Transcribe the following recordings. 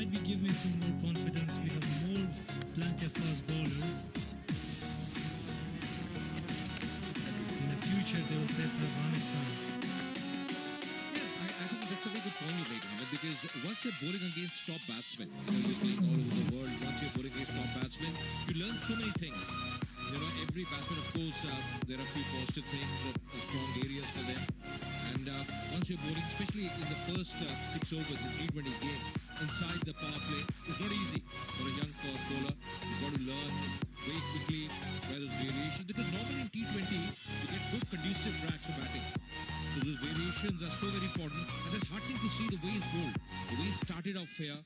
might be giving some more confidence. We have plenty of fast bowlers. In the future, they will play for Afghanistan. I think that's a very good point you make, Mohammed, because once you're bowling against top batsmen, you're playing all over the world, once you're bowling against top batsmen, you learn so many things. Every batsman, of course, there are a few positive things, strong areas for them. And once you're bowling, especially in the first 6 overs in t20 game, inside the power play, it's not easy for a young fast bowler. You've got to learn very quickly where there's variation, because normally in t20, you get good conducive tracks for batting. So those variations are so very important, and it's heartening to see the way he's bowled. The way he started off here,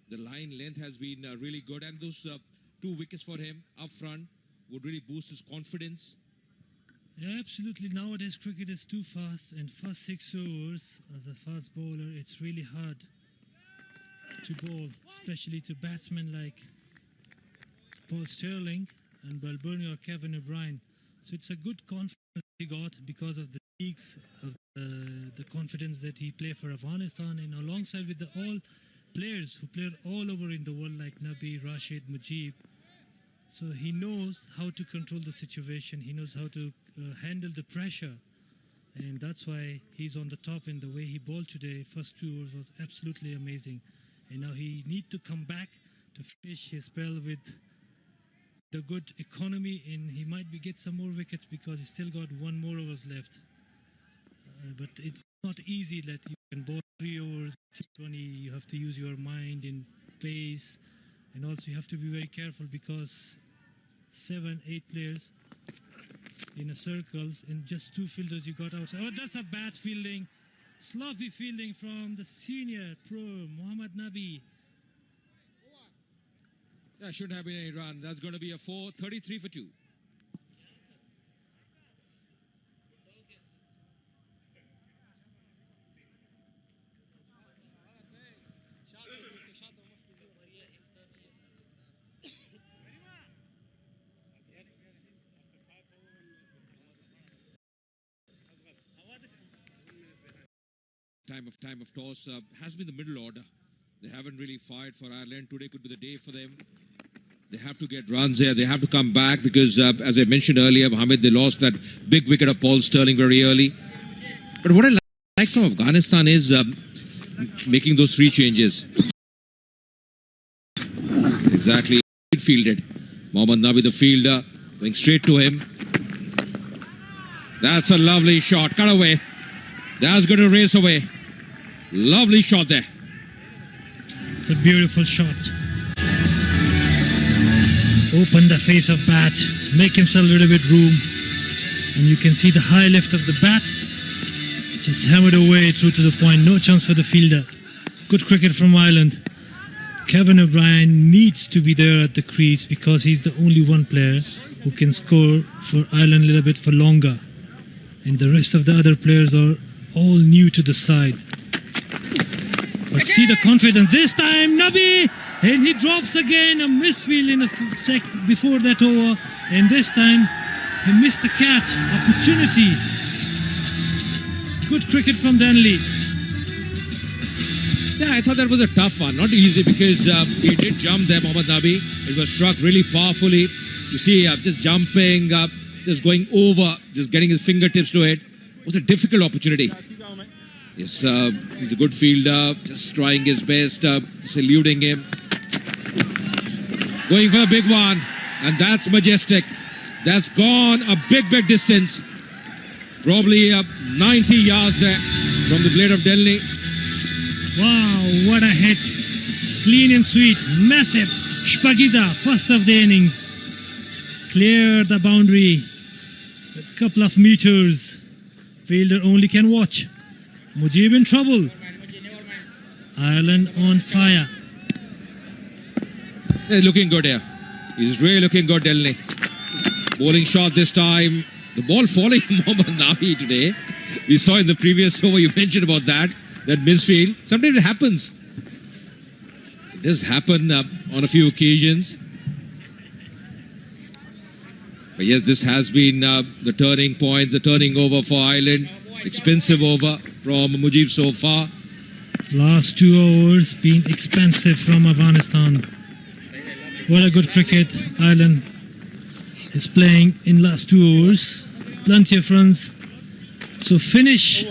the line length has been really good, and those 2 wickets for him up front would really boost his confidence. Yeah, absolutely. Nowadays, cricket is too fast, and first 6 overs as a fast bowler, it's really hard to bowl, especially to batsmen like Paul Sterling and Balburney or Kevin O'Brien. So it's a good confidence he got because of the leagues, of the confidence that he played for Afghanistan, and alongside with the all players who played all over in the world like Nabi, Rashid, Mujib. So he knows how to control the situation. He knows how to handle the pressure. And that's why he's on the top. And the way he bowled today, first 2 overs, was absolutely amazing. And now he needs to come back to finish his spell with the good economy. And he might get some more wickets because he's still got 1 more overs left. But it's not easy that you can bowl 3 overs, 20. You have to use your mind in pace. And also you have to be very careful because 7, 8 players in a circles and just 2 fielders you got out. Oh, that's a bad fielding. Sloppy fielding from the senior pro, Mohammad Nabi. That shouldn't have been any run. That's going to be a 4, 33 for 2. Time of toss has been the middle order. They haven't really fired for Ireland. Today could be the day for them. They have to get runs there. They have to come back because, as I mentioned earlier, Mohammed, they lost that big wicket of Paul Sterling very early. But what I like from Afghanistan is making those 3 changes. Exactly. Fielded. Mohammad Nabi, the fielder, going straight to him. That's a lovely shot. Cut away. That's going to race away. Lovely shot there. It's a beautiful shot. Open the face of bat, make himself a little bit room, and you can see the high lift of the bat. Just hammered away through to the point. No chance for the fielder. Good cricket from Ireland. Kevin O'Brien needs to be there at the crease because he's the only one player who can score for Ireland a little bit for longer. And the rest of the other players are all new to the side. But see the confidence this time, Nabi, and he drops again. A misfield in the before that over, and this time he missed the catch opportunity. Good cricket from Danley. Yeah, I thought that was a tough one, not easy because he did jump there, Mohammad Nabi. It was struck really powerfully. You see, just jumping, just going over, just getting his fingertips to it. It was a difficult opportunity. Yes, he's a good fielder, just trying his best, just eluding him. Going for a big one, and that's majestic. That's gone a big distance. Probably 90 yards there from the blade of Delhi. Wow, what a hit. Clean and sweet, massive. Shpagida, first of the innings. Clear the boundary. A couple of meters. Fielder only can watch. Mujib in trouble. Ireland on fire. He's looking good here. He's really looking good, Delhi. Bowling shot this time. The ball falling Mohammad Nabi today. We saw in the previous over, you mentioned about that misfield. Sometimes it happens. It does happen on a few occasions. But yes, this has been the turning point, the turning over for Ireland. Expensive over from Mujib so far. Last 2 overs being expensive from Afghanistan. What a good cricket Ireland is playing in last 2 overs. Plenty of runs. So finish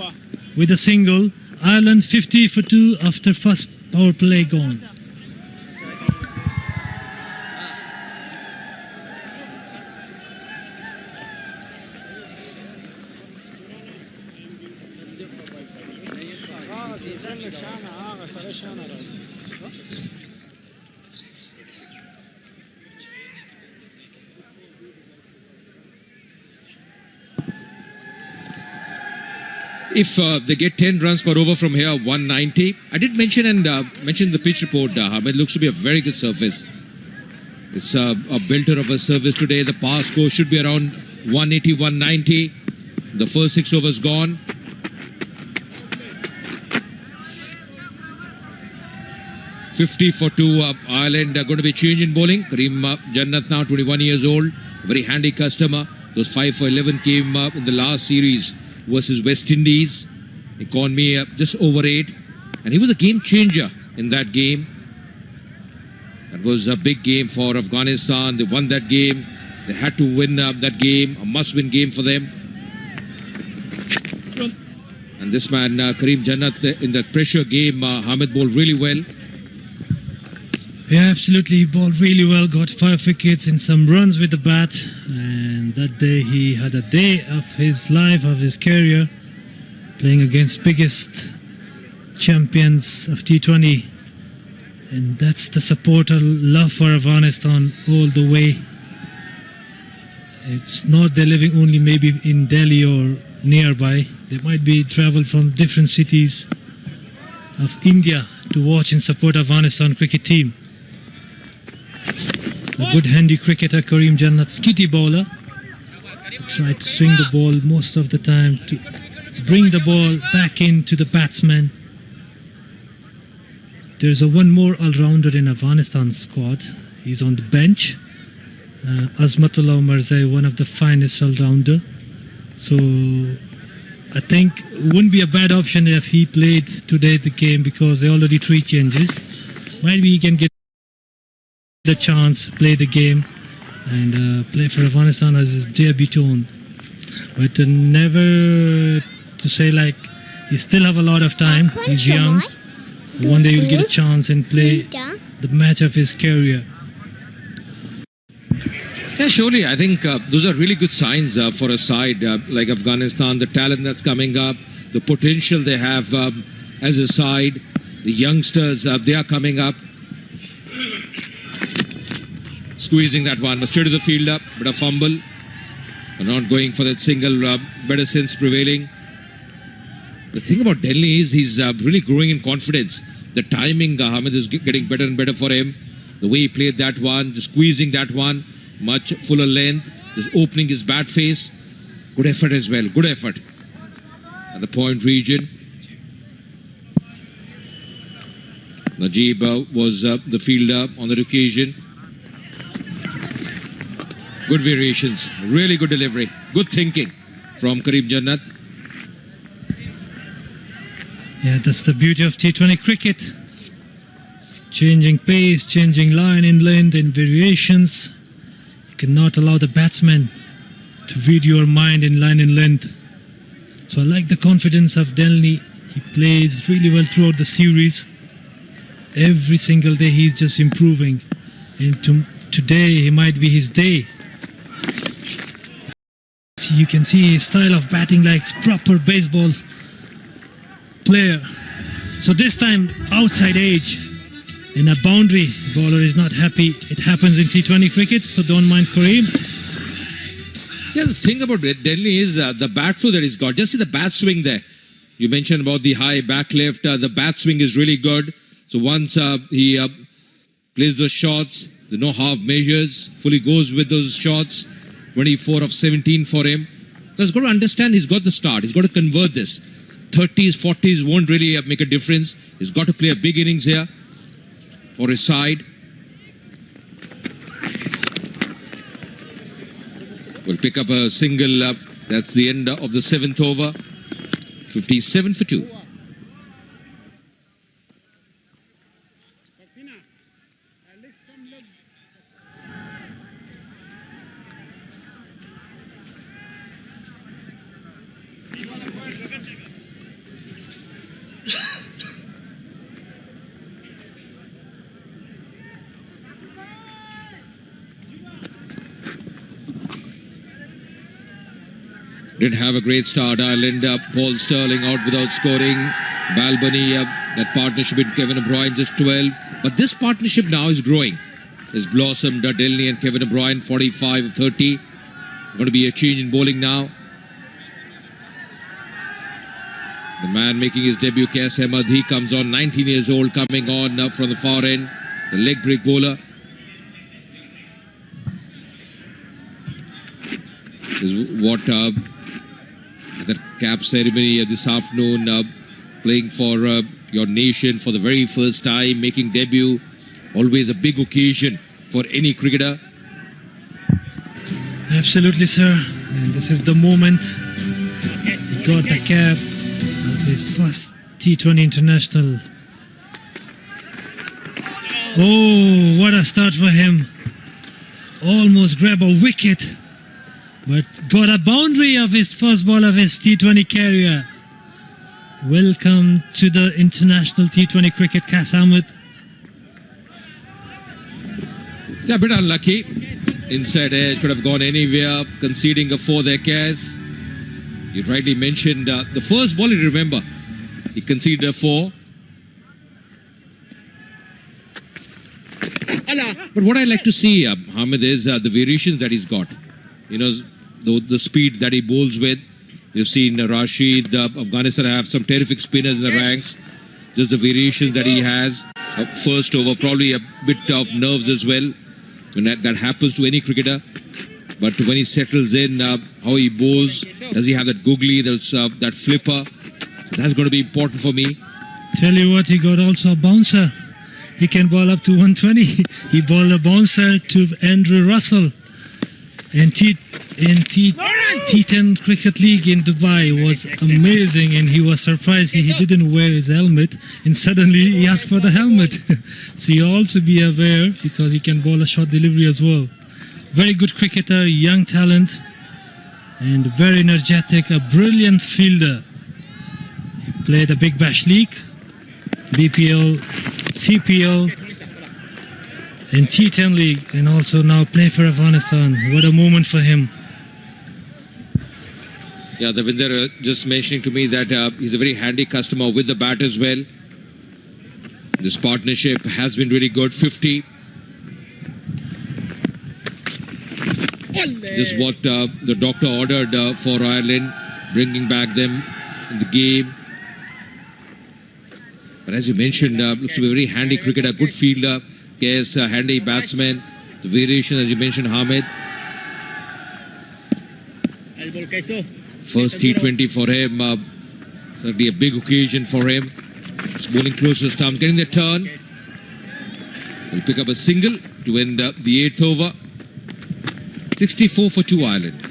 with a single. Ireland 50 for 2 after first power play gone. If they get 10 runs per over from here, 190. I did mention mention the pitch report, it looks to be a very good surface. It's a belter of a service today. The power score should be around 180, 190. The first 6 overs gone. $50 for 2. Ireland are going to be changing bowling. Kareem Jannat now 21 years old. Very handy customer. Those 5 for 11 came in the last series versus West Indies. Economy just over 8. And he was a game changer in that game. That was a big game for Afghanistan. They won that game. They had to win that game. A must-win game for them. And this man, Kareem Jannat, in that pressure game, Hamid bowled really well. Yeah, absolutely. He bowled really well, got 5 wickets and some runs with the bat. And that day he had a day of his life, of his career, playing against biggest champions of T20. And that's the supporter love for Afghanistan all the way. It's not they're living only maybe in Delhi or nearby. They might be traveled from different cities of India to watch and support Afghanistan cricket team. A good handy cricketer, Kareem Jannat, skitty bowler. Tried to swing the ball most of the time to bring the ball back into the batsman. There's one more all-rounder in Afghanistan's squad. He's on the bench. Azmatullah Umarzai, one of the finest all-rounder. So I think it wouldn't be a bad option if he played today the game because there are already 3 changes. Maybe he can get the chance, play the game and play for Afghanistan as his debutant. But never to say like he still have a lot of time. He's young. One day he'll get a chance and play the match of his career. Yeah, surely. I think those are really good signs for a side like Afghanistan. The talent that's coming up, the potential they have as a side, the youngsters, they are coming up. Squeezing that one, straight to the field, but a fumble. Not going for that single, better sense prevailing. The thing about Delhi is he's really growing in confidence. The timing, Hamid, is getting better and better for him. The way he played that one, just squeezing that one, much fuller length, just opening his bat face. Good effort as well, good effort. At the point region. Najib was the fielder on that occasion. Good variations, really good delivery, good thinking from Kareem Jannat. Yeah, that's the beauty of T20 cricket. Changing pace, changing line and length and variations. You cannot allow the batsman to read your mind in line and length. So I like the confidence of Delhi. He plays really well throughout the series. Every single day he's just improving. And today he might be his day. You can see his style of batting like proper baseball player. So this time outside edge in a boundary. Bowler is not happy. It happens in T20 cricket, so don't mind Kareem. Yeah, the thing about Delhi is the bat flow that he's got. Just see the bat swing there. You mentioned about the high back left. The bat swing is really good. So once he plays those shots, there are no half measures, fully goes with those shots. 24 of 17 for him. So he's got to understand he's got the start. He's got to convert this. 30s, 40s won't really make a difference. He's got to play a big innings here for his side. Will pick up a single. That's the end of the 7th over. 57 for 2. Did have a great start. Ireland, Paul Sterling out without scoring. Balbany, that partnership with Kevin De Bruyne, just 12. But this partnership now is growing. It's blossomed. Delney and Kevin De Bruyne, 45 of 30. Going to be a change in bowling now. The man making his debut, Kes Ahmed, he comes on, 19 years old, coming on from the far end. The leg break bowler. This is what the cap ceremony this afternoon, playing for your nation for the very first time, making debut. Always a big occasion for any cricketer. Absolutely, sir. And this is the moment he got the cap of his first T20 international. Oh, what a start for him. Almost grab a wicket, but got a boundary of his first ball of his T20 career. Welcome to the international T20 cricket, Kes Ahmed. Yeah, a bit unlucky. Inside edge, could have gone anywhere, conceding a 4 there, Kes. You rightly mentioned the first ball, you remember. He conceded a 4. But what I like to see, Hamid, is the variations that he's got. You know, the speed that he bowls with. You've seen Rashid, Afghanistan have some terrific spinners in the ranks. Just the variations that he has. First over, probably a bit of nerves as well. And that happens to any cricketer. But when he settles in, how he bowls, does he have that googly, that flipper? So that's going to be important for me. Tell you what, he got also a bouncer. He can bowl up to 120. He bowled a bouncer to Andrew Russell. And T10 Cricket League in Dubai was amazing, and he was surprised he didn't wear his helmet, and suddenly he asked for the helmet. So you also be aware, because he can bowl a short delivery as well. Very good cricketer, young talent, and very energetic, a brilliant fielder. He played a Big Bash League, BPL, CPL, in T10 League, and also now play for Afghanistan. What a moment for him. Yeah, Devinder just mentioning to me that he's a very handy customer with the bat as well. This partnership has been really good. 50. This is what the doctor ordered for Ireland, bringing back them in the game. But as you mentioned, looks to be a very handy cricketer, good fielder. Yes, handy batsman. The variation, as you mentioned, Hamid. First T20 for him. Certainly a big occasion for him. He's bowling close to the stump, getting the turn. He'll pick up a single to end the 8th over. 64 for 2 Ireland.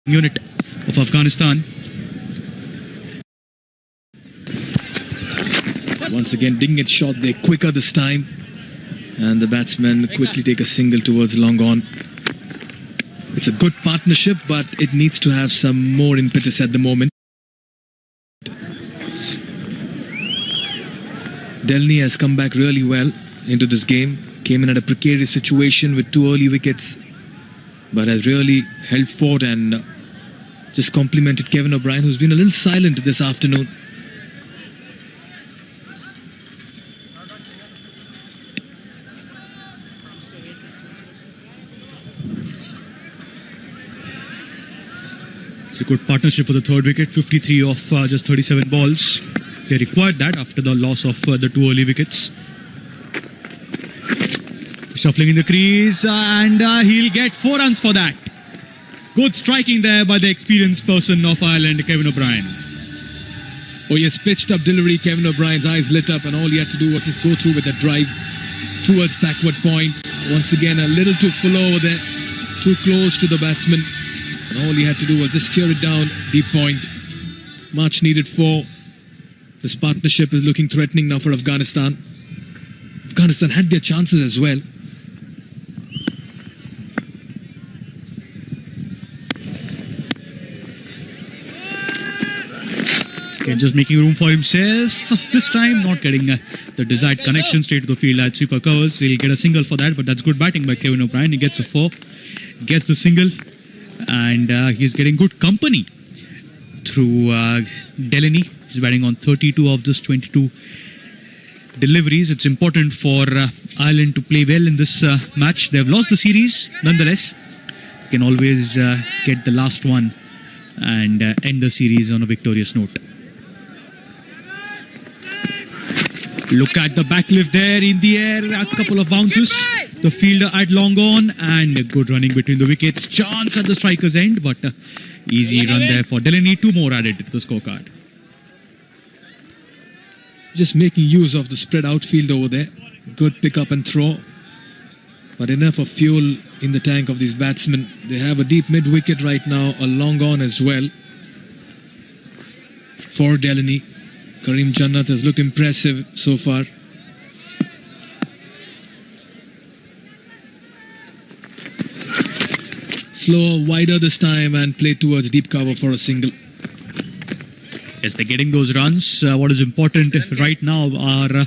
Unit of Afghanistan. Once again, didn't get shot there quicker this time. And the batsmen quickly take a single towards long on. It's a good partnership, but it needs to have some more impetus at the moment. Delney has come back really well into this game. Came in at a precarious situation with 2 early wickets, but has really held fort and just complimented Kevin O'Brien, who's been a little silent this afternoon. It's a good partnership for the third wicket. 53 of just 37 balls. They required that after the loss of the two early wickets. Shuffling in the crease, and he'll get 4 runs for that. Good striking there by the experienced person of Ireland, Kevin O'Brien. Oh yes, pitched up delivery. Kevin O'Brien's eyes lit up, and all he had to do was just go through with the drive towards backward point. Once again, a little too full over there, too close to the batsman. And all he had to do was just steer it down deep point. Much needed 4. This partnership is looking threatening now for Afghanistan. Afghanistan had their chances as well. Again, just making room for himself. This time, not getting the desired connection straight to the field at sweeper covers. He'll get a single for that, but that's good batting by Kevin O'Brien. He gets a 4, gets the single, and he's getting good company through Delaney. He's batting on 32 of just 22 deliveries. It's important for Ireland to play well in this match. They've lost the series. Nonetheless, you can always get the last one and end the series on a victorious note. Look at the backlift there in the air. A couple of bounces. The fielder had long on, and good running between the wickets. Chance at the striker's end, but easy run there for Delaney. 2 more added to the scorecard. Just making use of the spread outfield over there. Good pick up and throw. But enough of fuel in the tank of these batsmen. They have a deep mid-wicket right now, a long on as well. For Delaney, Karim Jannat has looked impressive so far. Slower, wider this time, and play towards deep cover for a single. Yes, they're getting those runs. What is important right now are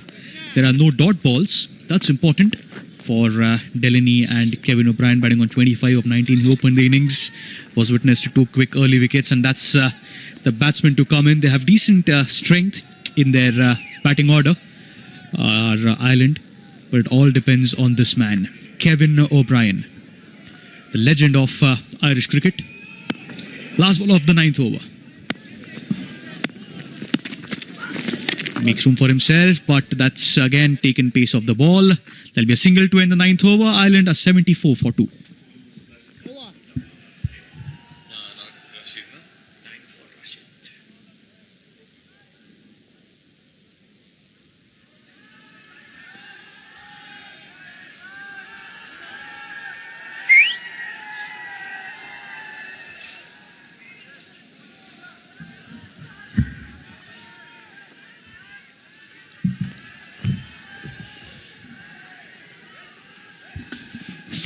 there are no dot balls. That's important for Delaney and Kevin O'Brien batting on 25 of 19. He opened the innings, was witness to 2 quick early wickets, and that's the batsmen to come in. They have decent strength in their batting order, Ireland, but it all depends on this man, Kevin O'Brien, the legend of Irish cricket. Last ball of the 9th over. Makes room for himself, but that's again taken pace of the ball. There'll be a single to end the 9th over. Ireland are 74 for 2.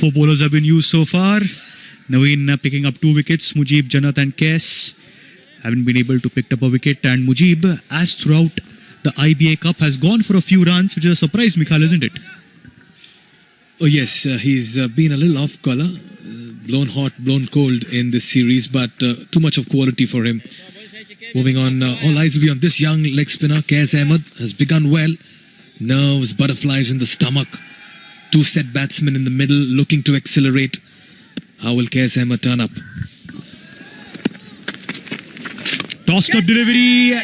Four bowlers have been used so far. Naveen picking up 2 wickets. Mujib, Jannat and Kes haven't been able to pick up a wicket. And Mujib, as throughout the IBA Cup, has gone for a few runs, which is a surprise, Mikhal, isn't it? Oh yes, he's been a little off colour. Blown hot, blown cold in this series, but too much of quality for him. Moving on, all eyes will be on this young leg spinner. Kaz Ahmed has begun well. Nerves, butterflies in the stomach. 2 set batsmen in the middle looking to accelerate. How will Kaz Ahmed turn up? Tossed up delivery.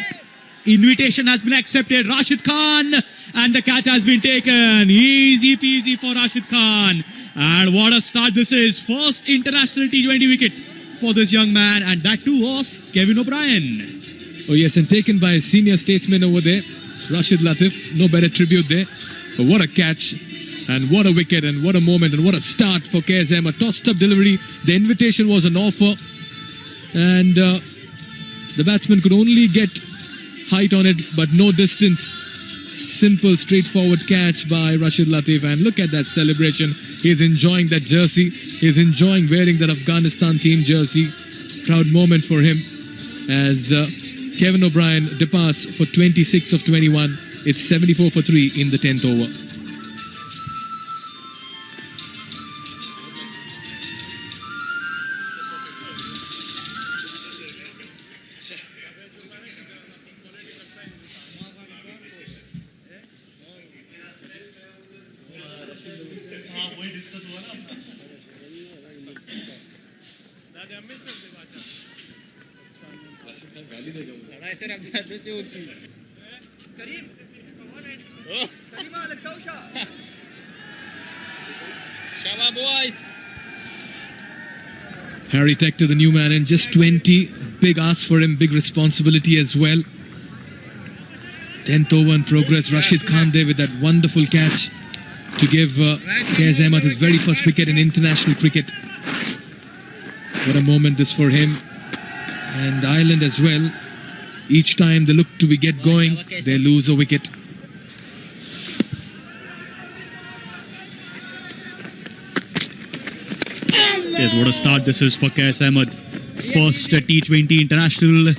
Invitation has been accepted. Rashid Khan, and the catch has been taken. Easy peasy for Rashid Khan. And what a start this is. First international T20 wicket for this young man, and that too of Kevin O'Brien. Oh yes, and taken by a senior statesman over there, Rashid Latif. No better tribute there. But what a catch. And what a wicket, and what a moment, and what a start for Kaz Ahmed. Tossed up delivery. The invitation was an offer. And the batsman could only get height on it, but no distance. Simple, straightforward catch by Rashid Latif. And look at that celebration. He's enjoying that jersey. He's enjoying wearing that Afghanistan team jersey. Proud moment for him as Kevin O'Brien departs for 26 of 21. It's 74 for 3 in the 10th over. Shaba boys. Harry Tech to the new man in just 20. Big ask for him, big responsibility as well. 10th over in progress. Rashid Khan there with that wonderful catch to give Kaz Ahmed his very first wicket in international cricket. What a moment this for him. And Ireland as well. Each time they look to get going, they lose a wicket. Yes, what a start this is for Kaz Ahmed. First T20 international,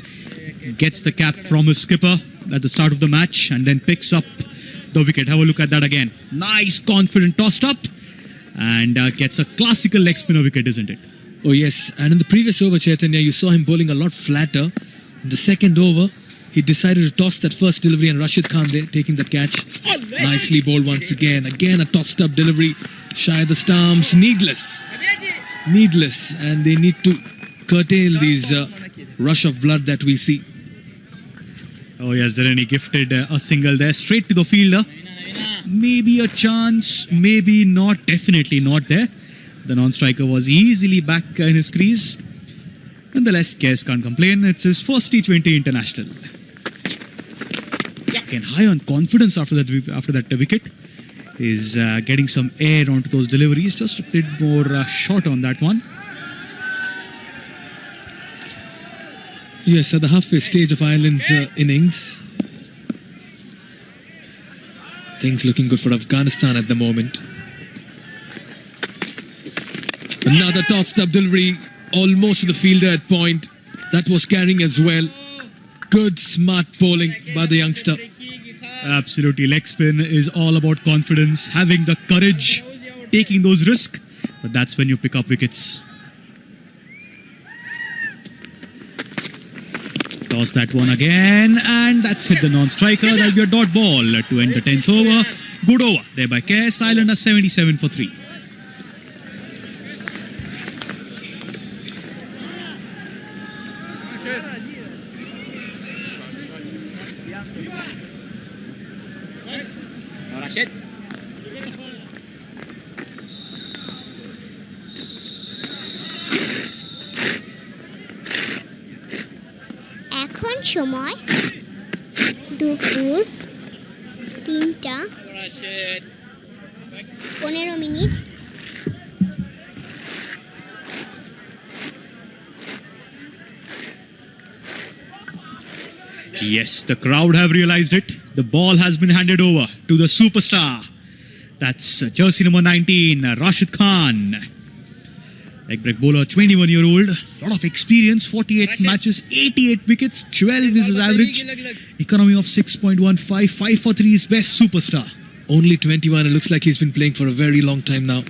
gets the cap from his skipper at the start of the match and then picks up the wicket. Have a look at that again. Nice, confident tossed up and gets a classical leg spinner wicket, isn't it? Oh yes, and in the previous over, Chaitanya, you saw him bowling a lot flatter. In the second over, he decided to toss that first delivery and Rashid Khan there taking the catch. Nicely bowled once again. Again a tossed up delivery. Shy of the stumps. Needless, and they need to curtail these rush of blood that we see. Oh yes, Dharani gifted a single there straight to the fielder. Maybe a chance, maybe not, definitely not there. The non-striker was easily back in his crease. Nonetheless, Kaz can't complain. It's his first T20 international. Again, high on confidence after that wicket. Is getting some air onto those deliveries. Just a bit more short on that one. Yes, at the halfway stage of Ireland's innings. Things looking good for Afghanistan at the moment. Another tossed up delivery, almost to the fielder at point. That was carrying as well. Good, smart bowling by the youngster. Absolutely, leg spin is all about confidence, having the courage, taking those risks. But that's when you pick up wickets. Toss that one again, and that's hit the non-striker. That'll be a dot ball to end the 10th over. Good over there by Kaz. Ireland are 77 for 3. Rashid. এখন সময় দুপুর 3টা 15 minute. Yes, the crowd have realized it. The ball has been handed over to the superstar. That's jersey number 19, Rashid Khan. Leg break bowler, 21-year-old. Lot of experience, 48 matches, 88 wickets, 12 is his average. Economy of 6.15, 5 for 3 is best superstar. Only 21, it looks like he's been playing for a very long time now.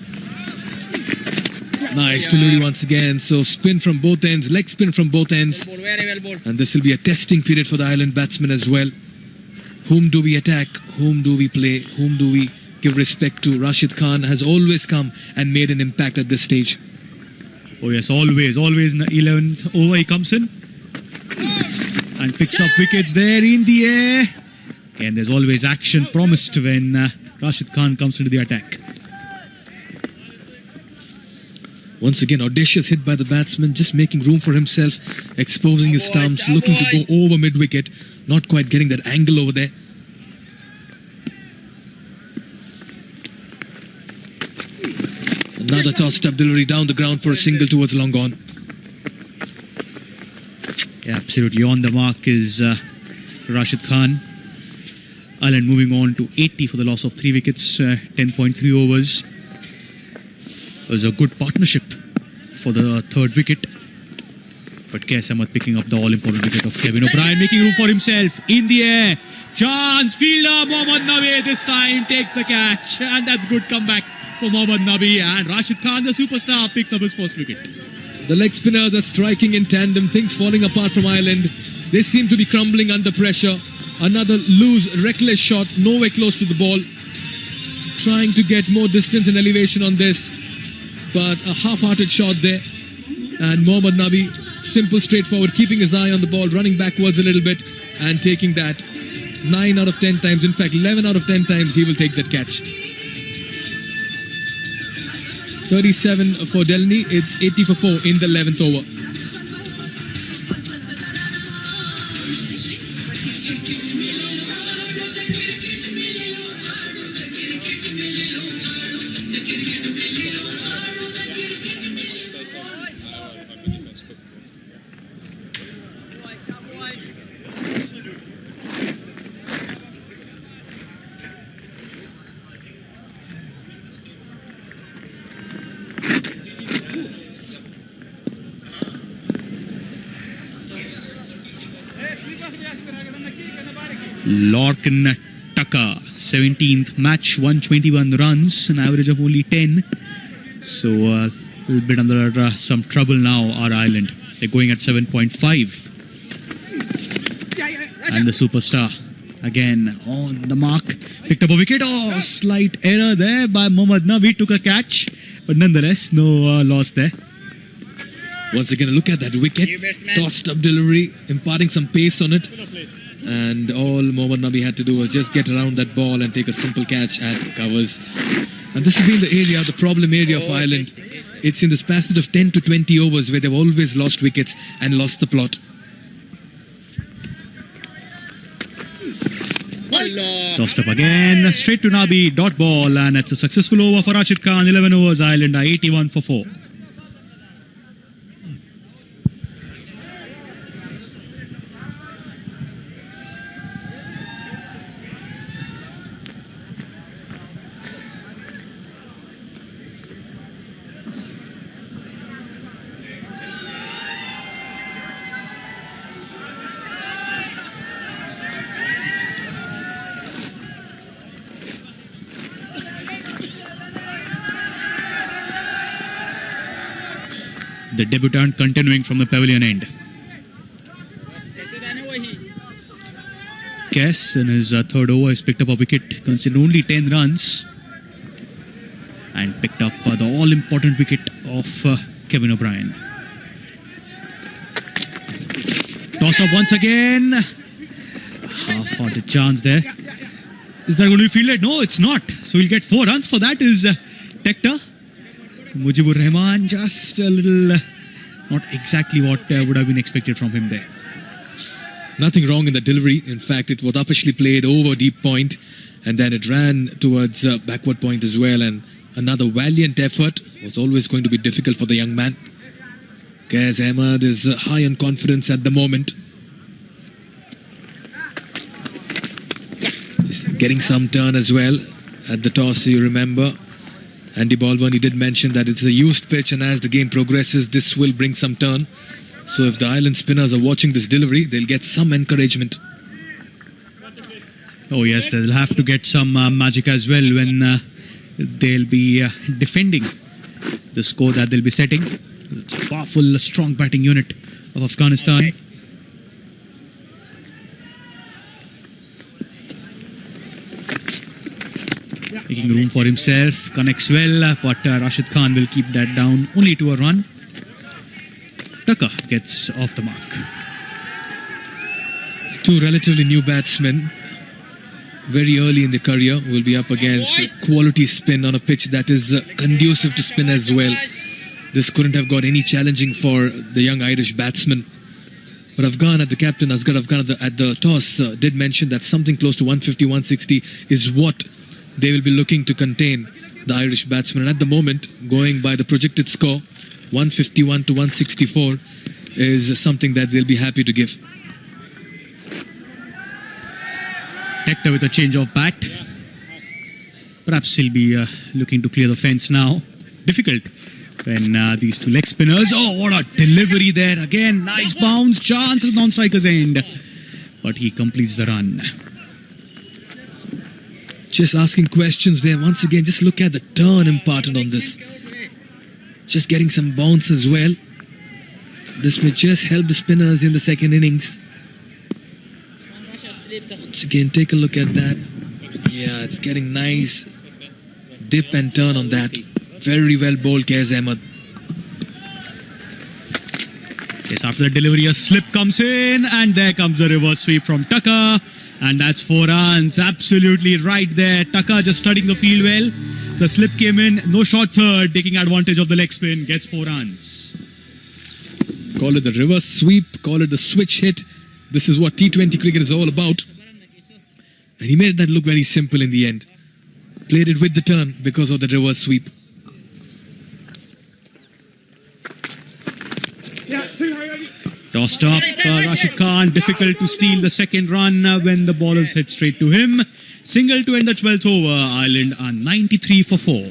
Nice delivery once again. So spin from both ends, leg spin from both ends. Very well bowled. And this will be a testing period for the Ireland batsmen as well. Whom do we attack? Whom do we play? Whom do we give respect to? Rashid Khan has always come and made an impact at this stage. Oh yes, always in the 11th over he comes in and picks up wickets there in the air. And there's always action promised when Rashid Khan comes into the attack. Once again, audacious hit by the batsman, just making room for himself, exposing his stumps, looking to go over mid-wicket, not quite getting that angle over there. Another tossed up delivery down the ground for a single towards long on. Yeah, absolutely on the mark is Rashid Khan. Ireland moving on to 80 for the loss of 3 wickets, 10.3 overs. It was a good partnership for the third wicket. But Kaz Ahmed picking up the all-important wicket of Kevin O'Brien, making room for himself in the air. Chance, fielder Mohammad Nabi this time takes the catch. And that's good comeback for Mohammad Nabi. And Rashid Khan, the superstar, picks up his first wicket. The leg spinners are striking in tandem, things falling apart from Ireland. They seem to be crumbling under pressure. Another loose, reckless shot, nowhere close to the ball. Trying to get more distance and elevation on this. But a half-hearted shot there. And Mohammad Nabi Simple, straightforward, keeping his eye on the ball, running backwards a little bit and taking that 9 out of 10 times. In fact, 11 out of 10 times he will take that catch. 37 for Delany. It's 80 for 4 in the 11th over. Lorcan Tucker, 17th match, 121 runs, an average of only 10. So a little bit under some trouble now, our island. They're going at 7.5. And the superstar, again on the mark, picked up a wicket. Oh, slight error there by Mohammad Nabi, took a catch, but nonetheless, no loss there. Once again, look at that wicket, tossed up delivery, imparting some pace on it. And all Mohammad Nabi had to do was just get around that ball and take a simple catch at covers. And this has been the area, the problem area of Ireland. It's in this passage of 10 to 20 overs where they've always lost wickets and lost the plot. Tossed up again, straight to Nabi, dot ball, and it's a successful over for Rashid Khan. 11 overs, Ireland are 81 for 4. The debutant continuing from the pavilion end. Kess in his third over has picked up a wicket, considered only 10 runs, and picked up the all-important wicket of Kevin O'Brien. Tossed up once again. Half-hearted chance there. Is that going to be fielded? No, it's not. So he'll get 4 runs for that. Is Tector. Mujibur Rahman, just a little, not exactly what would have been expected from him there. Nothing wrong in the delivery. In fact, it was uppishly played over deep point, and then it ran towards backward point as well. And another valiant effort. Was always going to be difficult for the young man. Kaz Ahmed is high on confidence at the moment. He's getting some turn as well at the toss, you remember. Andy Balwani did mention that it's a used pitch, and as the game progresses, this will bring some turn. So if the island spinners are watching this delivery, they'll get some encouragement. Oh yes, they'll have to get some magic as well when they'll be defending the score that they'll be setting. It's a powerful, strong batting unit of Afghanistan. Making room for himself, connects well, but Rashid Khan will keep that down only to a run. Tucker gets off the mark. Two relatively new batsmen, very early in the career, will be up against a quality spin on a pitch that is conducive to spin as well. This couldn't have got any challenging for the young Irish batsman. But Afghan, at the captain, Asghar Afghan at the toss, did mention that something close to 150, 160 is what they will be looking to contain the Irish batsmen. And at the moment, going by the projected score, 151 to 164 is something that they'll be happy to give. Tector with a change of bat. Perhaps he'll be looking to clear the fence now. Difficult when these two leg spinners. Oh, what a delivery there. Again, nice bounce. Chance at non-striker's end. But he completes the run. Just asking questions there. Once again, just look at the turn imparted on this. Just getting some bounce as well. This may just help the spinners in the second innings. Once again, take a look at that. Yeah, it's getting nice dip and turn on that. Very well bowled, Kaz Ahmed. Yes, after the delivery, a slip comes in, and there comes a reverse sweep from Tucker. And that's 4 runs. Absolutely right there. Tucker just studying the field well. The slip came in, no short third, taking advantage of the leg spin, gets 4 runs. Call it the reverse sweep, call it the switch hit. This is what T20 cricket is all about. And he made that look very simple in the end. Played it with the turn because of the reverse sweep. Tossed up, Rashid Khan, difficult to steal the second run when the ballers hit straight to him. Single to end the 12th over. Ireland are 93 for 4.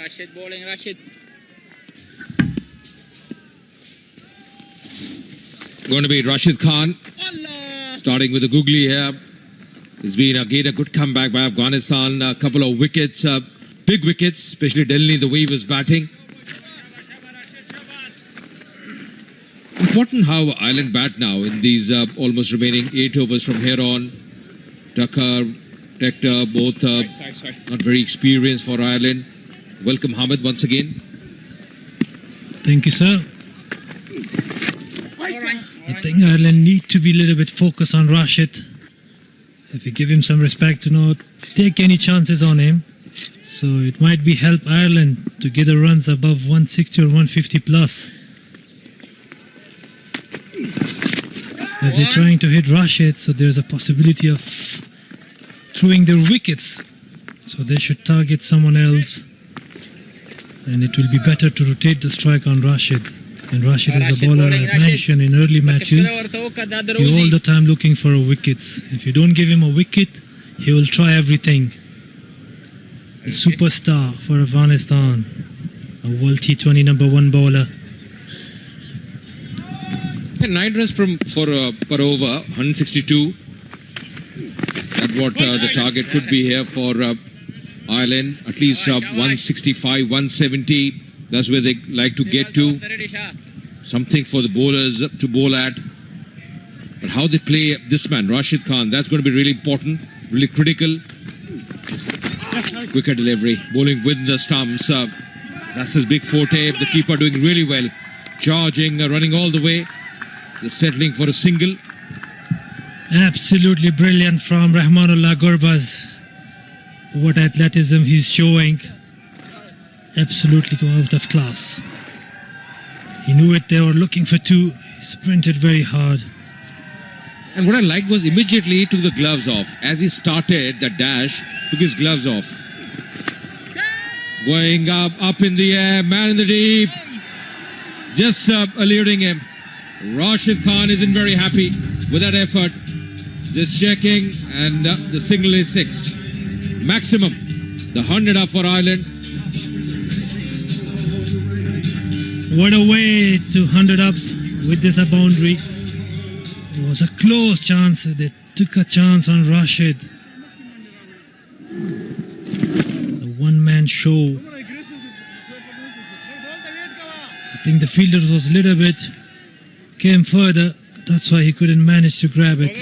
Rashid bowling, Rashid. Going to be Rashid Khan. Starting with the googly here. It's been again a good comeback by Afghanistan. A couple of wickets, big wickets, especially Delhi, the way he was batting. Important how Ireland bat now in these almost remaining 8 overs from here on. Tucker, Hector, both not very experienced for Ireland. Welcome, Hamid, once again. Thank you, sir. I think Ireland need to be a little bit focused on Rashid. If we give him some respect, to not take any chances on him. So it might be help Ireland to get the runs above 160 or 150 plus. If they're trying to hit Rashid, so there's a possibility of throwing their wickets. So they should target someone else. And it will be better to rotate the strike on Rashid. And Rashid is a bowler I mentioned in early matches. He's all the time looking for wickets. If you don't give him a wicket, he will try everything. A superstar for Afghanistan. A World T20 #1 bowler. And 9 runs per over, 162. That's what the target could be here for Ireland. At least 165, 170. That's where they like to get to. Something for the bowlers to bowl at. But how they play this man, Rashid Khan, that's going to be really important, really critical. Quicker delivery, bowling with the stumps. That's his big forte. The keeper doing really well. Charging, running all the way. Just settling for a single. Absolutely brilliant from Rahmanullah Gurbaz. What athleticism he's showing. Absolutely out of class. He knew it, they were looking for 2. He sprinted very hard. And what I liked was immediately he took the gloves off. As he started that dash, took his gloves off. Going up in the air, man in the deep. Just eluding him. Rashid Khan isn't very happy with that effort. Just checking, and the single is 6. Maximum. The 100 up for Ireland. What a way to 100 up with this boundary. It was a close chance. They took a chance on Rashid. The one-man show. I think the fielder was a little bit, came further. That's why he couldn't manage to grab it.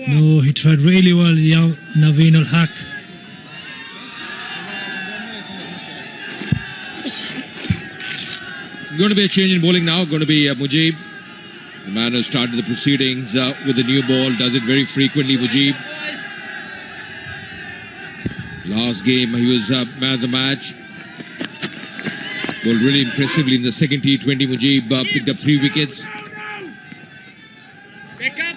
No, he tried really well, Naveen ul-Haq. Going to be a change in bowling now. Going to be Mujib. The man who started the proceedings with the new ball. Does it very frequently, Mujib. Last game, he was man of the match. Bowled really impressively in the second T20. Mujib picked up 3 wickets. Pick up.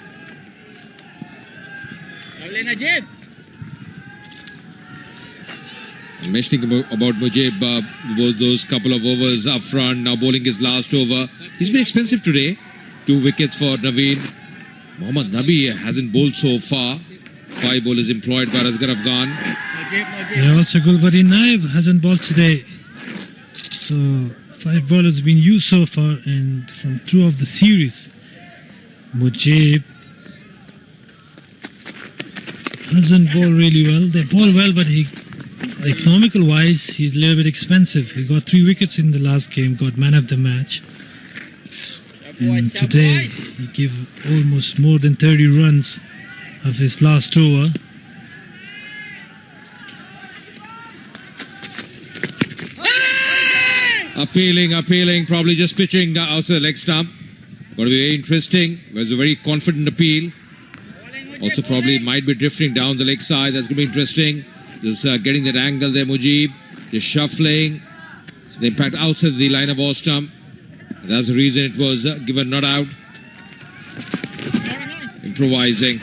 Lovely Najib. Mentioning about Mujib, those couple of overs up front, now bowling his last over. He's been expensive today. 2 wickets for Naveen. Mohammad Nabi hasn't bowled so far. 5 bowlers employed by Asghar Afghan. And also Gulbadi Naib hasn't bowled today. So 5 bowlers have been used so far, and from 2 of the series. Mujib doesn't bowl really well. They bowl well, but economical wise, he's a little bit expensive. He got 3 wickets in the last game, got man of the match. And today, he gave almost more than 30 runs of his last over. Appealing, probably just pitching outside the leg stump. Going to be very interesting. It was a very confident appeal. Also probably might be drifting down the leg side. That's going to be interesting. Just getting that angle there, Mujib. Just shuffling. The impact outside the line of off stump. That's the reason it was given not out. Improvising.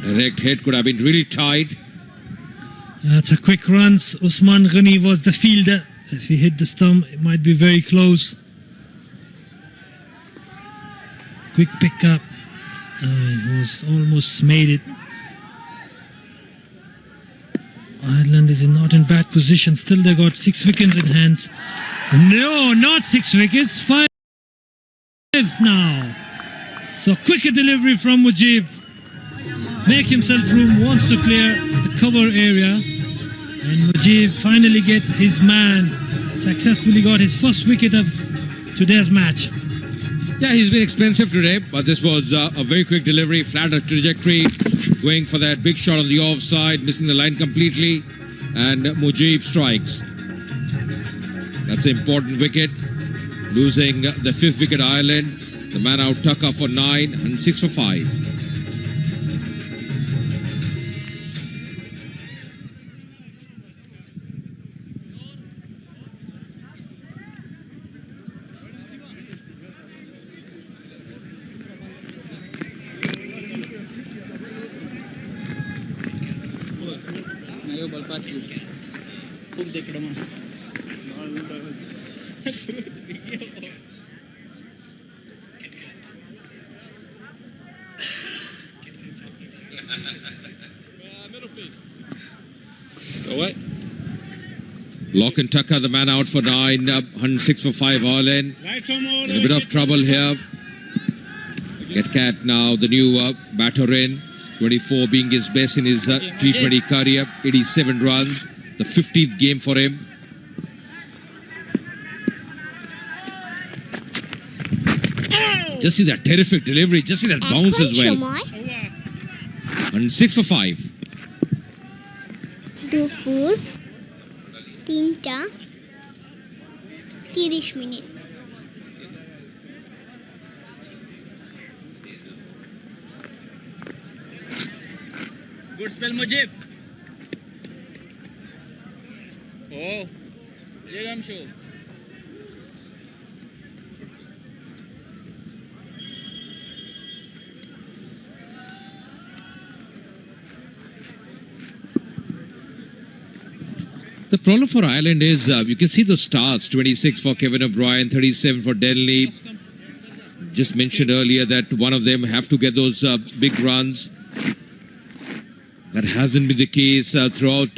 Direct hit could have been really tight. That's a quick runs. Usman Ghani was the fielder. If he hit the stump, it might be very close. Quick pickup. He was almost made it. Ireland is not in bad position. Still, they got 6 wickets in hands. No, not 6 wickets. 5 now. So quicker delivery from Mujib. Make himself room. Wants to clear the cover area. And Mujib finally get his man. Successfully got his first wicket of today's match. Yeah, he's been expensive today, but this was a very quick delivery, flatter trajectory, going for that big shot on the offside, missing the line completely, and Mujib strikes. That's an important wicket, losing the 5th wicket Ireland, the man out Tucker for 9 and 6 for 5. Lock and Tucker, the man out for 9, 106 for 5 Ireland. In a bit of trouble here. Cat now, the new batter in. 24 being his best in his T20 career. 87 runs. The 15th game for him. Just see that terrific delivery. Just see that bounce as well. And 6 for 5. দুপুর 3টা 30 minute. Good spell, Mujib. Oh, Jagam show. The problem for Ireland is you can see those stars, 26 for Kevin O'Brien, 37 for Denley. Just mentioned earlier that one of them have to get those big runs. That hasn't been the case throughout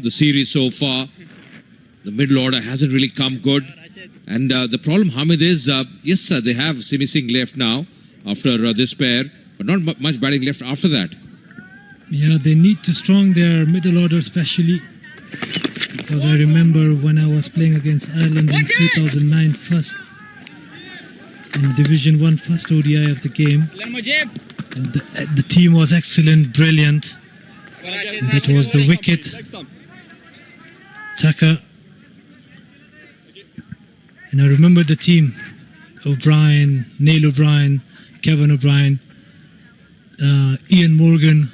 the series so far. The middle order hasn't really come good. And the problem, Hamid, is, yes, they have Simi Singh left now after this pair, but not much batting left after that. Yeah, they need to strong their middle order especially. Because I remember when I was playing against Ireland in 2009 first, in Division 1 first ODI of the game. And the team was excellent, brilliant. That was the wicket. Tucker. And I remember the team. O'Brien, Neil O'Brien, Kevin O'Brien, Ian Morgan,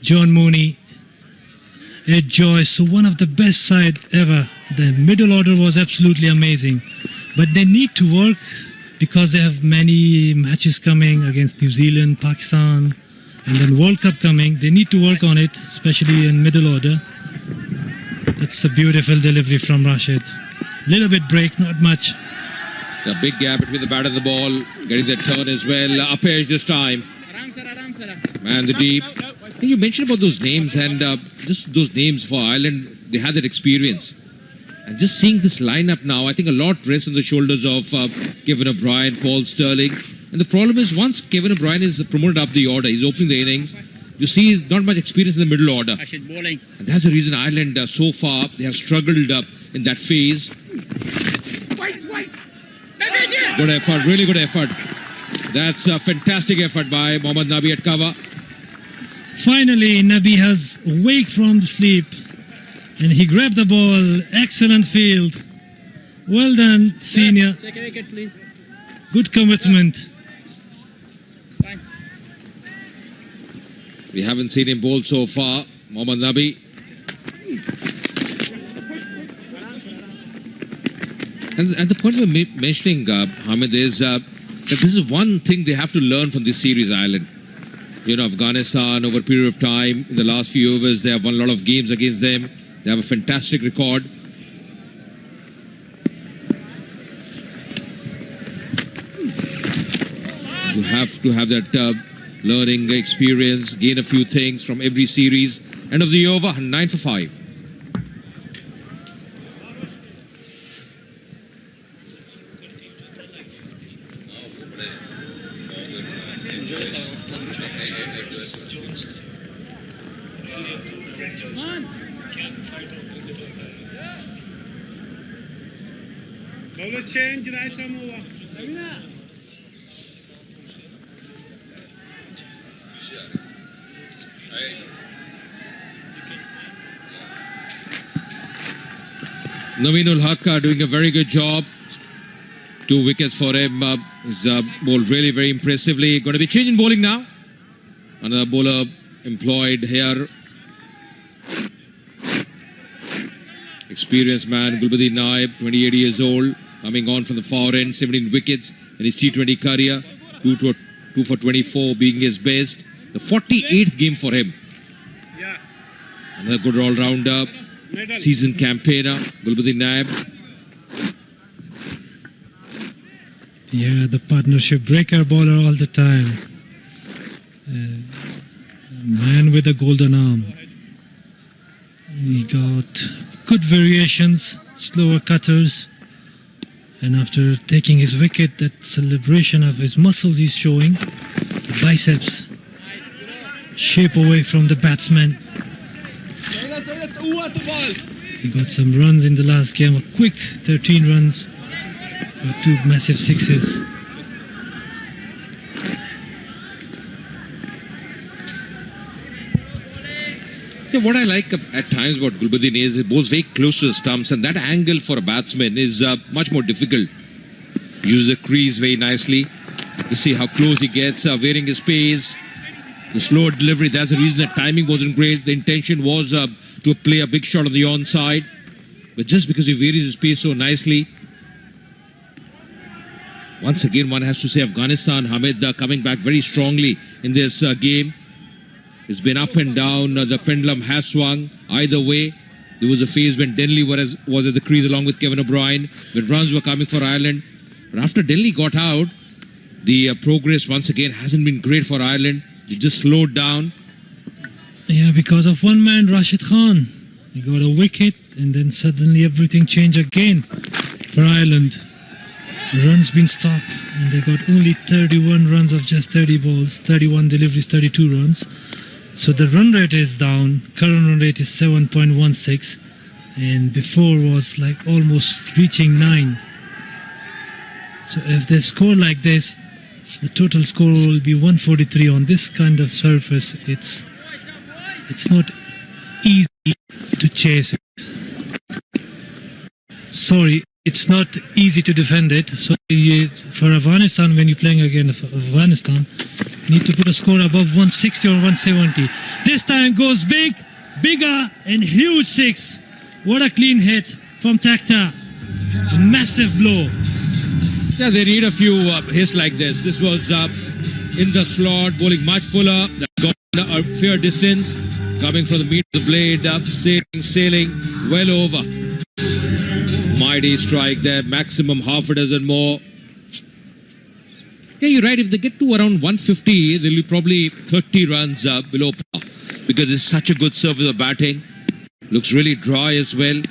John Mooney, Ed Joyce. So one of the best side ever. The middle order was absolutely amazing. But they need to work because they have many matches coming against New Zealand, Pakistan, and then World Cup coming. They need to work on it, especially in middle order. That's a beautiful delivery from Rashid. Little bit break, not much. A big gap between the bat and the ball. Getting that turn as well. Up edge this time. Man, the deep. You mentioned about those names, and just those names for Ireland, they had that experience. And just seeing this lineup now, I think a lot rests on the shoulders of Kevin O'Brien, Paul Sterling. And the problem is, once Kevin O'Brien is promoted up the order, he's opening the innings, you see not much experience in the middle order. Rashid bowling. And that's the reason Ireland, so far, they have struggled in that phase. Good effort, really good effort. That's a fantastic effort by Mohammad Nabi at cover. Finally, Nabi has awake from the sleep and he grabbed the ball. Excellent field. Well done, senior. Second wicket, please. Good commitment. It's fine. We haven't seen him bowl so far, Mohammad Nabi. And the point we're mentioning, Hamid, is that this is one thing they have to learn from this series, Ireland. You know, Afghanistan, over a period of time, in the last few overs, they have won a lot of games against them. They have a fantastic record. You have to have that learning experience, gain a few things from every series. End of the over, 9 for 5. Bowler change, right arm over. Naveen ul Haq doing a very good job. 2 wickets for him. He's bowled really very impressively. Going to be changing bowling now. Another bowler employed here. Experienced man, Gulbuddin Naib, 28 years old, coming on from the far end, 17 wickets in his T20 career, 2 for 24 being his best. The 48th game for him. Yeah. Another good all-rounder, seasoned campaigner, Gulbuddin Naib. Yeah, the partnership breaker bowler all the time. Man with a golden arm. He got good variations, slower cutters, and after taking his wicket, that celebration of his muscles he's showing, the biceps, shape away from the batsman. He got some runs in the last game, a quick 13 runs, got 2 massive sixes. Yeah, what I like at times about Gulbuddin is he bowls very close to the stumps, and that angle for a batsman is much more difficult. He uses the crease very nicely to see how close he gets, varying his pace, the slow delivery. That's the reason the timing wasn't great. The intention was to play a big shot on the onside, but just because he varies his pace so nicely. Once again, one has to say Afghanistan, Hamid, coming back very strongly in this game. It's been up and down. The pendulum has swung either way. There was a phase when Denley was at the crease along with Kevin O'Brien, when runs were coming for Ireland. But after Denley got out, the progress once again hasn't been great for Ireland. It just slowed down. Yeah, because of one man, Rashid Khan. He got a wicket and then suddenly everything changed again for Ireland. Runs been stopped and they got only 31 runs of just 30 balls, 31 deliveries, 32 runs. So the run rate is down. Current run rate is 7.16 and before was like almost reaching 9. So if they score like this, the total score will be 143 on this kind of surface. It's not easy to chase it. Sorry, it's not easy to defend it. So for Afghanistan, when you're playing against Afghanistan, you need to put a score above 160 or 170. This time goes big, bigger and huge 6. What a clean hit from Takta. Massive blow. Yeah, they need a few hits like this. This was in the slot, bowling much fuller. That got a fair distance. Coming from the meat of the blade, sailing well over. Mighty strike there, maximum half a dozen more. Yeah, you're right. If they get to around 150, they'll be probably 30 runs below par. Because it's such a good surface of batting. Looks really dry as well.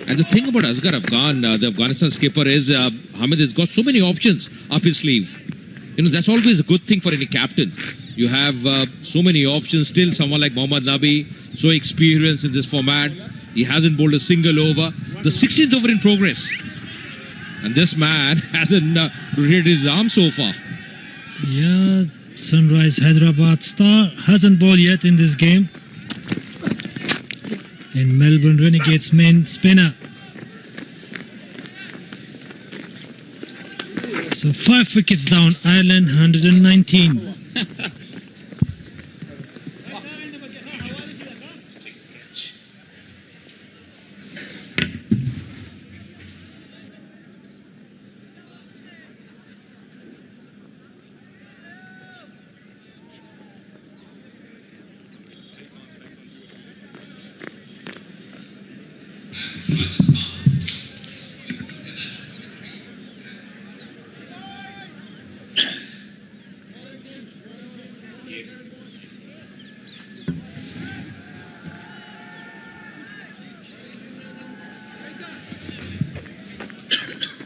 And the thing about Asghar Afghan, the Afghanistan skipper, is Hamid has got so many options up his sleeve. You know, that's always a good thing for any captain. You have so many options. Still, someone like Mohammad Nabi, so experienced in this format. He hasn't bowled a single over. The 16th over in progress. And this man hasn't rotated his arm so far. Yeah, Sunrise Hyderabad star hasn't bowled yet in this game. And Melbourne Renegades main spinner. So 5 wickets down, Ireland 119.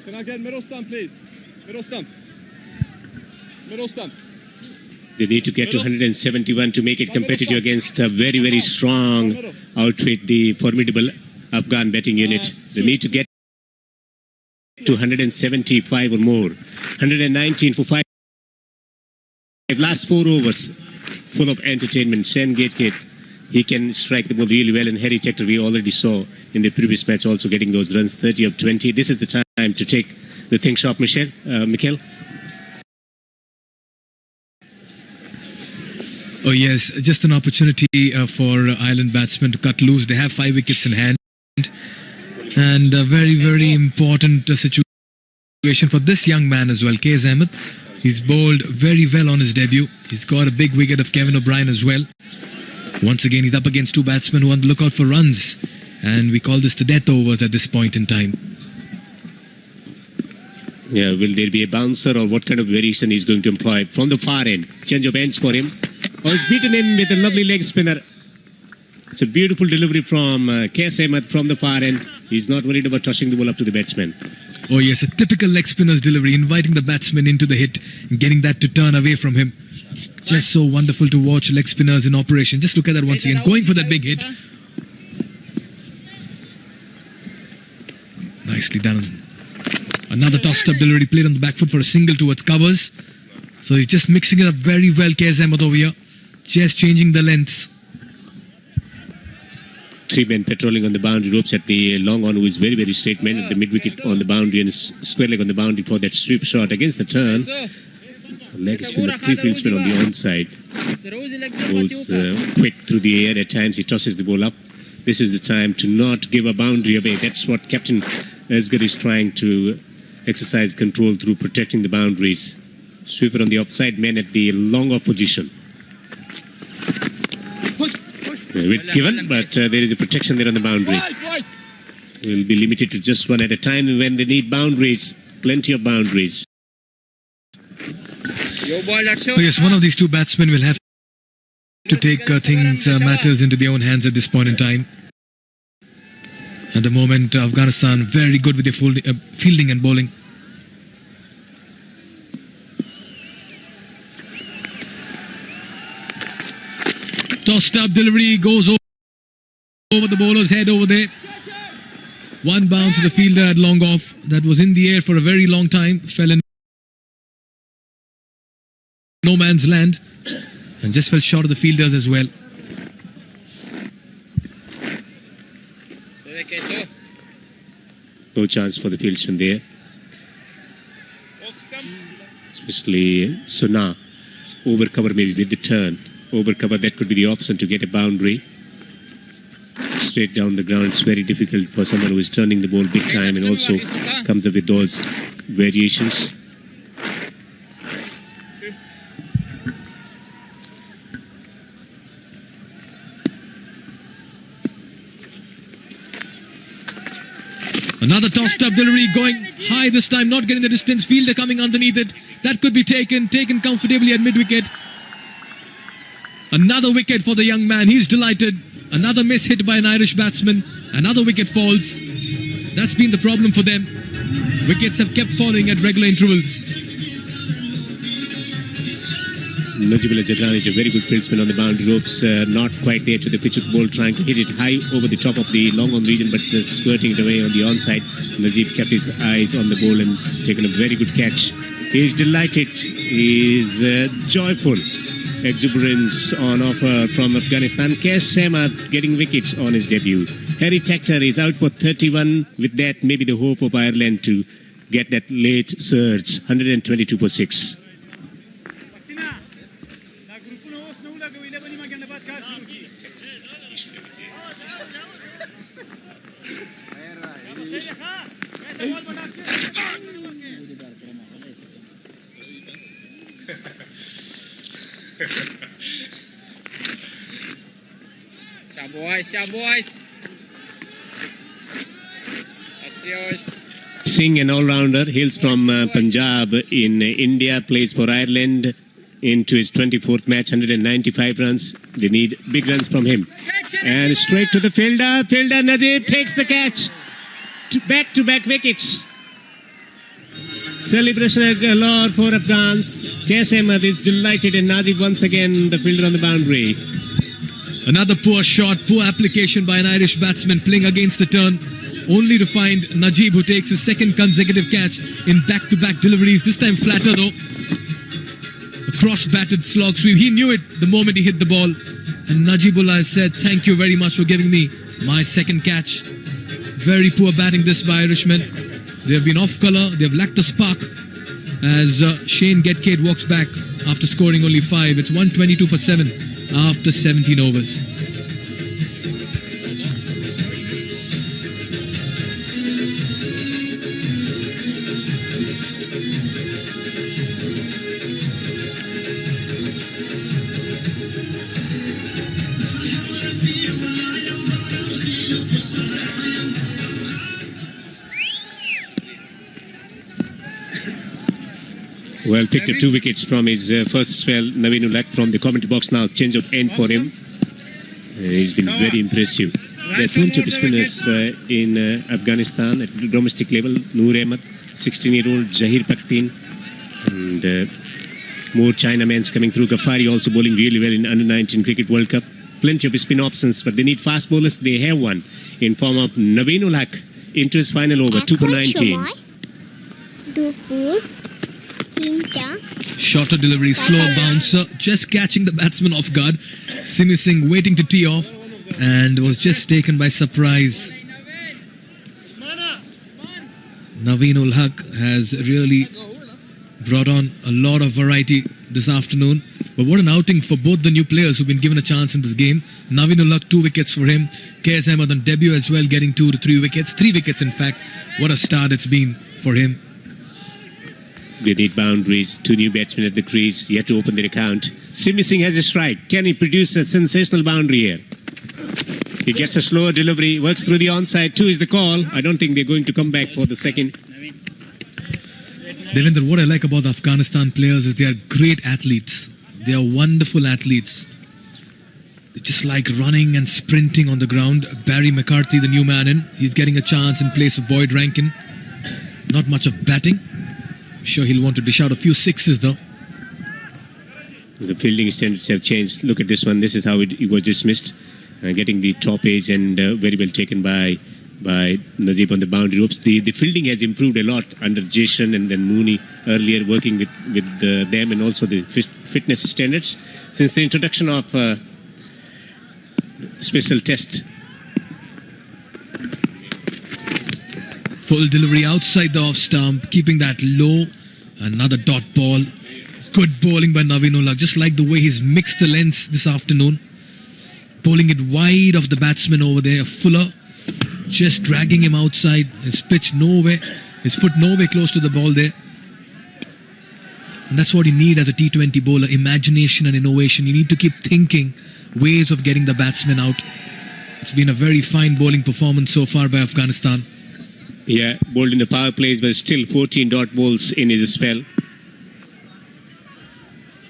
Can I get middle stump, please? Middle stump. Middle stump. They need to get to 171 to make it competitive against a very, very strong outfit, the formidable Afghan batting unit. They need to get to 175 or more. 119 for 5. Last 4 overs, full of entertainment. Shane Gatgate, he can strike the ball really well. And Harry Tector, we already saw in the previous match also getting those runs, 30 of 20. This is the time to take the things off, Mikel. Oh yes, just an opportunity for Ireland batsmen to cut loose. They have 5 wickets in hand. And a very, very important situation for this young man as well, K.S. Ahmed. He's bowled very well on his debut. He's got a big wicket of Kevin O'Brien as well. Once again, he's up against 2 batsmen who want to look out for runs. And we call this the death overs at this point in time. Yeah, will there be a bouncer or what kind of variation he's going to employ from the far end? Change of ends for him. Oh, he's beaten him with a lovely leg spinner. It's a beautiful delivery from K.S. Ahmed from the far end. He's not worried about tossing the ball up to the batsman. Oh yes, a typical leg spinner's delivery, inviting the batsman into the hit and getting that to turn away from him. Just so wonderful to watch leg spinners in operation. Just look at that once again, going for that big hit. Nicely done. Another tossed up delivery played on the back foot for a single towards covers. So he's just mixing it up very well, K.S. Ahmed over here. Just changing the lengths. 3 men patrolling on the boundary ropes at the long on, who is very, very straight man at the mid wicket on the boundary and square leg on the boundary for that sweep shot against the turn. Leg spin, the 3-field spin on the onside. Goes quick through the air. At times he tosses the ball up. This is the time to not give a boundary away. That's what Captain Asghar is trying to exercise control through protecting the boundaries. Sweeper on the offside, man at the long off position. A bit given, but there is a protection there on the boundary. Will be limited to just 1 at a time when they need boundaries. Plenty of boundaries. Oh yes, one of these 2 batsmen will have to take matters into their own hands at this point in time. At the moment, Afghanistan very good with their fielding and bowling. Tossed up delivery goes over the bowler's head over there. 1 bounce to the fielder at long off. That was in the air for a very long time. Fell in no man's land. And just fell short of the fielders as well. No chance for the fieldsman there. Especially Sona. Over cover maybe with the turn. Over cover, that could be the option to get a boundary. Straight down the ground, it's very difficult for someone who is turning the ball big time and also comes up with those variations. Another tossed up delivery going high this time, not getting the distance. Fielder coming underneath it. That could be taken comfortably at mid-wicket. Another wicket for the young man. He's delighted. Another miss hit by an Irish batsman. Another wicket falls. That's been the problem for them. Wickets have kept falling at regular intervals. Najibullah Jadran is a very good fieldsman on the boundary ropes, not quite there to the pitch of the ball, trying to hit it high over the top of the long on region, but squirting it away on the onside. Najib kept his eyes on the ball and taken a very good catch. He is delighted, he is joyful. Exuberance on offer from Afghanistan. Kesh Sema getting wickets on his debut. Harry Tactor is out for 31. With that, maybe the hope of Ireland to get that late surge. 122 for 6. boys. That's yours. Singh, an all-rounder, hails from Punjab in India, plays for Ireland into his 24th match, 195 runs. They need big runs from him. And straight to the fielder. Fielder Najib takes the catch. Back-to-back wickets. Celebration galore for Afghans. Kesh Ahmed is delighted, and Najib once again the fielder on the boundary. Another poor shot, poor application by an Irish batsman playing against the turn, only to find Najib, who takes his second consecutive catch in back-to-back deliveries, this time flatter though. A cross-batted slog sweep. He knew it the moment he hit the ball. And Najibullah said, thank you very much for giving me my second catch. Very poor batting this by Irishmen. They have been off colour, they have lacked a spark. As Shane Getcade walks back after scoring only 5. It's 122 for 7 after 17 overs. Well, picked up 2 wickets from his first spell. Naveen Ulak from the commentary box now. Change of end for him. He's been very impressive. There are 20 spinners in Afghanistan at the domestic level. Noor Ahmed, 16-year-old Zahir Pakhtin, and more Chinamans coming through. Ghaffari also bowling really well in Under-19 Cricket World Cup. Plenty of spin options, but they need fast bowlers. They have one in form of Naveen Ulak into his final over, 2 for 19. Shorter delivery, slower bouncer, just catching the batsman off guard. Simi Singh waiting to tee off and was just taken by surprise. Naveen ul Haq has really brought on a lot of variety this afternoon. But what an outing for both the new players who've been given a chance in this game. Naveen ul Haq, 2 wickets for him. Kesh Ahmed on debut as well, getting 2 to 3 wickets. 3 wickets in fact. What a start it's been for him. They need boundaries. 2 new batsmen at the crease, yet to open their account. Simi Singh has a strike. Can he produce a sensational boundary here? He gets a slower delivery, works through the onside. 2 is the call. I don't think they're going to come back for the second. Devendra, what I like about the Afghanistan players is they are great athletes. They are wonderful athletes. They just like running and sprinting on the ground. Barry McCarthy, the new man in, he's getting a chance in place of Boyd Rankin. Not much of batting. I'm sure he'll want to dish out a few sixes though. The fielding standards have changed. Look at this one. This is how it was dismissed. Getting the top edge and very well taken by Najib on the boundary ropes. The fielding has improved a lot under Jason and then Mooney earlier, working with them, and also the fitness standards since the introduction of special test. Full delivery outside the off stump, keeping that low. Another dot ball. Good bowling by Naveen ul Haq, just like the way he's mixed the lengths this afternoon. Bowling it wide of the batsman over there, Fuller. Just dragging him outside. His pitch nowhere, his foot nowhere close to the ball there. And that's what you need as a T20 bowler, imagination and innovation. You need to keep thinking ways of getting the batsman out. It's been a very fine bowling performance so far by Afghanistan. Yeah, bowled in the power plays, but still 14 dot balls in his spell.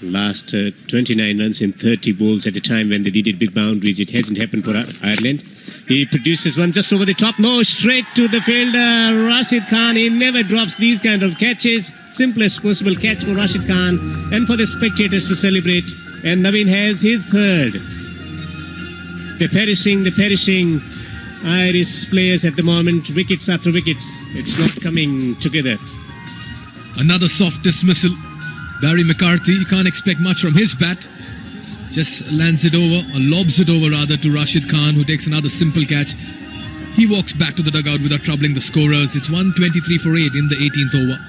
Last 29 runs in 30 balls at a time when they needed big boundaries. It hasn't happened for Ireland. He produces one just over the top. No, straight to the fielder. Rashid Khan, he never drops these kind of catches. Simplest possible catch for Rashid Khan and for the spectators to celebrate. And Naveen has his third. The perishing Irish players at the moment, wickets after wickets. It's not coming together. Another soft dismissal. Barry McCarthy, you can't expect much from his bat. Just lands it over, or lobs it over rather, to Rashid Khan, who takes another simple catch. He walks back to the dugout without troubling the scorers. It's 123 for 8 in the 18th over.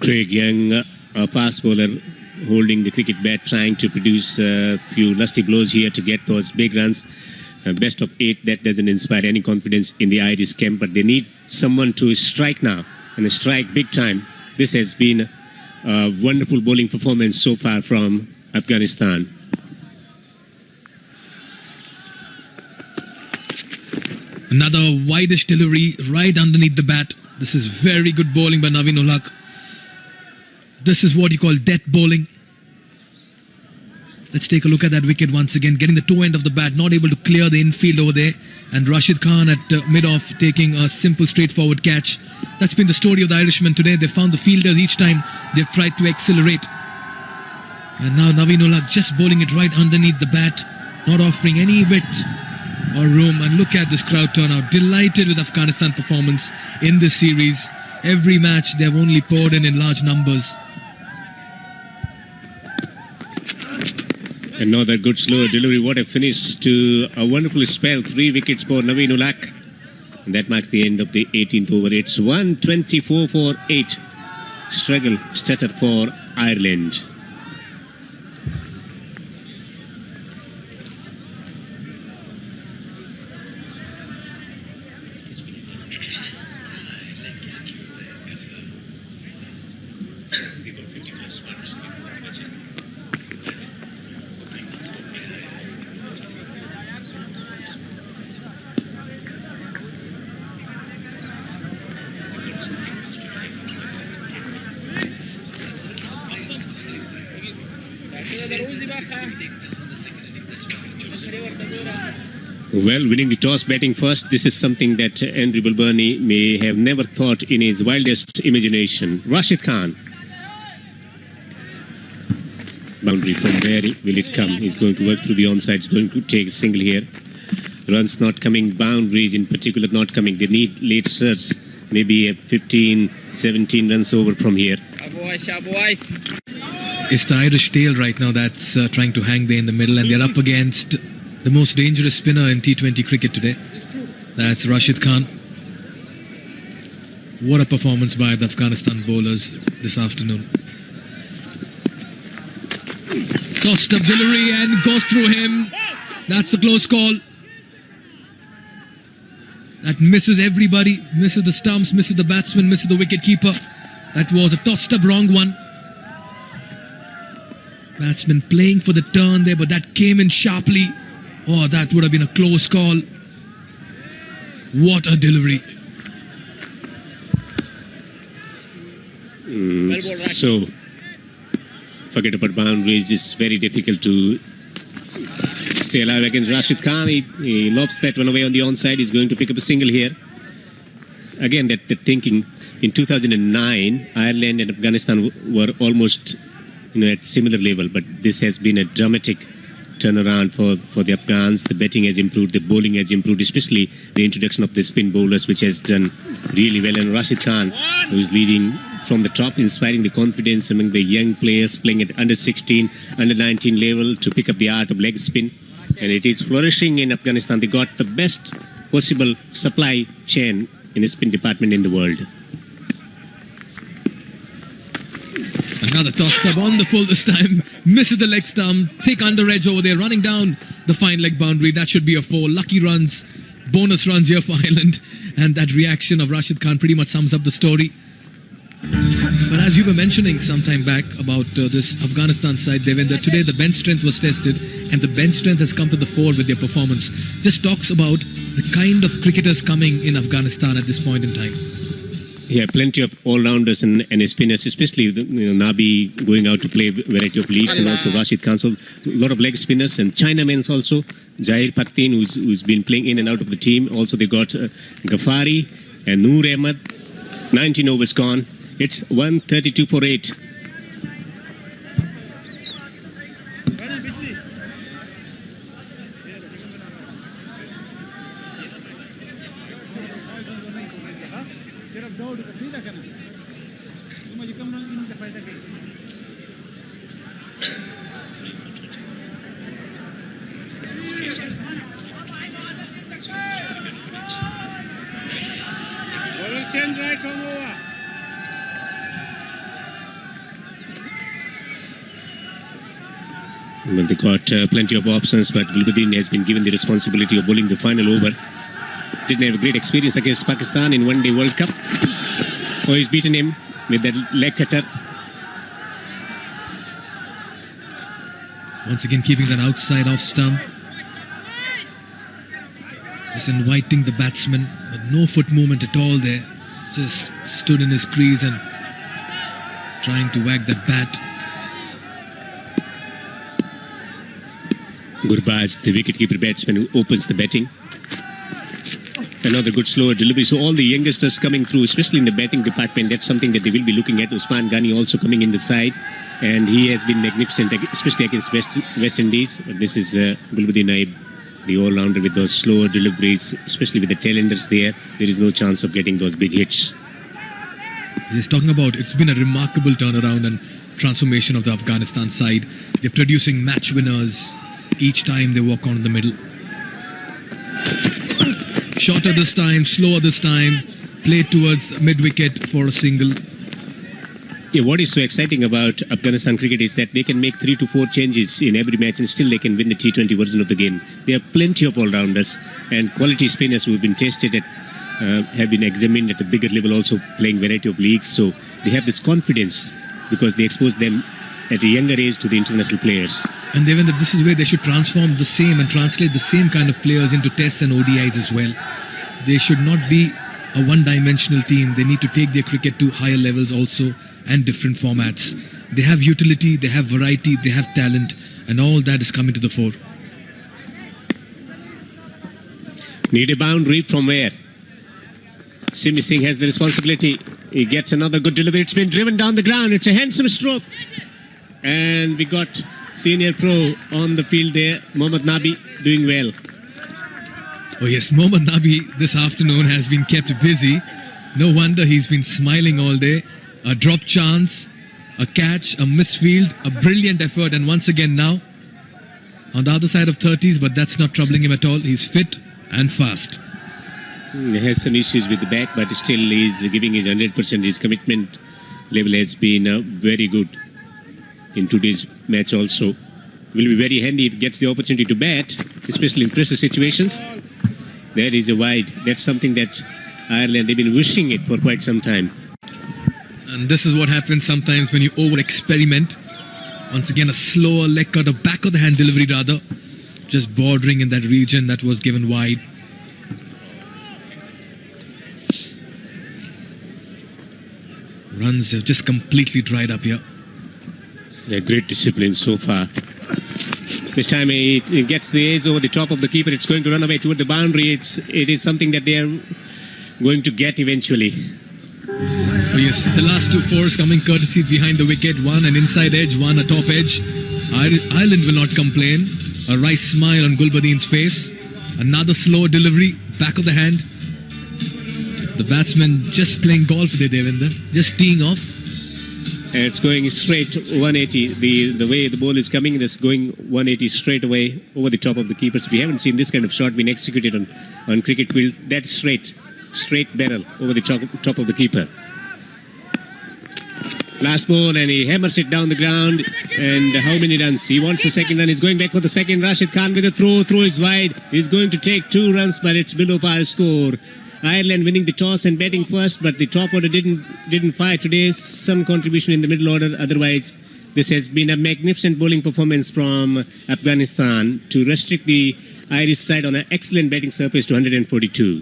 Craig Young, a fast bowler, holding the cricket bat, trying to produce a few lusty blows here to get those big runs. Best of 8, that doesn't inspire any confidence in the Irish camp, but they need someone to strike now, and strike big time. This has been a wonderful bowling performance so far from Afghanistan. Another wideish delivery right underneath the bat. This is very good bowling by Naveen Ulhaq. This is what you call death bowling. Let's take a look at that wicket once again. Getting the toe end of the bat, not able to clear the infield over there. And Rashid Khan at mid-off taking a simple, straightforward catch. That's been the story of the Irishmen today. They found the fielders each time they've tried to accelerate. And now Naveen Ulhaq just bowling it right underneath the bat, not offering any width or room. And look at this crowd turnout. Delighted with Afghanistan performance in this series. Every match they've only poured in large numbers. Another good slow delivery. What a finish to a wonderful spell. 3 wickets for Naveen Ulhaq. And that marks the end of the 18th over. It's 124 for 8. Struggle started for Ireland. Well, winning the toss, batting first, this is something that Andrew Bilburney may have never thought in his wildest imagination. Rashid Khan. Boundary, from where will it come? He's going to work through the onside, he's going to take a single here. Runs not coming, boundaries in particular not coming. They need late serves, maybe a 15, 17 runs over from here. It's the Irish tail right now that's trying to hang there in the middle, and they're up against the most dangerous spinner in T20 cricket today. That's Rashid Khan. What a performance by the Afghanistan bowlers this afternoon. Tossed up delivery and goes through him. That's a close call. That misses everybody. Misses the stumps, misses the batsman, misses the wicketkeeper. That was a tossed up wrong one. Batsman playing for the turn there, but that came in sharply. Oh, that would have been a close call. What a delivery. So, forget about boundaries. It's very difficult to stay alive against Rashid Khan. He lobs that one away on the onside. He's going to pick up a single here. Again, that thinking in 2009, Ireland and Afghanistan were almost at similar level, but this has been a dramatic turnaround for the Afghans. The batting has improved, the bowling has improved, especially the introduction of the spin bowlers, which has done really well. And Rashid Khan, who is leading from the top, inspiring the confidence among the young players playing at under 16, under 19 level to pick up the art of leg spin. And it is flourishing in Afghanistan. They got the best possible supply chain in the spin department in the world. Another toss stub on the full this time. Misses the leg stump. Thick under edge over there. Running down the fine leg boundary. That should be a 4. Lucky runs. Bonus runs here for Ireland. And that reaction of Rashid Khan pretty much sums up the story. But as you were mentioning some time back about this Afghanistan side, Devendra, today the bench strength was tested and the bench strength has come to the fore with their performance. Just talks about the kind of cricketers coming in Afghanistan at this point in time. Yeah, plenty of all-rounders and spinners, especially Nabi going out to play a variety of leagues, and also Rashid Khan. So a lot of leg spinners and Chinamen also. Jair Paktin, who's been playing in and out of the team. Also they got Ghaffari and Noor Ahmed. 19 overs gone. It's 132 for 8. Bowler change right from over. Well, they got plenty of options, but Gulbuddin has been given the responsibility of bowling the final over. Didn't have a great experience against Pakistan in One Day World Cup. Oh, he's beaten him with that leg cutter. Once again keeping that outside off stump. Just inviting the batsman, but no foot movement at all there. Just stood in his crease and trying to whack that bat. Gurbaz, the wicketkeeper batsman who opens the batting. Another good slower delivery. So all the youngsters coming through, especially in the batting department, that's something that they will be looking at. Usman Ghani also coming in the side, and he has been magnificent, especially against West Indies. This is Gulbuddin Naib, the all-rounder with those slower deliveries, especially with the tailenders there. There is no chance of getting those big hits. He's talking about it's been a remarkable turnaround and transformation of the Afghanistan side. They're producing match winners each time they walk on in the middle. Shorter this time, slower this time, played towards mid-wicket for a single. Yeah, what is so exciting about Afghanistan cricket is that they can make 3 to 4 changes in every match and still they can win the T20 version of the game. There are plenty of all-rounders and quality spinners who have been tested at, have been examined at the bigger level, also playing variety of leagues. So they have this confidence because they expose them at a younger age to the international players. And Devendra, this is where they should transform the same and translate the same kind of players into tests and ODIs as well. They should not be a one-dimensional team. They need to take their cricket to higher levels also and different formats. They have utility, they have variety, they have talent, and all that is coming to the fore. Need a boundary from where? Simi Singh has the responsibility. He gets another good delivery. It's been driven down the ground. It's a handsome stroke. And we got senior pro on the field there. Mohammad Nabi doing well. Oh yes, Mohammad Nabi this afternoon has been kept busy. No wonder he's been smiling all day. A drop chance, a catch, a misfield, a brilliant effort, and once again now on the other side of 30s, but that's not troubling him at all. He's fit and fast. He has some issues with the back, but still he's giving his 100%. His commitment level has been very good in today's match also. Will be very handy if he gets the opportunity to bat, especially in pressure situations. There is a wide. That's something that Ireland, they've been wishing it for quite some time. And this is what happens sometimes when you over-experiment. Once again, a slower leg cut, a back of the hand delivery rather. Just bordering in that region that was given wide. Runs have just completely dried up here. Yeah, great discipline so far. This time it gets the edge over the top of the keeper. It's going to run away toward the boundary. It is something that they are going to get eventually. Oh yes, the last 2 fours coming courtesy behind the wicket. One an inside edge, one a top edge. Ireland will not complain. A wry smile on Gulbuddin's face. Another slow delivery, back of the hand. The batsman just playing golf there, Devendra. Just teeing off. And it's going straight 180. The way the ball is coming, it's going 180 straight away over the top of the keepers. We haven't seen this kind of shot being executed on cricket field. That's straight barrel over the top of the keeper. Last ball, and he hammers it down the ground. And how many runs? He wants the second run. He's going back for the second. Rashid Khan with a throw. Throw is wide. He's going to take 2 runs, but it's below par score. Ireland winning the toss and batting first, but the top order didn't fire today. Some contribution in the middle order. Otherwise, this has been a magnificent bowling performance from Afghanistan to restrict the Irish side on an excellent batting surface to 142.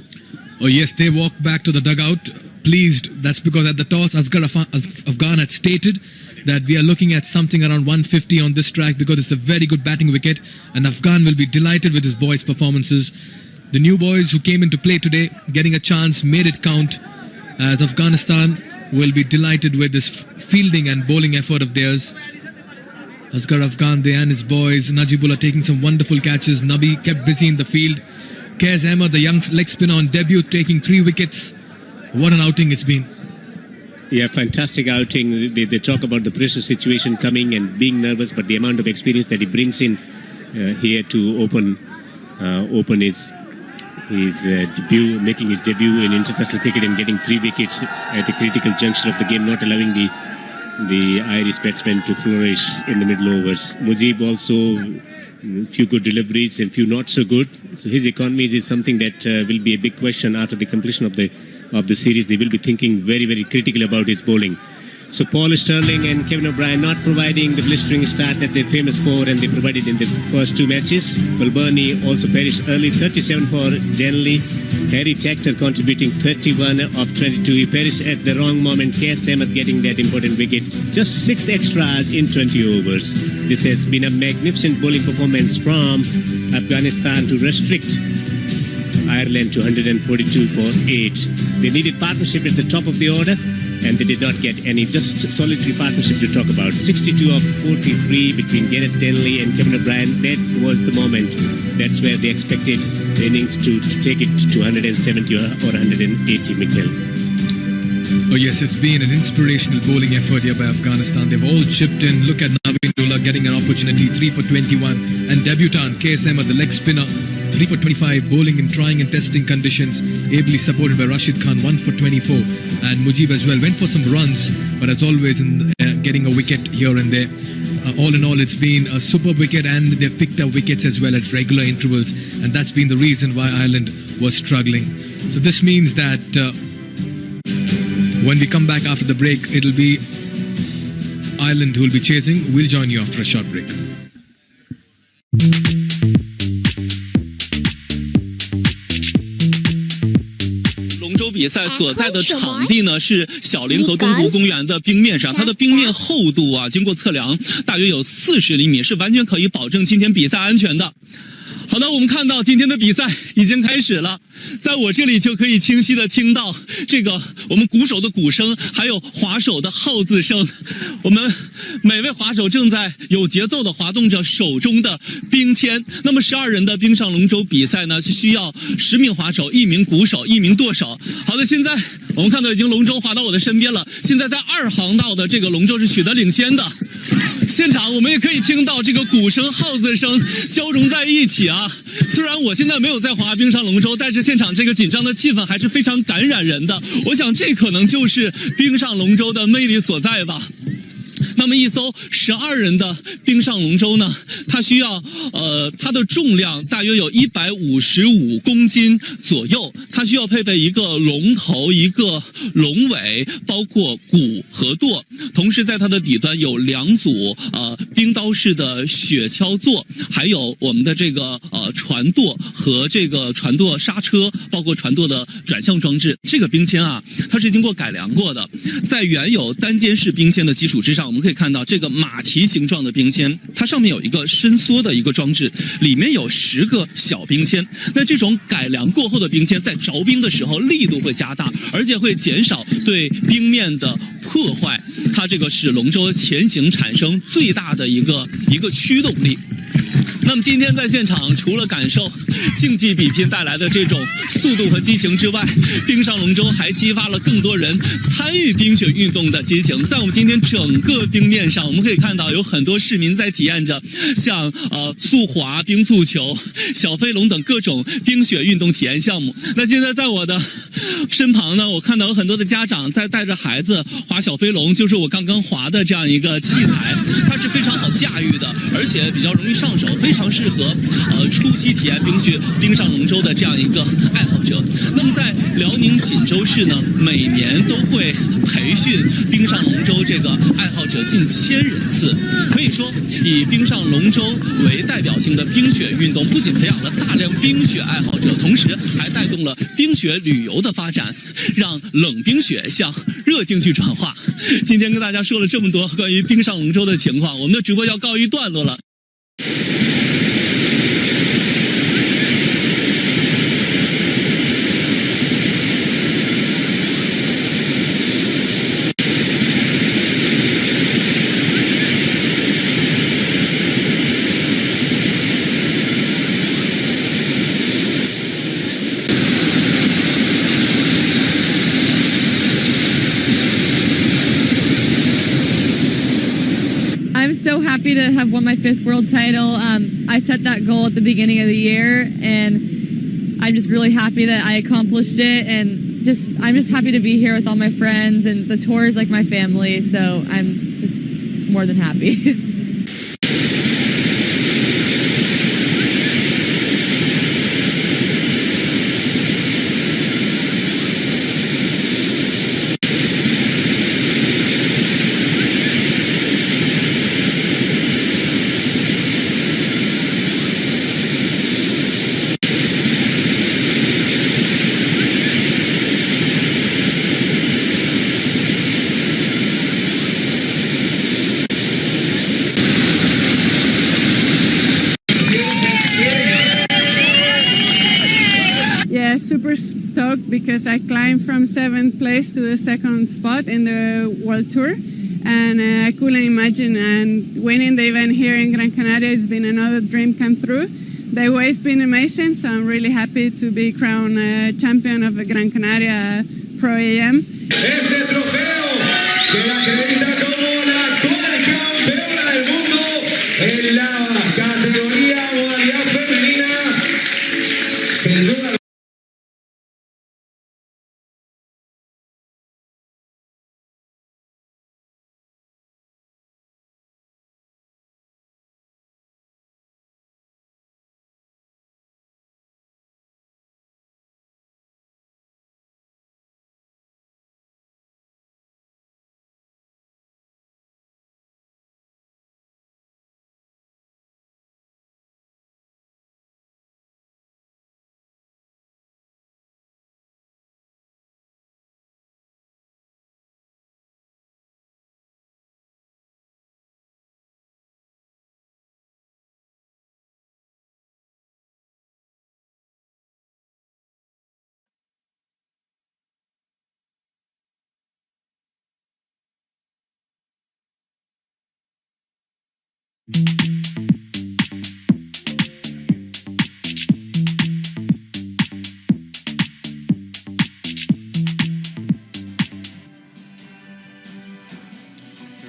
Oh yes, they walked back to the dugout pleased. That's because at the toss, Afghan had stated that we are looking at something around 150 on this track because it's a very good batting wicket, and Afghan will be delighted with his boys' performances. The new boys who came into play today, getting a chance, made it count, as Afghanistan will be delighted with this fielding and bowling effort of theirs. Asghar Afghan there and his boys, Najibullah taking some wonderful catches, Nabi kept busy in the field. Kaz Ahmed, the young leg spinner on debut, taking 3 wickets. What an outing it's been. Yeah, fantastic outing. They talk about the pressure situation coming and being nervous, but the amount of experience that he brings in here to open his debut, making his debut in international cricket and getting 3 wickets at a critical juncture of the game, not allowing the Irish batsmen to flourish in the middle overs. Mujib also, a few good deliveries and few not so good. So his economies is something that will be a big question after the completion of the series. They will be thinking very, very critically about his bowling. So Paul Sterling and Kevin O'Brien not providing the blistering start that they're famous for, and they provided in the first 2 matches. Kulburni also perished early, 37 for Denley. Harry Tactor contributing 31 of 22. He perished at the wrong moment. Kaz Ahmed getting that important wicket. Just 6 extras in 20 overs. This has been a magnificent bowling performance from Afghanistan to restrict Ireland to 142 for 8. They needed partnership at the top of the order, and they did not get any. Just solitary partnership to talk about. 62 of 43 between Gareth Denley and Kevin O'Brien. That was the moment. That's where they expected the innings to take it to 170 or 180, Mikhail. Oh yes, it's been an inspirational bowling effort here by Afghanistan. They've all chipped in. Look at Navindullah getting an opportunity, 3 for 21. And debutant Kaz Ahmed, the leg spinner, 3 for 25, bowling in trying and testing conditions, ably supported by Rashid Khan, 1 for 24. And Mujib as well went for some runs, but as always in getting a wicket here and there. All in all, it's been a super wicket, and they've picked up wickets as well at regular intervals, and that's been the reason why Ireland was struggling. So this means that when we come back after the break, it'll be Ireland who will be chasing. We'll join you after a short break. 比赛所在的场地呢是小林河东湖公园的冰面上，它的冰面厚度啊，经过测量大约有40厘米，是完全可以保证今天比赛安全的。好的，我们看到今天的比赛已经开始了，在我这里就可以清晰的听到这个我们鼓手的鼓声，还有滑手的号字声。我们每位滑手正在有节奏的滑动着手中的冰签。那么12人的冰上龙舟比赛呢，是需要10名滑手、1名鼓手、1名舵手。好的，现在我们看到已经龙舟滑到我的身边了，现在在2航道的这个龙舟是取得领先的。现场我们也可以听到这个鼓声、号子声交融在一起啊。虽然我现在没有在滑冰上龙舟，但是现场这个紧张的气氛还是非常感染人的。我想这可能就是冰上龙舟的魅力所在吧。那么一艘12人的冰上龙舟呢，它需要它的重量大约有155公斤左右，它需要配备一个龙头、一个龙尾，包括鼓和舵，同时在它的底端有2组冰刀式的雪橇座，还有我们的这个船舵和这个船舵刹车，包括船舵的转向装置。这个冰签啊，它是经过改良过的，在原有单肩式冰签的基础之上，我们可以看到这个马蹄形状的冰签，它上面有一个伸缩的一个装置，里面有10个小冰签。那这种改良过后的冰签在着冰的时候力度会加大，而且会减少对冰面的破坏，它这个使龙舟前行产生最大的一个驱动力。那么今天在现场，除了感受竞技比拼带来的这种速度和激情之外，冰上龙舟还激发了更多人参与冰雪运动的激情。在我们今天整个冰面上，我们可以看到有很多市民在体验着像速滑、冰速球、小飞龙等各种冰雪运动体验项目。那现在在我的身旁呢，我看到有很多的家长在带着孩子滑小飞龙，就是我刚刚滑的这样一个器材，它是非常好驾驭的，而且比较容易上手，非常适合初期体验冰上龙舟的这样一个爱好者。那么在辽宁锦州市呢，每年都会培训冰上龙舟这个爱好者近1000人次。可以说，以冰上龙舟为代表性的冰雪运动，不仅培养了大量冰雪爱好者，同时还带动了冰雪旅游的发展，让冷冰雪向热竞技转化。今天跟大家说了这么多关于冰上龙舟的情况，我们的直播要告一段落了。I'm so happy to have won my 5th world title. I set that goal at the beginning of the year, and I'm just really happy that I accomplished it. And I'm just happy to be here with all my friends, and the tour is like my family, so I'm just more than happy. Yeah, super stoked because I climbed from 7th place to the 2nd spot in the World Tour, and I couldn't imagine. And winning the event here in Gran Canaria has been another dream come true. The way's been amazing, so I'm really happy to be crowned champion of the Gran Canaria Pro AM. Ese trofeo que la acredita como la actual campeona del mundo en la categoría modalidad femenina, sin duda.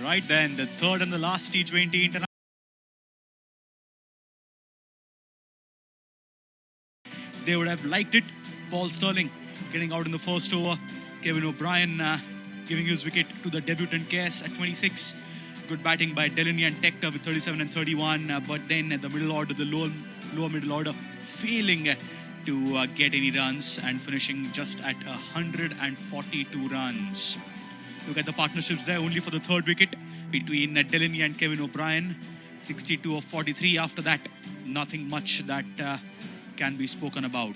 Right then, the third and the last T20 international. They would have liked it. Paul Sterling getting out in the first over. Kevin O'Brien giving his wicket to the debutant KS at 26. Good batting by Delaney and Tector with 37 and 31. But then at the middle order, the lower middle order failing to get any runs and finishing just at 142 runs. Look at the partnerships there, only for the third wicket between Delaney and Kevin O'Brien. 62 of 43. After that, nothing much that can be spoken about.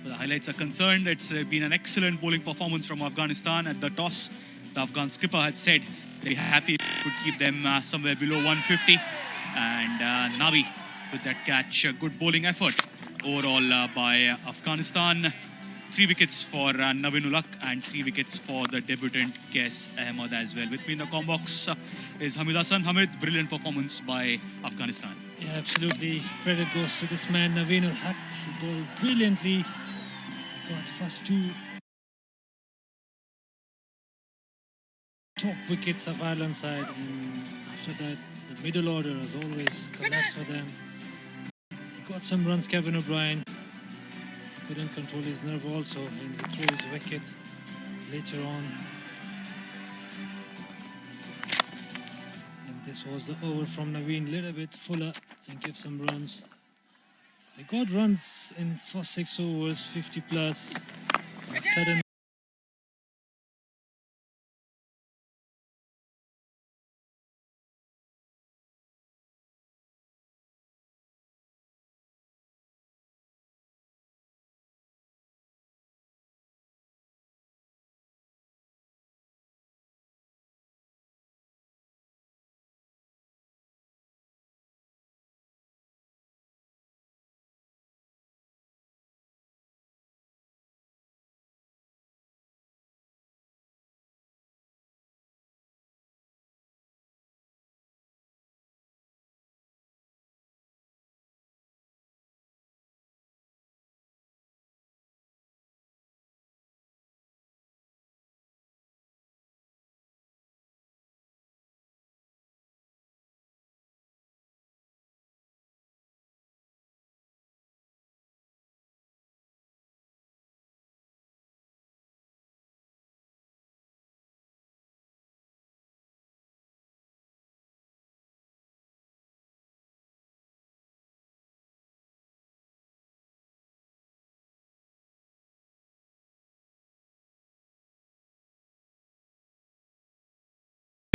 So the highlights are concerned, it's been an excellent bowling performance from Afghanistan. At the toss, the Afghan skipper had said they'd be happy if it could keep them somewhere below 150. And Navi with that catch, a good bowling effort overall by Afghanistan. 3 wickets for Navin-ul-Haq and 3 wickets for the debutant Kes Ahmed as well. With me in the com box is Hamid Hassan. Hamid, brilliant performance by Afghanistan. Yeah, absolutely. Credit goes to this man, Naveen ul-Haq. He bowled brilliantly. He got the first 2 top wickets of Ireland side, and after that, the middle order as always collapsed for them. He got some runs, Kevin O'Brien. Couldn't control his nerve also, and he threw his wicket later on. And this was the over from Naveen, little bit fuller and give some runs. They got runs in first 6 overs, 50 plus. Suddenly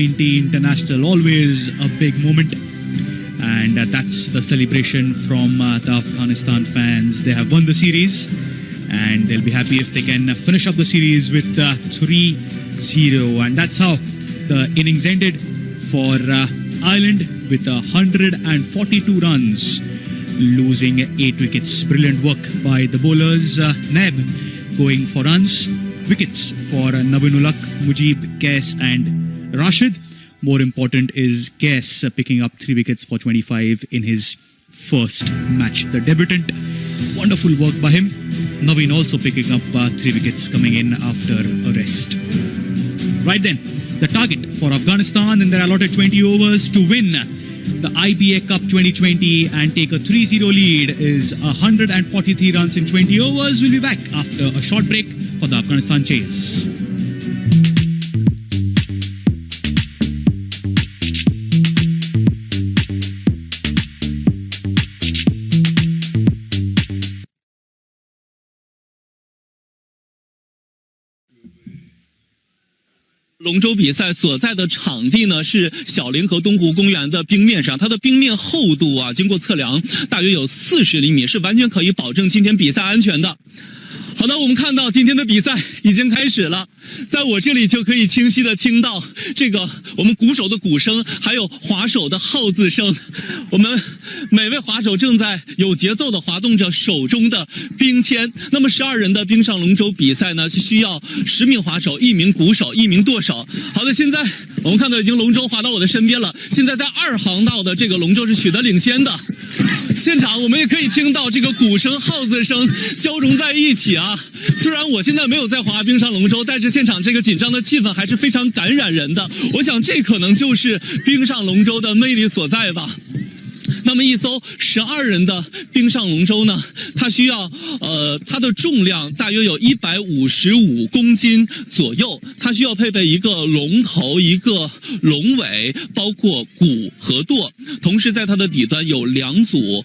International, always a big moment, and that's the celebration from the Afghanistan fans. They have won the series, and they'll be happy if they can finish up the series with 3-0, and that's how the innings ended for Ireland with 142 runs, losing 8 wickets. Brilliant work by the bowlers. Neb going for runs, wickets for Naveen ul-Haq, Mujib, Kes and Rashid. More important is Kes picking up 3 wickets for 25 in his first match. The debutant, wonderful work by him. Naveen also picking up 3 wickets coming in after a rest. Right then, the target for Afghanistan, and there are allotted 20 overs to win the IBA Cup 2020 and take a 3-0 lead, is 143 runs in 20 overs. We'll be back after a short break for the Afghanistan chase.龙舟比赛所在的场地呢是小凌河东湖公园的冰面上，它的冰面厚度啊，经过测量大约有40厘米，是完全可以保证今天比赛安全的。好的，我们看到今天的比赛已经开始了，在我这里就可以清晰的听到这个我们鼓手的鼓声，还有划手的号字声。我们每位划手正在有节奏的划动着手中的冰签。那么12人的冰上龙舟比赛呢，是需要10名划手、1名鼓手、1名舵手。好的，现在我们看到已经龙舟划到我的身边了，现在在2航道的这个龙舟是取得领先的。现场我们也可以听到这个鼓声、号子声交融在一起啊。虽然我现在没有在划冰上龙舟，但是现场这个紧张的气氛还是非常感染人的。我想这可能就是冰上龙舟的魅力所在吧。那么一艘12人的冰上龙舟呢，它需要它的重量大约有155公斤左右，它需要配备一个龙头、一个龙尾，包括鼓和舵，同时在它的底端有2组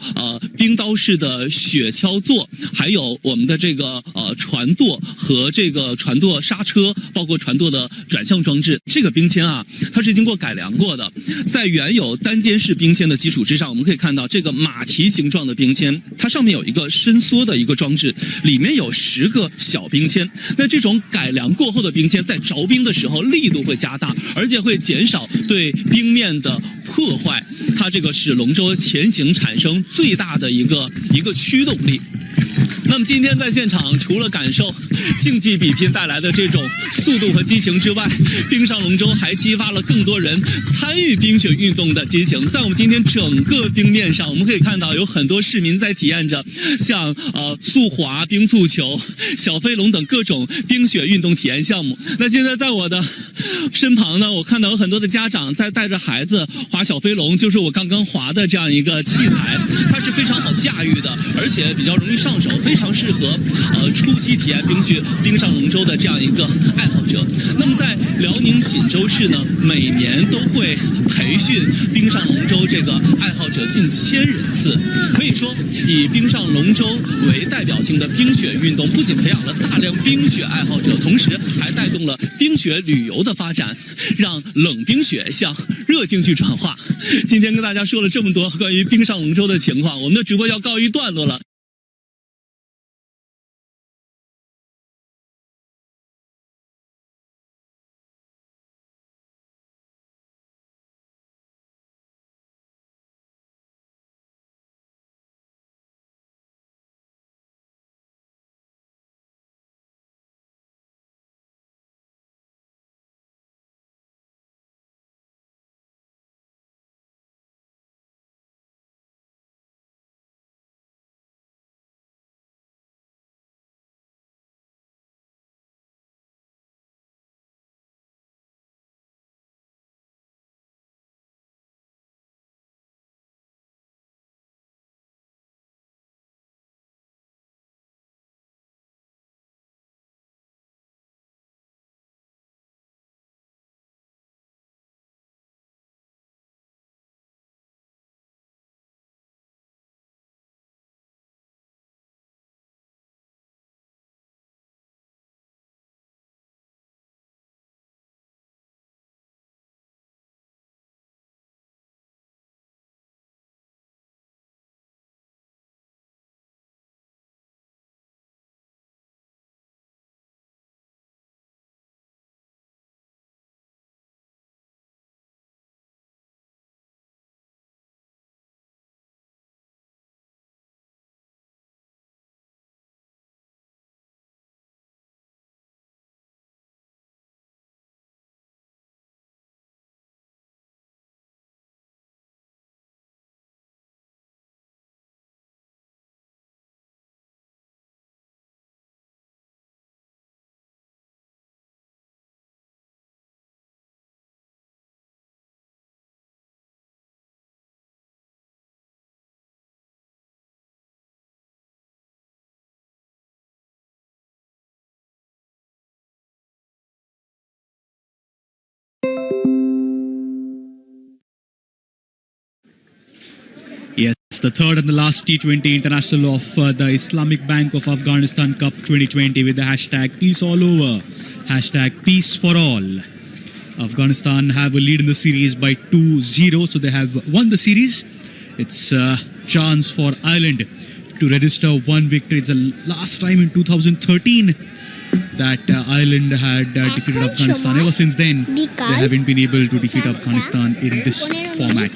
冰刀式的雪橇座，还有我们的这个船舵和这个船舵刹车，包括船舵的转向装置。这个冰签啊，它是经过改良过的，在原有单肩式冰签的基础之上，我们可以看到这个马蹄形状的冰签，它上面有一个伸缩的一个装置，里面有10个小冰签。那这种改良过后的冰签在着冰的时候力度会加大，而且会减少对冰面的破坏，它这个使龙舟前行产生最大的一个驱动力。那么今天在现场，除了感受竞技比拼带来的这种速度和激情之外，冰上龙舟还激发了更多人参与冰雪运动的激情。在我们今天整个冰面上，我们可以看到有很多市民在体验着像速滑、冰足球、小飞龙等各种冰雪运动体验项目。那现在在我的身旁呢，我看到有很多的家长在带着孩子滑小飞龙，就是我刚刚滑的这样一个器材，它是非常好驾驭的，而且比较容易上手，非常适合初期体验冰上龙舟的这样一个爱好者。那么在辽宁锦州市呢，每年都会培训冰上龙舟这个爱好者近1000人次。可以说，以冰上龙舟为代表性的冰雪运动，不仅培养了大量冰雪爱好者，同时还带动了冰雪旅游的发展，让冷冰雪向热竞技转化。今天跟大家说了这么多关于冰上龙舟的情况，我们的直播要告一段落了。Yes, the third and the last T20 international of the Islamic Bank of Afghanistan Cup 2020 with the hashtag peace all over, hashtag peace for all. Afghanistan have a lead in the series by 2-0, so they have won the series. It's a chance for Ireland to register one victory. It's the last time in 2013 that Ireland had defeated Afghanistan. Ever since then, they haven't been able to defeat Afghanistan in this format.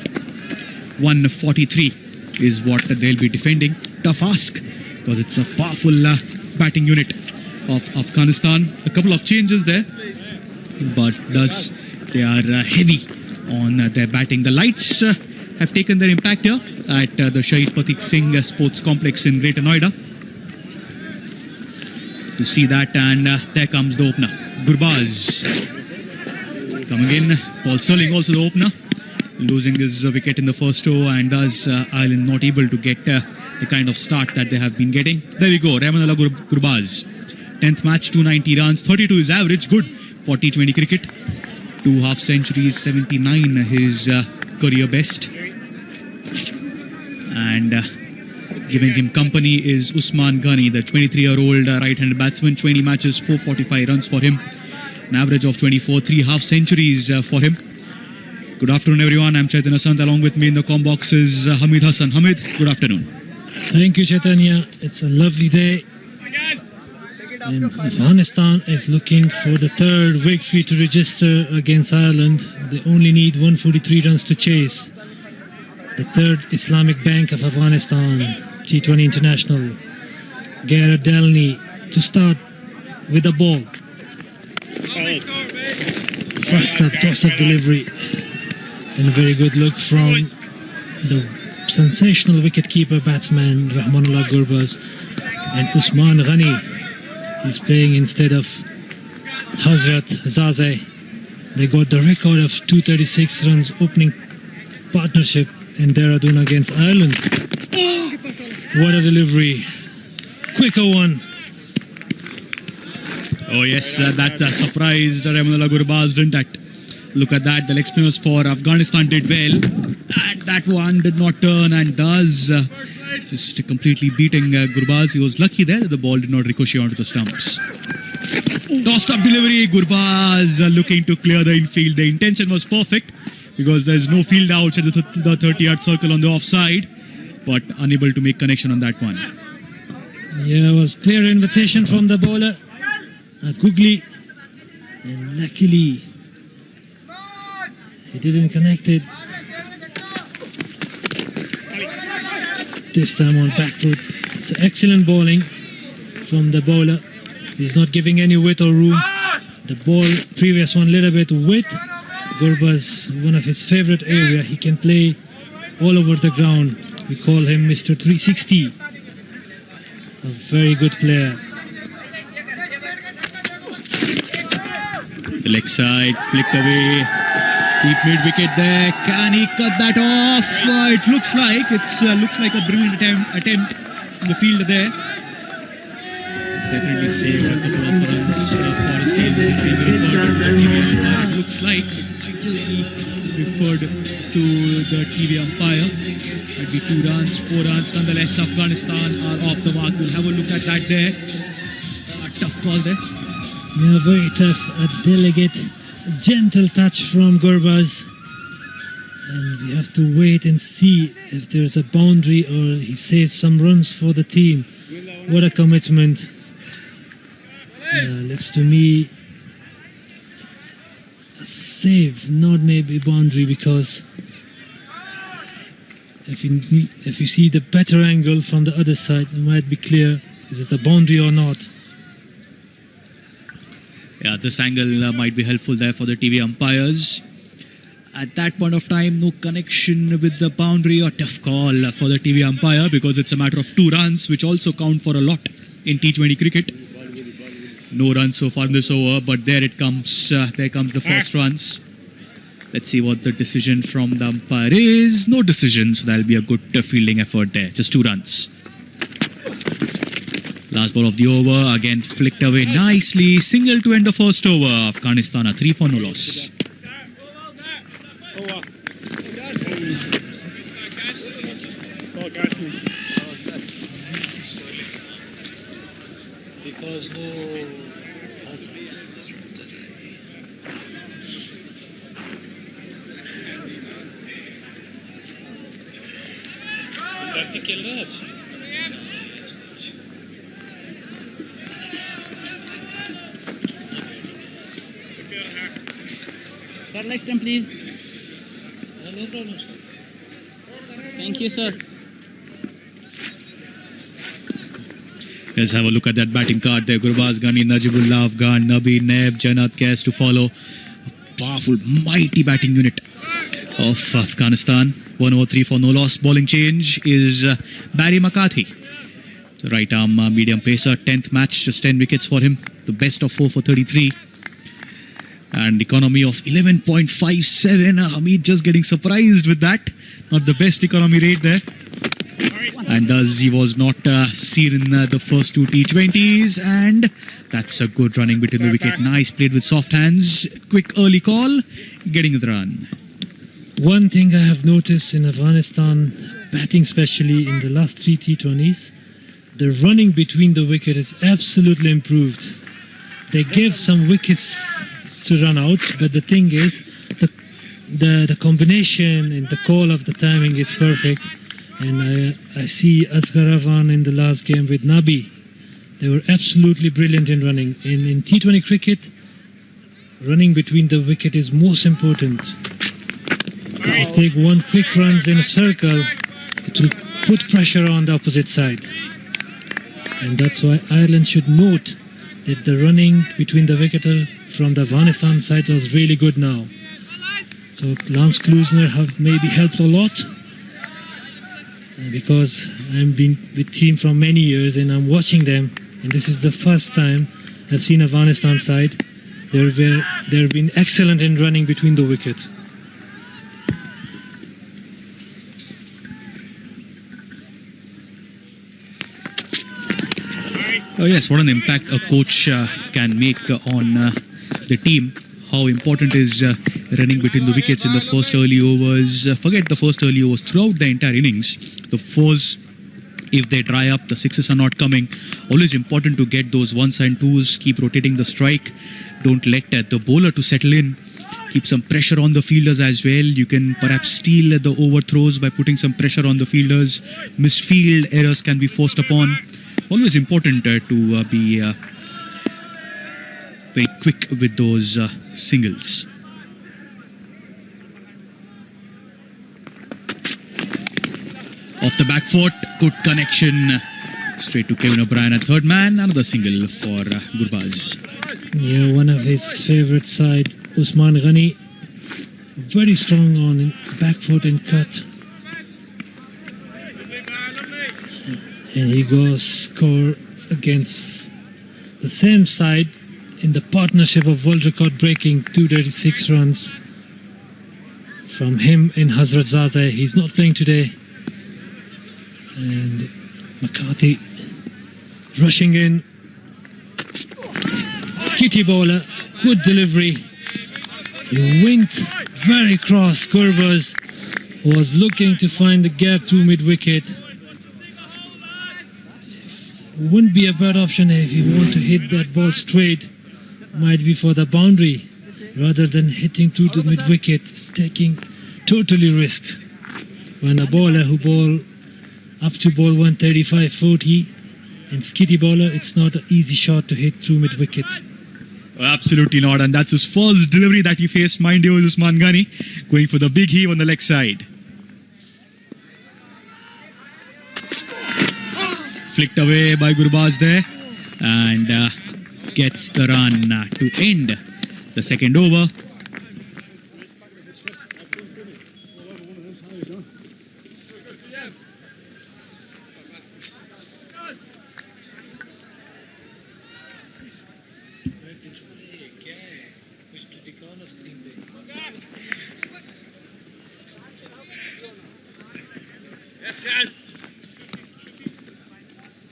143 is what they'll be defending. Tough ask, because it's a powerful batting unit of Afghanistan. A couple of changes there, but thus they are heavy on their batting. The lights have taken their impact here at the Shahid Pratik Singh Sports Complex in Greater Noida. To see that, and there comes the opener, Gurbaz. Coming in, Paul Sterling also the opener, losing his wicket in the first over, and thus Ireland not able to get the kind of start that they have been getting. There we go, Rahmanullah Gurbaz. 10th match, 290 runs, 32 is average, good for T20 cricket. 2 half centuries, 79 his career best. And giving him company is Usman Ghani, the 23-year-old right-handed batsman. 20 matches, 445 runs for him. An average of 24, 3 half centuries for him. Good afternoon, everyone. I'm Chaitanya Sant. Along with me in the comm box is Hamid Hassan. Hamid, good afternoon. Thank you, Chaitanya. It's a lovely day. And Afghanistan is looking for the third victory to register against Ireland. They only need 143 runs to chase the third Islamic Bank of Afghanistan T20 International. Gareth Delney to start with the ball. First up, toss-up delivery. And a very good look from the sensational wicket-keeper batsman Rahmanullah Gurbaz. And Usman Ghani is playing instead of Hazrat Zaze. They got the record of 236 runs opening partnership in Dehradun against Ireland. What a delivery. Quicker one. Oh yes, that surprised Rahmanullah Gurbaz, didn't it? Look at that, the leg spinners for Afghanistan did well. And that one did not turn and does just completely beating Gurbaz. He was lucky there that the ball did not ricochet onto the stumps. Tossed up delivery, Gurbaz looking to clear the infield. The intention was perfect because there is no field outside the 30-yard circle on the offside, but unable to make connection on that one. Yeah, it was clear invitation from the bowler, Googly, and luckily he didn't connect it. This time on back foot. It's excellent bowling from the bowler. He's not giving any width or room. The ball, previous one, little bit width. Gurbaz, one of his favorite area. He can play all over the ground. We call him Mr. 360. A very good player. The leg side, flicked away. Deep mid-wicket there. Can he cut that off? It looks like a brilliant attempt in the field there. It's definitely saved a couple of runs for his team. It looks like it might just be referred to the TV umpire. Might be 2 runs, 4 runs. Nonetheless, Afghanistan are off the mark. We'll have a look at that there. Tough call there. Yeah, very tough. A delicate, gentle touch from Gurbaz. And we have to wait and see if there's a boundary or he saves some runs for the team. What a commitment. Looks to me a save, not maybe boundary, because if you see the better angle from the other side, it might be clear, is it a boundary or not? Yeah, this angle might be helpful there for the TV umpires. At that point of time, no connection with the boundary, or tough call for the TV umpire because it's a matter of 2 runs, which also count for a lot in T20 cricket. No runs so far in this over, but there it comes. There comes the first runs. Let's see what the decision from the umpire is. No decision, so that'll be a good fielding effort there. Just 2 runs. Last ball of the over, again flicked away nicely. Single to end the first over. Afghanistan are 3 for no loss. Because Sir, next time, please. No problem, sir. Thank you, sir. Let's have a look at that batting card there. Gurbaz, Ghani, Najibullah, Afghan, Nabi, Naib, Janat, Kes to follow. A powerful, mighty batting unit of Afghanistan. 103 for no loss. Bowling change is Barry McCarthy. The right arm medium pacer. 10th match, just 10 wickets for him. The best of 4 for 33. And economy of 11.57. Hamid just getting surprised with that. Not the best economy rate there. And thus he was not seen in the first 2 T20s. And that's a good running between the wicket. Nice, played with soft hands. Quick early call, getting the run. One thing I have noticed in Afghanistan, batting especially in the last 3 T20s, the running between the wicket is absolutely improved. They give some wickets to run out, but the thing is, the combination and the call of the timing is perfect. And I see Asghar Afghan in the last game with Nabi. They were absolutely brilliant in running. In T20 cricket, running between the wicket is most important. If you take one quick runs in a circle, it will put pressure on the opposite side. And that's why Ireland should note that the running between the wicketer from the Afghanistan side was really good now. So Lance Klusner have maybe helped a lot, because I've been with team for many years and I'm watching them, and this is the first time I've seen Afghanistan side. They've been excellent in running between the wicket. Oh yes, what an impact a coach can make on the team. How important is running between the wickets in the first early overs. Forget the first early overs. Throughout the entire innings, the fours, if they dry up, the sixes are not coming. Always important to get those ones and twos. Keep rotating the strike. Don't let the bowler to settle in. Keep some pressure on the fielders as well. You can perhaps steal the overthrows by putting some pressure on the fielders. Misfield errors can be forced upon. Always important to be very quick with those singles. Off the back foot, good connection. Straight to Kevin O'Brien at third man. Another single for Gurbaz. Yeah, one of his favourite side, Usman Ghani. Very strong on back foot and cut. And he goes score against the same side in the partnership of world record breaking 236 runs from him in Hazratzaza. He's not playing today. And McCarthy rushing in. Kitty bowler, good delivery. He went very cross. Gurbaz was looking to find the gap through mid wicket. Wouldn't be a bad option if you want to hit that ball straight. Might be for the boundary rather than hitting through the mid wicket. It's taking totally risk. When a bowler who bowl up to ball 135-40 and skitty bowler, it's not an easy shot to hit through mid wicket. Absolutely not, and that's his first delivery that he faced. Mind you, Usman Ghani going for the big heave on the leg side. Flicked away by Gurbaz there, and gets the run to end the second over. Yes, guys.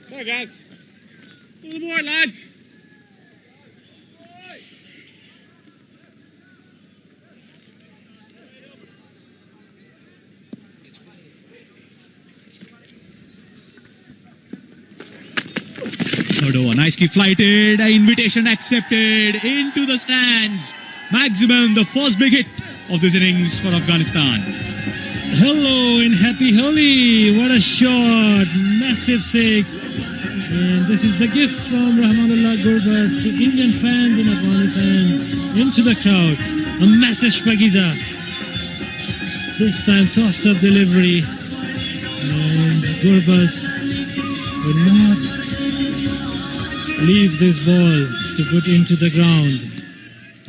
Come on, guys. A little more, lads. Third over, nicely flighted, invitation accepted into the stands. Maximum, the first big hit of this innings for Afghanistan. Hello and happy Holi! What a shot! Massive six. And this is the gift from Rahmanullah Gurbaz to Indian fans and Afghani fans into the crowd. A massive shpagiza. This time tossed up delivery. And Gurbaz will not leave this ball to put into the ground.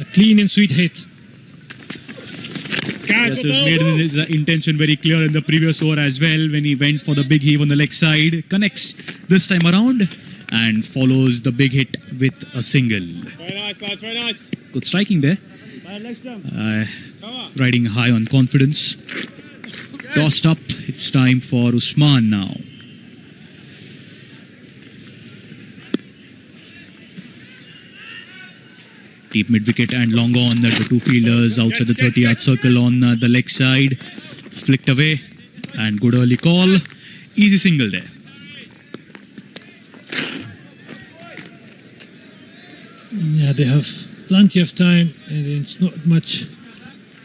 A clean and sweet hit. Yes, he's made his intention very clear in the previous over as well when he went for the big heave on the leg side. Connects this time around and follows the big hit with a single. Very nice, lads, very nice. Good striking there. Riding high on confidence. Tossed up. It's time for Usman now. Deep mid-wicket and long on the two fielders outside the 30-yard circle on the leg side. Flicked away and good early call. Easy single there. Yeah, they have plenty of time and it's not much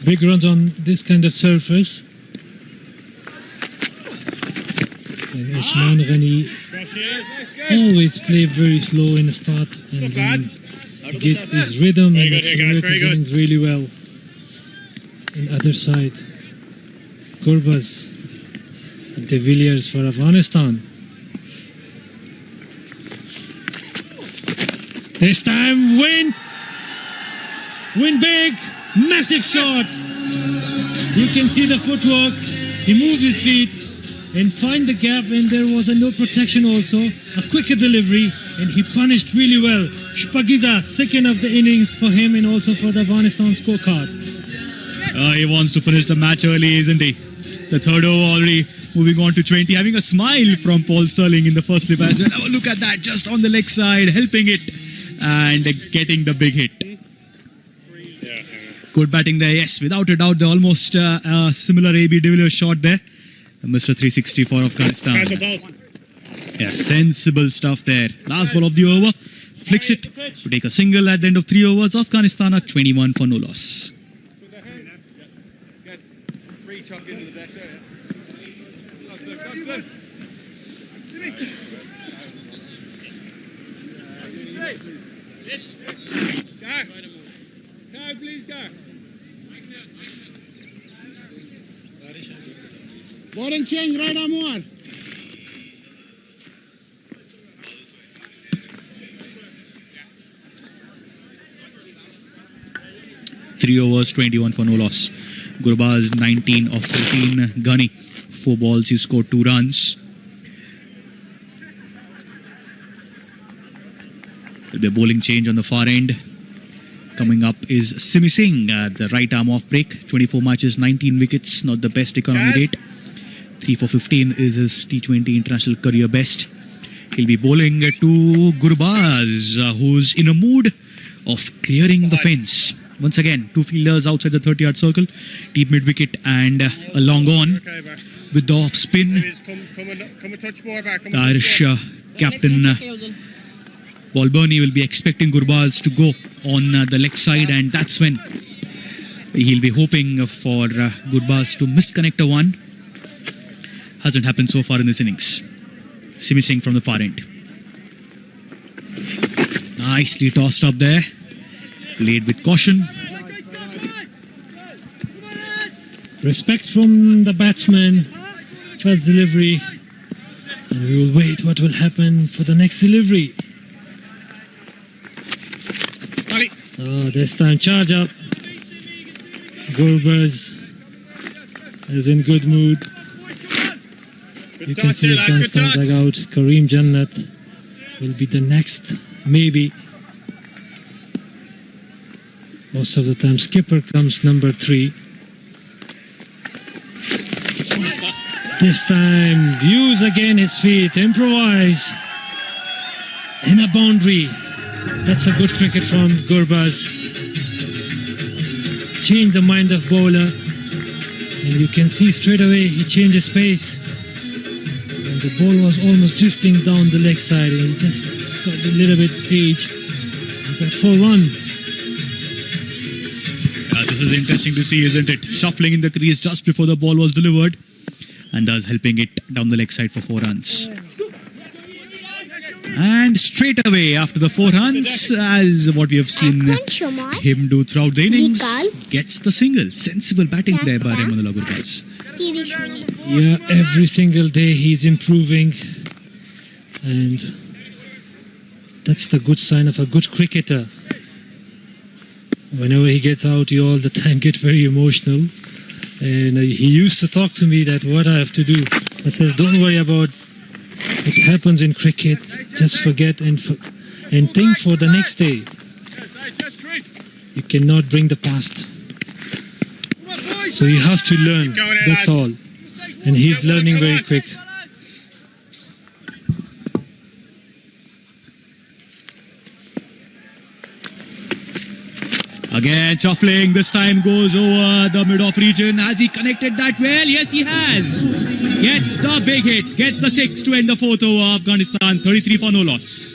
big runs on this kind of surface. And Usman Ghani always play very slow in the start and then get his rhythm and accelerate his innings really well. In other side, Gurbaz, De Villiers for Afghanistan. This time win big, massive shot. You can see the footwork. He moved his feet and find the gap, and there was no protection also. A quicker delivery, and he punished really well. Shpagiza, second of the innings for him and also for the Afghanistan scorecard. He wants to finish the match early, isn't he? The third over already moving on to 20. Having a smile from Paul Sterling in the first slip as well. Have a look at that, just on the leg side, helping it and getting the big hit. Good batting there, yes, without a doubt. The almost similar AB de Villiers shot there. Mr. 360 for Afghanistan. Yeah, sensible stuff there. Last ball of the over. Flicks it to take a single at the end of 3 overs. Afghanistan are 21 for no loss. Bowling change, right arm more. Three overs, 21 for no loss. Gurbaz 19 of 14. Gunny 4 balls, he scored 2 runs. There'll be a bowling change on the far end. Coming up is Simi Singh at the right arm off break. 24 matches, 19 wickets, not the best economy rate. 3 for 15 is his T20 international career best. He'll be bowling to Gurbaz, who's in a mood of clearing the fence. Once again, 2 fielders outside the 30-yard circle, deep mid-wicket and a long on with the off-spin. The Irish captain Paul Burney will be expecting Gurbaz to go on the leg side, and that's when he'll be hoping for Gurbaz to misconnect a one. Hasn't happened so far in this innings. Simi Singh from the far end. Nicely tossed up there. Played with caution. Respect from the batsman. First delivery. And we will wait what will happen for the next delivery. Oh, this time charge up. Gurbaz is in good mood. You can see the Afghanistan dugout. Kareem Jannat will be the next, maybe. Most of the time skipper comes number 3. This time use again his feet, improvise in a boundary. That's a good cricket from Gurbaz. Change the mind of bowler, and you can see straight away he changes pace. And the ball was almost drifting down the leg side, and he just got a little bit edge. He got 4 runs. This is interesting to see, isn't it? Shuffling in the crease just before the ball was delivered, and thus helping it down the leg side for 4 runs. And straight away after the 4 runs, as what we have seen him do throughout the innings, gets the single. Sensible batting there by Rahmanullah Gurbaz. Yeah, every single day he's improving, and that's the good sign of a good cricketer. Whenever he gets out, you all the time get very emotional. And he used to talk to me that what I have to do. I says, don't worry about what happens in cricket. Just forget and think for the next day. You cannot bring the past. So you have to learn. That's all. And he's learning very quick. Again, shuffling. This time goes over the mid-off region. Has he connected that well? Yes, he has. Gets the big hit. Gets the 6 to end the 4th over. Afghanistan 33 for no loss.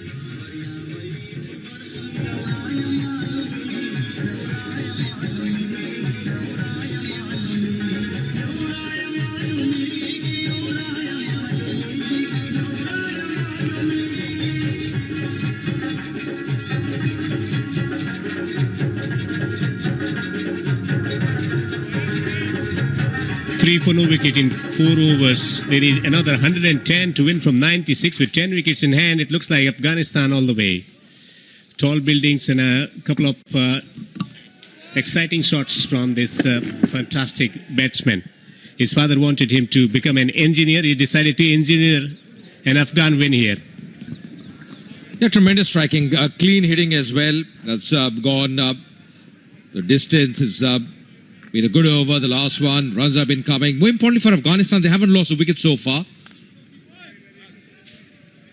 Three for no wicket in 4 overs. They need another 110 to win from 96 with 10 wickets in hand. It looks like Afghanistan all the way. tall buildings and a couple of exciting shots from this fantastic batsman. His father wanted him to become an engineer. He decided to engineer an Afghan win here. Yeah, tremendous striking, clean hitting as well. That's gone up. The distance has been a good over. The last one, runs have been coming. More importantly for Afghanistan, they haven't lost a wicket so far.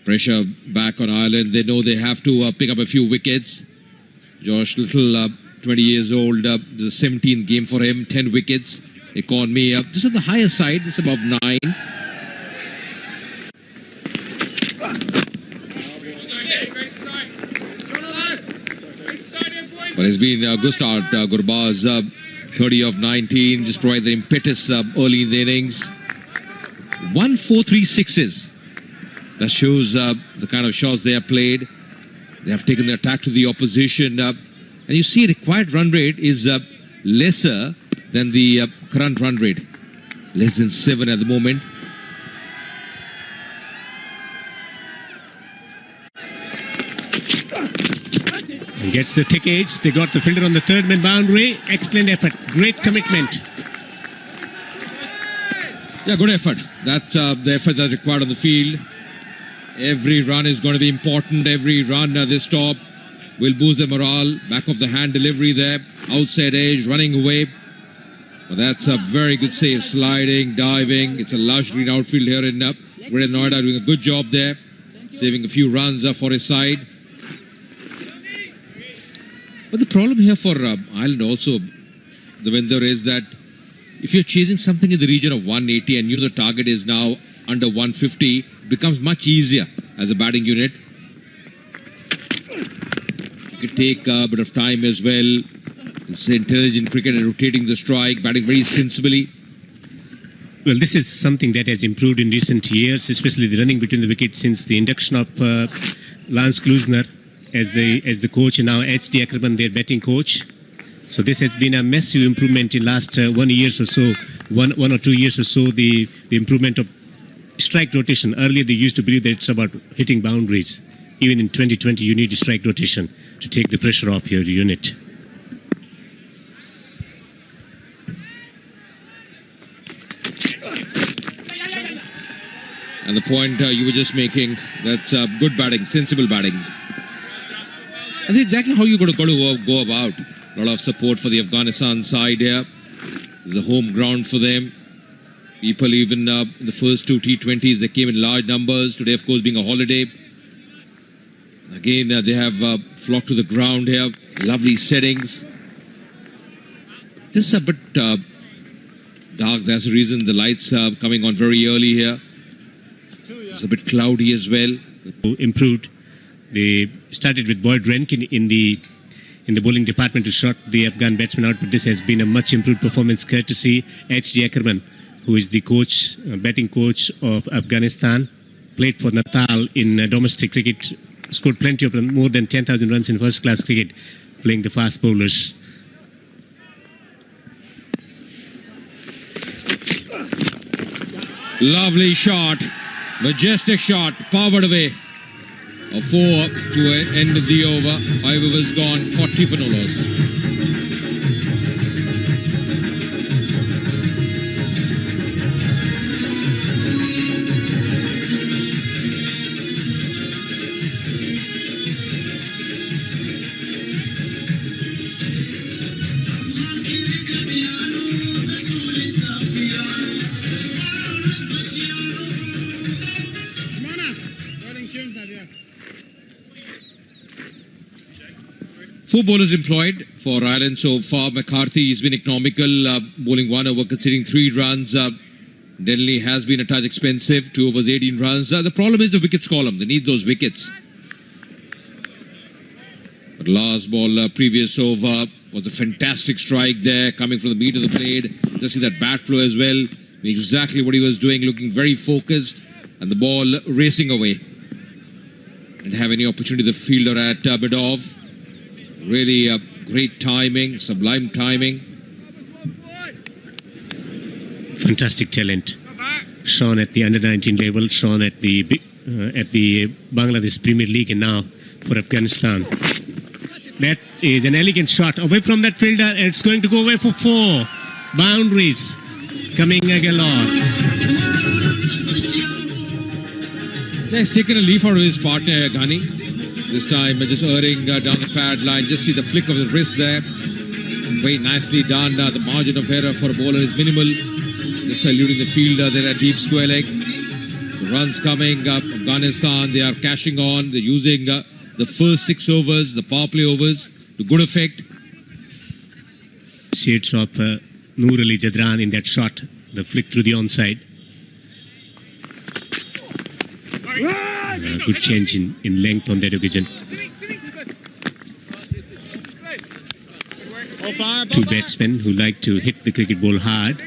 Pressure back on Ireland. They know they have to pick up a few wickets. Josh Little, 20 years old, this is the 17th game for him, 10 wickets. Economy, this is the higher side, this is above 9. But it's been a good start. Gurbaz, 30 of 19, just provide the impetus early in the innings. 1, 4, 3 sixes. That shows the kind of shots they have played. They have taken the attack to the opposition. And you see required run rate is lesser than the current run rate. Less than 7 at the moment. He gets the thick edge. They got the fielder on the third man boundary. Excellent effort. Great commitment. Yeah, good effort. That's the effort that's required on the field. Every run is going to be important. Every run they stop will boost the morale. Back of the hand delivery there. Outside edge, running away. Well, that's a very good save. Sliding, diving. It's a lush green outfield here in Greater Noida, doing a good job there. Saving a few runs for his side. But the problem here for Ireland also, Devinder, is that if you're chasing something in the region of 180 and you know the target is now under 150, it becomes much easier as a batting unit. You can take a bit of time as well. It's intelligent cricket and rotating the strike, batting very sensibly. Well, this is something that has improved in recent years, especially the running between the wickets since the induction of Lance Klusner as the coach, and now H.D. Ackerman, their batting coach. So this has been a massive improvement in last 1 year or so, one or 2 years or so, the improvement of strike rotation. Earlier they used to believe that it's about hitting boundaries. Even in 2020 you need a strike rotation to take the pressure off your unit. And the point you were just making, that's good batting, sensible batting. And that's exactly how you're going to go about. A lot of support for the Afghanistan side here. This is a home ground for them. People even in the first 2 T20s, they came in large numbers. Today, of course, being a holiday. Again, they have flocked to the ground here. Lovely settings. This is a bit dark. That's the reason the lights are coming on very early here. It's a bit cloudy as well. Improved. They started with Boyd Rankin in the bowling department to shut the Afghan batsman out, but this has been a much improved performance courtesy H.D. Ackerman, who is the coach, batting coach of Afghanistan. Played for Natal in domestic cricket, scored plenty of more than 10,000 runs in first class cricket, playing the fast bowlers. Lovely shot, majestic shot, powered away. A 4 to end of the over. 5 overs gone, 40 for no loss. Four bowlers employed for Ireland so far. McCarthy has been economical, bowling 1 over, conceding 3 runs. Denley has been a touch expensive, 2 overs, 18 runs. The problem is the wickets column. They need those wickets. But last ball, previous over, was a fantastic strike there, coming from the meat of the blade. Just see that bat flow as well. Exactly what he was doing, looking very focused. And the ball racing away. Didn't have any opportunity, the fielder at bit off. Really great timing, sublime timing. Fantastic talent. Shown at the under-19 level, shown at the Bangladesh Premier League, and now for Afghanistan. That is an elegant shot away from that fielder. And it's going to go away for 4 boundaries coming galore. He's taken a leaf out of his partner, Ghani. This time just erring down the pad line. Just see the flick of the wrist there. Very nicely done. The margin of error for a bowler is minimal. Just eluding the fielder there at deep square leg. The runs coming up. Afghanistan, they are cashing on. They're using the first 6 overs, the power play overs, to good effect. Shades of Noor Ali Jadran in that shot. The flick through the onside. Good change in length on that occasion. 2 batsmen who like to hit the cricket ball hard.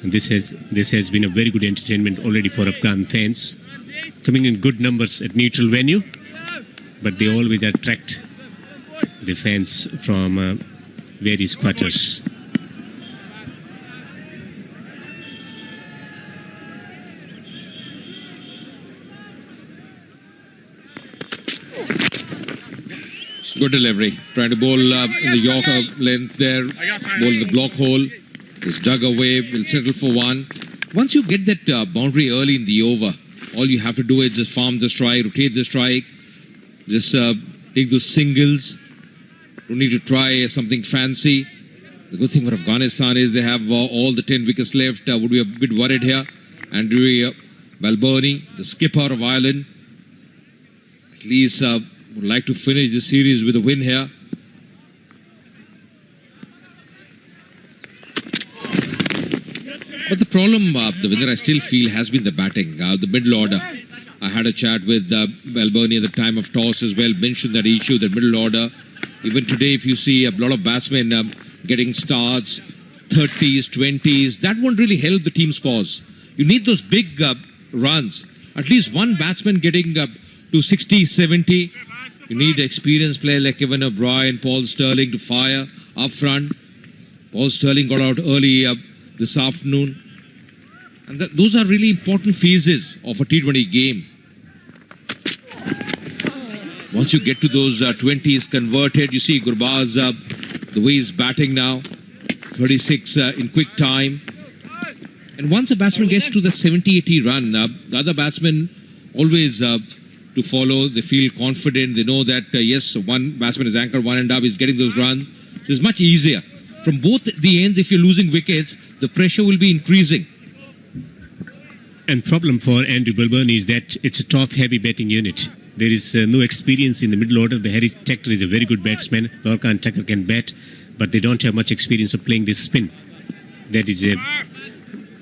And this has been a very good entertainment already for Afghan fans. Coming in good numbers at neutral venue. But they always attract the fans from various quarters. Good delivery. Trying to bowl in the Yorker length there. Bowl in the block hole. Just dug away. Will settle for 1. Once you get that boundary early in the over, all you have to do is just farm the strike, rotate the strike. Just take those singles. Don't need to try something fancy. The good thing for Afghanistan is they have all the 10 wickets left. Would be a bit worried here. Andrew Balboni, the skipper of Ireland, at least would like to finish the series with a win here. But the problem, the winner I still feel has been the batting, the middle order. I had a chat with Balboni at the time of toss as well, mentioned that issue, the middle order. Even today, if you see a lot of batsmen getting starts, 30s, 20s, that won't really help the team scores. You need those big runs. At least one batsman getting to 60, 70. You need experienced players like Kevin O'Brien, Paul Sterling to fire up front. Paul Sterling got out early this afternoon. And those are really important phases of a T20 game. Once you get to those 20s converted, you see Gurbaz, the way he's batting now, 36 in quick time. And once a batsman gets to the 70-80 run, the other batsmen always to follow, they feel confident, they know that yes, one batsman is anchored, one end up, is getting those runs. So it's much easier. From both the ends, if you're losing wickets, the pressure will be increasing. And problem for Andrew Balboni is that it's a top-heavy batting unit. There is no experience in the middle order. The Harry Tector is a very good batsman. Lorcan Tucker can bat, but they don't have much experience of playing this spin. That is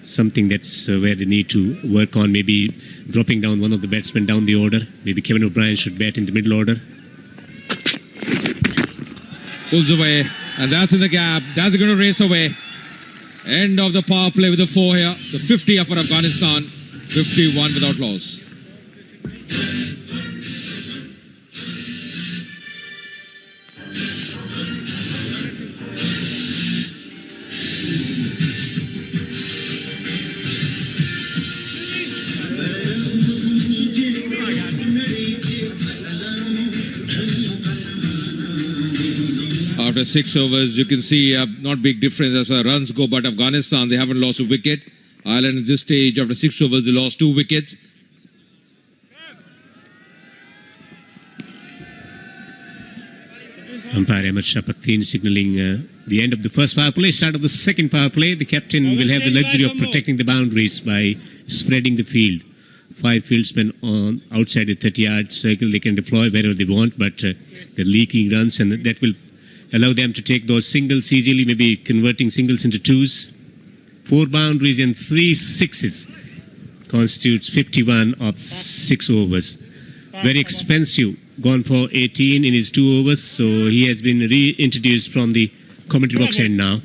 something that's where they need to work on, maybe dropping down one of the batsmen down the order. Maybe Kevin O'Brien should bat in the middle order. Pulls away, and that's in the gap. That's going to race away. End of the power play with the 4 here. The 50 for Afghanistan. 51 without loss. After 6 overs, you can see not big difference as far as runs go, but Afghanistan, they haven't lost a wicket. Ireland at this stage, after 6 overs, they lost 2 wickets. Umpire Ahmed Shapaktin signalling the end of the first power play, start of the second power play. The captain will have the luxury of protecting the boundaries by spreading the field. 5 fieldsmen on outside the 30-yard circle, they can deploy wherever they want, but they're leaking runs, and that will allow them to take those singles easily, maybe converting singles into 2s. 4 boundaries and 3 sixes constitutes 51 of 6 overs. Very expensive, gone for 18 in his 2 overs, so he has been reintroduced from the commentary box end now,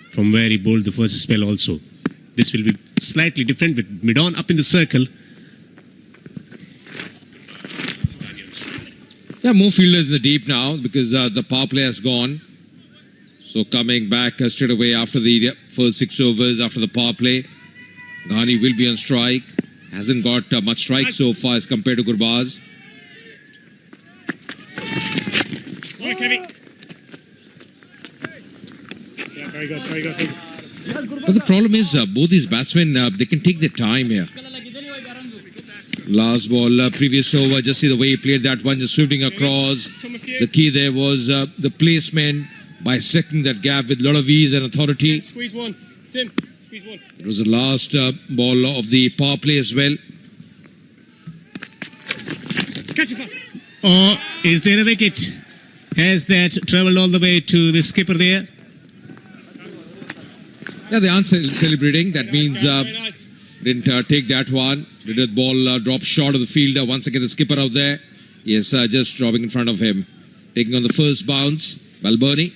from where he bowled the first spell also. This will be slightly different with mid-on up in the circle. Yeah, more fielders in the deep now because the power play has gone. So coming back straight away after the first 6 overs, after the power play, Ghani will be on strike. Hasn't got much strike so far as compared to Gurbaz. heavy. Yeah, very good, very good. But the problem is both these batsmen, they can take their time here. Last ball, previous over, just see the way he played that one, just swifting across. The key there was the placement, bisecting that gap with a lot of ease and authority. Squeeze one. Sim, squeeze one. It was the last ball of the power play as well. Catch it. Or is there a wicket? Has that travelled all the way to the skipper there? Yeah, they aren't celebrating. That means Very nice. didn't take that one. Did the ball drop short of the fielder? Once again, the skipper out there. Yes, just dropping in front of him. Taking on the first bounce, Balboni.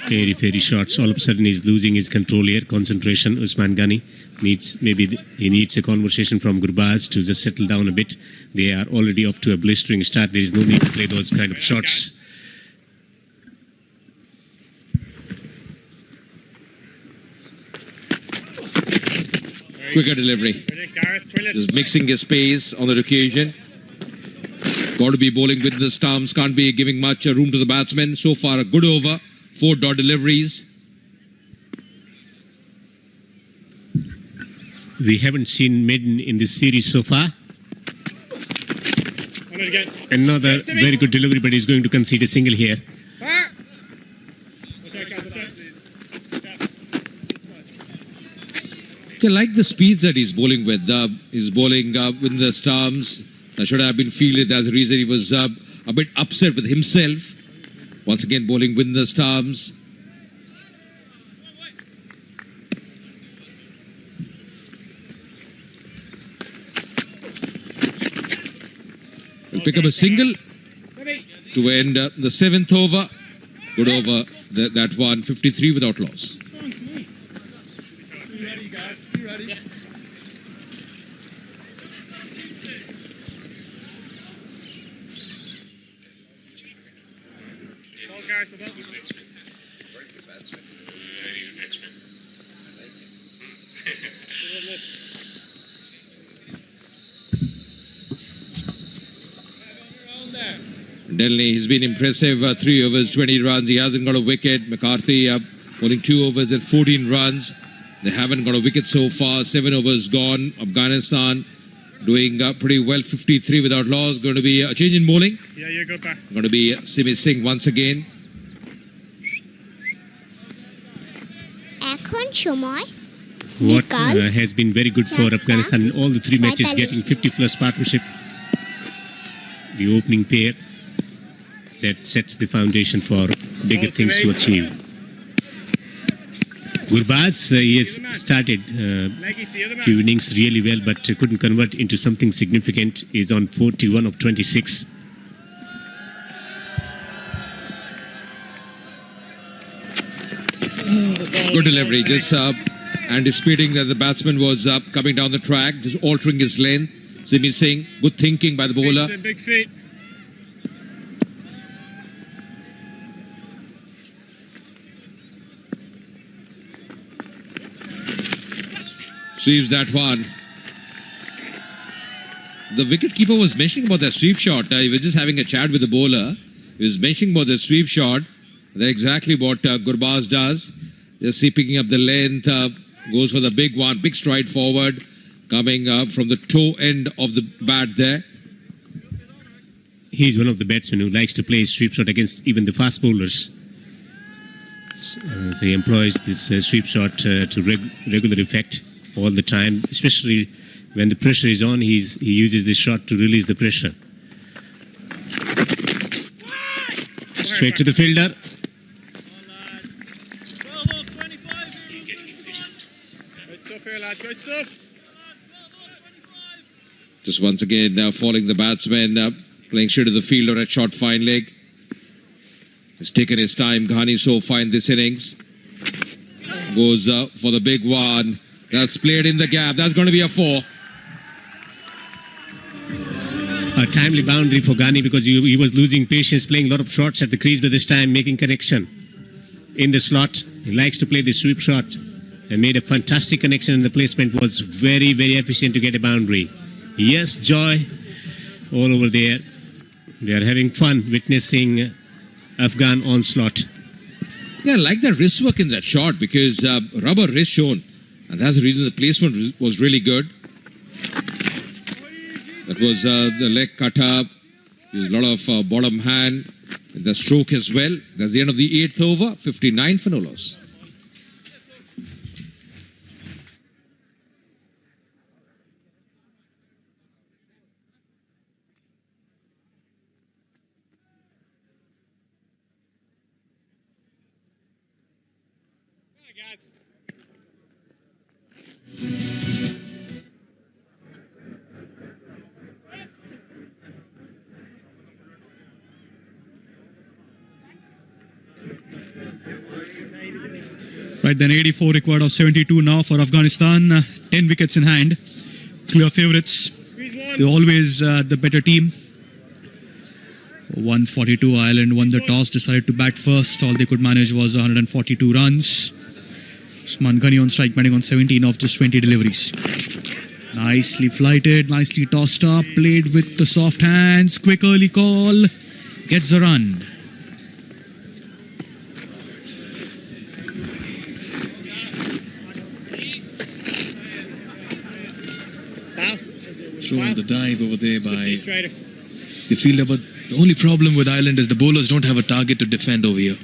Very, very shots. All of a sudden, he's losing his control here. Concentration. Usman Ghani he needs a conversation from Gurbaz to just settle down a bit. They are already up to a blistering start. There is no need to play those kind of shots. Quicker delivery. Just mixing his pace on that occasion. Got to be bowling with the stumps. Can't be giving much room to the batsmen. So far, a good over. 4 dot deliveries. We haven't seen Maiden in this series so far. Another very good delivery, but he's going to concede a single here. I like the speeds that he's bowling with. He's bowling with the stumps. That should have been fielded. That's the reason he was a bit upset with himself. Once again, bowling with the stumps. Will pick up a single to end the 7th over. Good over that one, 53 without loss. Delhi, he's been impressive. 3 overs, 20 runs. He hasn't got a wicket. McCarthy bowling 2 overs and 14 runs. They haven't got a wicket so far. 7 overs gone. Afghanistan doing pretty well. 53 without loss. Going to be a change in bowling. Yeah, you're good back. Going to be Simi Singh once again. What has been very good for Afghanistan in all the 3 matches, getting 50-plus partnership. The opening pair that sets the foundation for bigger things to achieve. Gurbaz, he has started few innings really well, but couldn't convert into something significant. He's on 41 of 26. Good delivery, just anticipating that the batsman was coming down the track, just altering his length. Simi Singh, good thinking by the bowler. Big feet. Sweeps that one. The wicketkeeper was mentioning about that sweep shot. He was just having a chat with the bowler. He was mentioning about the sweep shot. That's exactly what Gurbaz does. Just see picking up the length, goes for the big one, big stride forward, coming from the toe end of the bat there. He's one of the batsmen who likes to play sweep shot against even the fast bowlers. So he employs this sweep shot to regular effect all the time, especially when the pressure is on. He uses this shot to release the pressure. Straight to the fielder. Good stuff here, lads. Good stuff. Just once again falling the batsman, playing straight to the fielder at short fine leg. He's taken his time, Ghani, so far in this innings. Goes for the big one. That's played in the gap. That's going to be a 4. A timely boundary for Ghani because he was losing patience, playing a lot of shots at the crease, but this time making connection in the slot. He likes to play the sweep shot and made a fantastic connection, and the placement was very, very efficient to get a boundary. Yes, Joy, all over there. They are having fun witnessing Afghan onslaught. Yeah, I like that wrist work in that shot because rubber wrist shown. And that's the reason the placement was really good. That was the leg cut up. There's a lot of bottom hand. And the stroke as well. That's the end of the 8th over. 59 for no loss. Right then, 84 required of 72 now for Afghanistan. 10 wickets in hand. Clear favourites. They're always the better team. 142, Ireland won the toss, decided to bat first. All they could manage was 142 runs. Usman Ghani on strike, batting on 17 of just 20 deliveries. Nicely flighted, nicely tossed up, played with the soft hands. Quick early call, gets the run. Throw on the dive over there by the fielder, but the only problem with Ireland is the bowlers don't have a target to defend over here.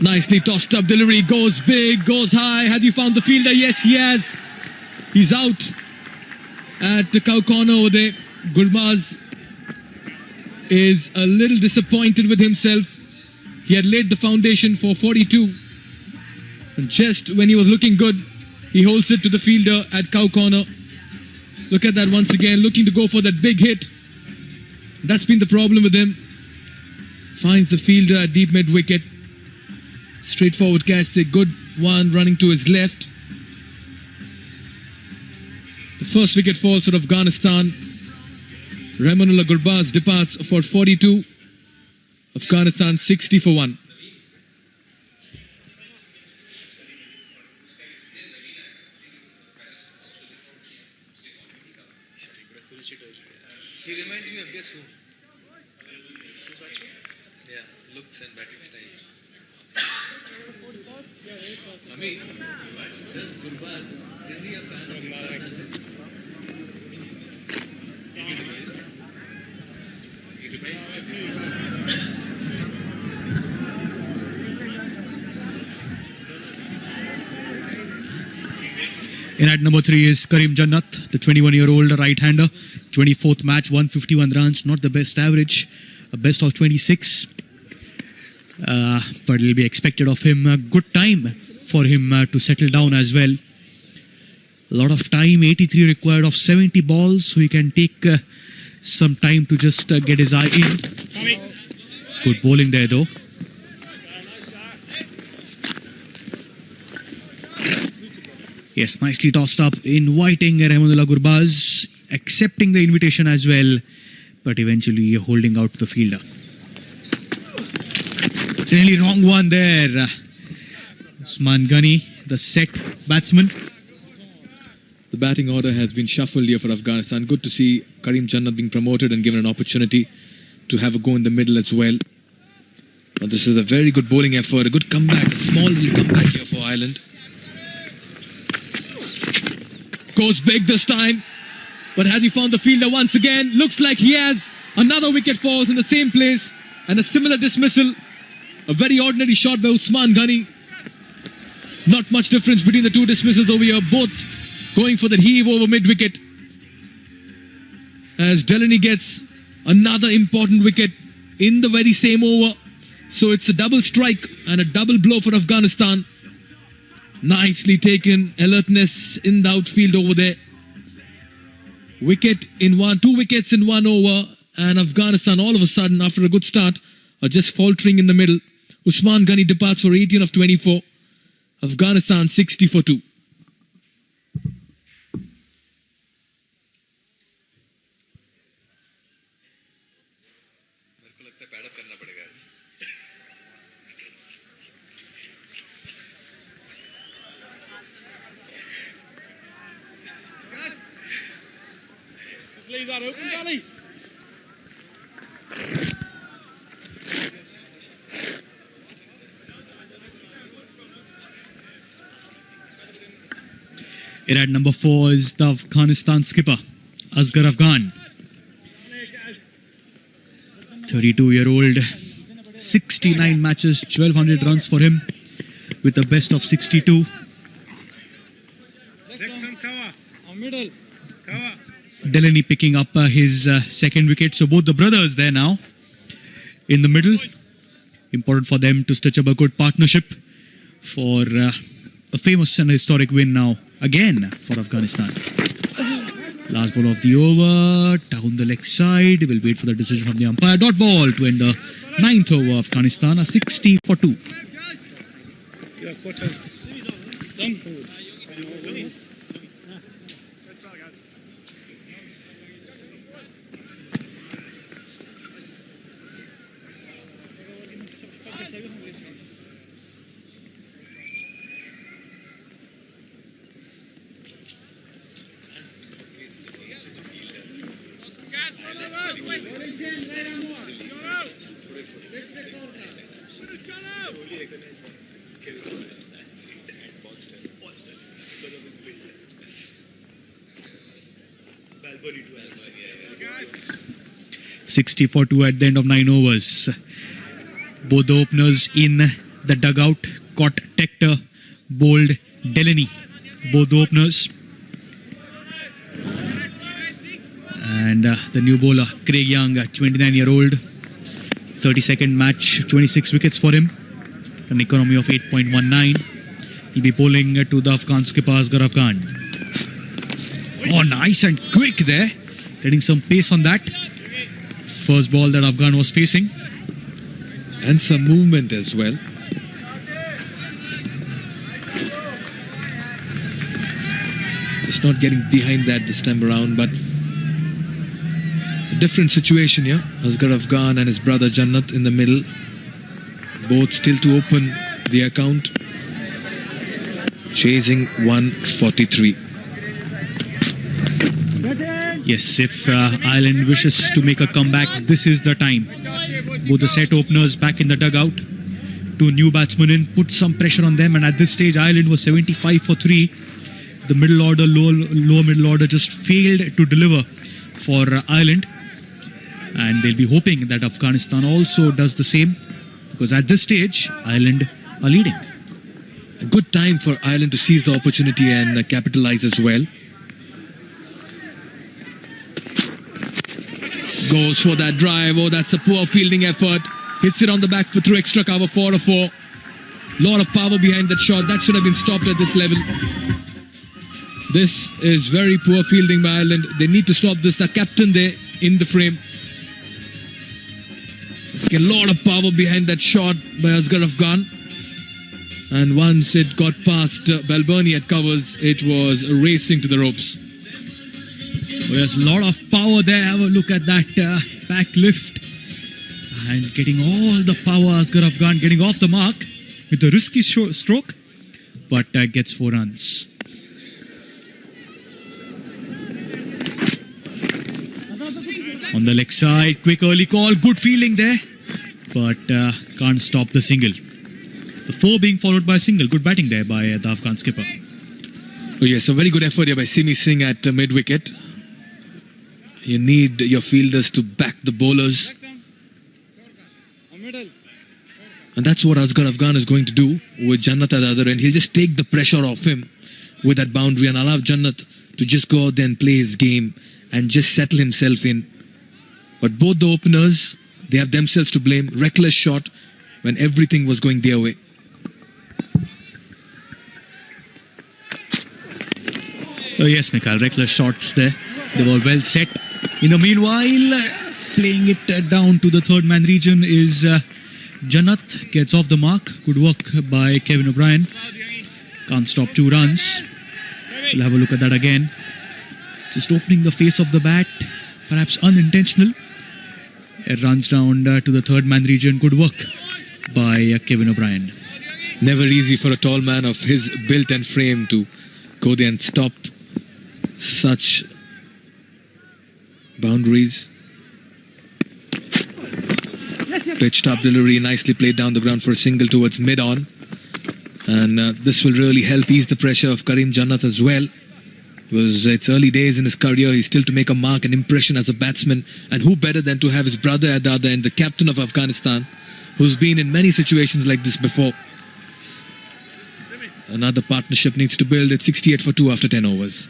Nicely tossed up delivery, goes big, goes high. Has he found the fielder? Yes, he has. He's out at the cow corner over there. Gurbaz is a little disappointed with himself. He had laid the foundation for 42. And just when he was looking good, he holds it to the fielder at cow corner. Look at that once again, looking to go for that big hit. That's been the problem with him. Finds the fielder at deep mid wicket. Straightforward catch, a good one running to his left. The first wicket falls for Afghanistan. Rahmanullah Gurbaz departs for 42. Afghanistan 60 for 1. He reminds me of guess who? Yeah, looks and batting style. I mean, does Gurbaz, is he a fan of Imran? He reminds me of Imran. In at number 3 is Karim Jannat, the 21-year-old right-hander. 24th match, 151 runs, not the best average, a best of 26. But it'll be expected of him. A good time for him to settle down as well. A lot of time, 83 required of 70 balls, so he can take some time to just get his eye in. Good bowling there though. Yes, nicely tossed up, inviting Rahmanullah Gurbaz, accepting the invitation as well, but eventually holding out the fielder. Really wrong one there. Usman Ghani, the set batsman. The batting order has been shuffled here for Afghanistan. Good to see Karim Jannat being promoted and given an opportunity to have a go in the middle as well. But this is a very good bowling effort, a good comeback, a small little comeback here for Ireland. Goes big this time, but has he found the fielder once again? Looks like he has. Another wicket falls in the same place and a similar dismissal. A very ordinary shot by Usman Ghani. Not much difference between the two dismissals over here, both going for that heave over mid-wicket. As Delaney gets another important wicket in the very same over. So it's a double strike and a double blow for Afghanistan. Nicely taken, alertness in the outfield over there. Wicket in one, 2 wickets in 1 over, and Afghanistan all of a sudden, after a good start, are just faltering in the middle. Usman Ghani departs for 18 of 24. Afghanistan 60 for 2. lad, open belly. In at number 4 is the Afghanistan skipper, Asghar Afghan. 32-year-old, 69 matches, 1,200 runs for him with a best of 62. Middle. Delaney picking up his second wicket. So both the brothers there now in the middle. Important for them to stitch up a good partnership for a famous and historic win now again for Afghanistan. Last ball of the over, down the leg side. We'll wait for the decision from the umpire. Dot ball to end the 9th over. Afghanistan, a 60 for 2. Your quarters done. 60 for 2 at the end of 9 overs. Both the openers in the dugout. Caught Tector, bowled Delaney. Both the openers. And the new bowler, Craig Young, 29-year-old. 32nd match, 26 wickets for him. An economy of 8.19. He'll be bowling to the Afghan skipper, Asghar Afghan. Oh, nice and quick there. Getting some pace on that. First ball that Afghan was facing. And some movement as well. Just not getting behind that this time around, but a different situation here. Asghar Afghan and his brother Jannat in the middle. Both still to open the account. Chasing 143. Yes, if Ireland wishes to make a comeback, this is the time. Both the set openers back in the dugout. Two new batsmen in, put some pressure on them, and at this stage Ireland was 75 for 3. The middle order, lower middle order just failed to deliver for Ireland, and they'll be hoping that Afghanistan also does the same, because at this stage Ireland are leading. A good time for Ireland to seize the opportunity and capitalize as well. Goes for that drive. Oh, that's a poor fielding effort. Hits it on the back foot through extra cover, 4 or 4. Lot of power behind that shot. That should have been stopped at this level. This is very poor fielding by Ireland. They need to stop this. The captain there in the frame. There's a lot of power behind that shot by Asghar Afghan. And once it got past Balbirnie at covers, it was racing to the ropes. Well, there's a lot of power there. Have a look at that back lift. And getting all the power, Asghar Afghan getting off the mark with a risky stroke, but gets 4 runs. On the leg side, quick early call, good fielding there, but can't stop the single. The 4 being followed by a single. Good batting there by the Afghan skipper. Oh yes, a very good effort here by Simi Singh at mid-wicket. You need your fielders to back the bowlers. And that's what Asghar Afghan is going to do with Jannat at the other end. He'll just take the pressure off him with that boundary and allow Jannat to just go out there and play his game and just settle himself in. But both the openers, they have themselves to blame. Reckless shot when everything was going their way. Oh yes, Mikhail, reckless shots there. They were well set. In the meanwhile, playing it down to the third man region is Jannat. Gets off the mark. Good work by Kevin O'Brien. Can't stop 2 runs. We'll have a look at that again. Just opening the face of the bat. Perhaps unintentional. It runs down to the third man region. Good work by Kevin O'Brien. Never easy for a tall man of his build and frame to go there and stop such boundaries. Pitch top delivery, nicely played down the ground for a single towards mid-on. And this will really help ease the pressure of Karim Jannat as well. Because it's early days in his career, he's still to make a mark, an impression as a batsman. And who better than to have his brother at the other end, the captain of Afghanistan, who's been in many situations like this before. Another partnership needs to build. It's 68 for 2 after 10 overs.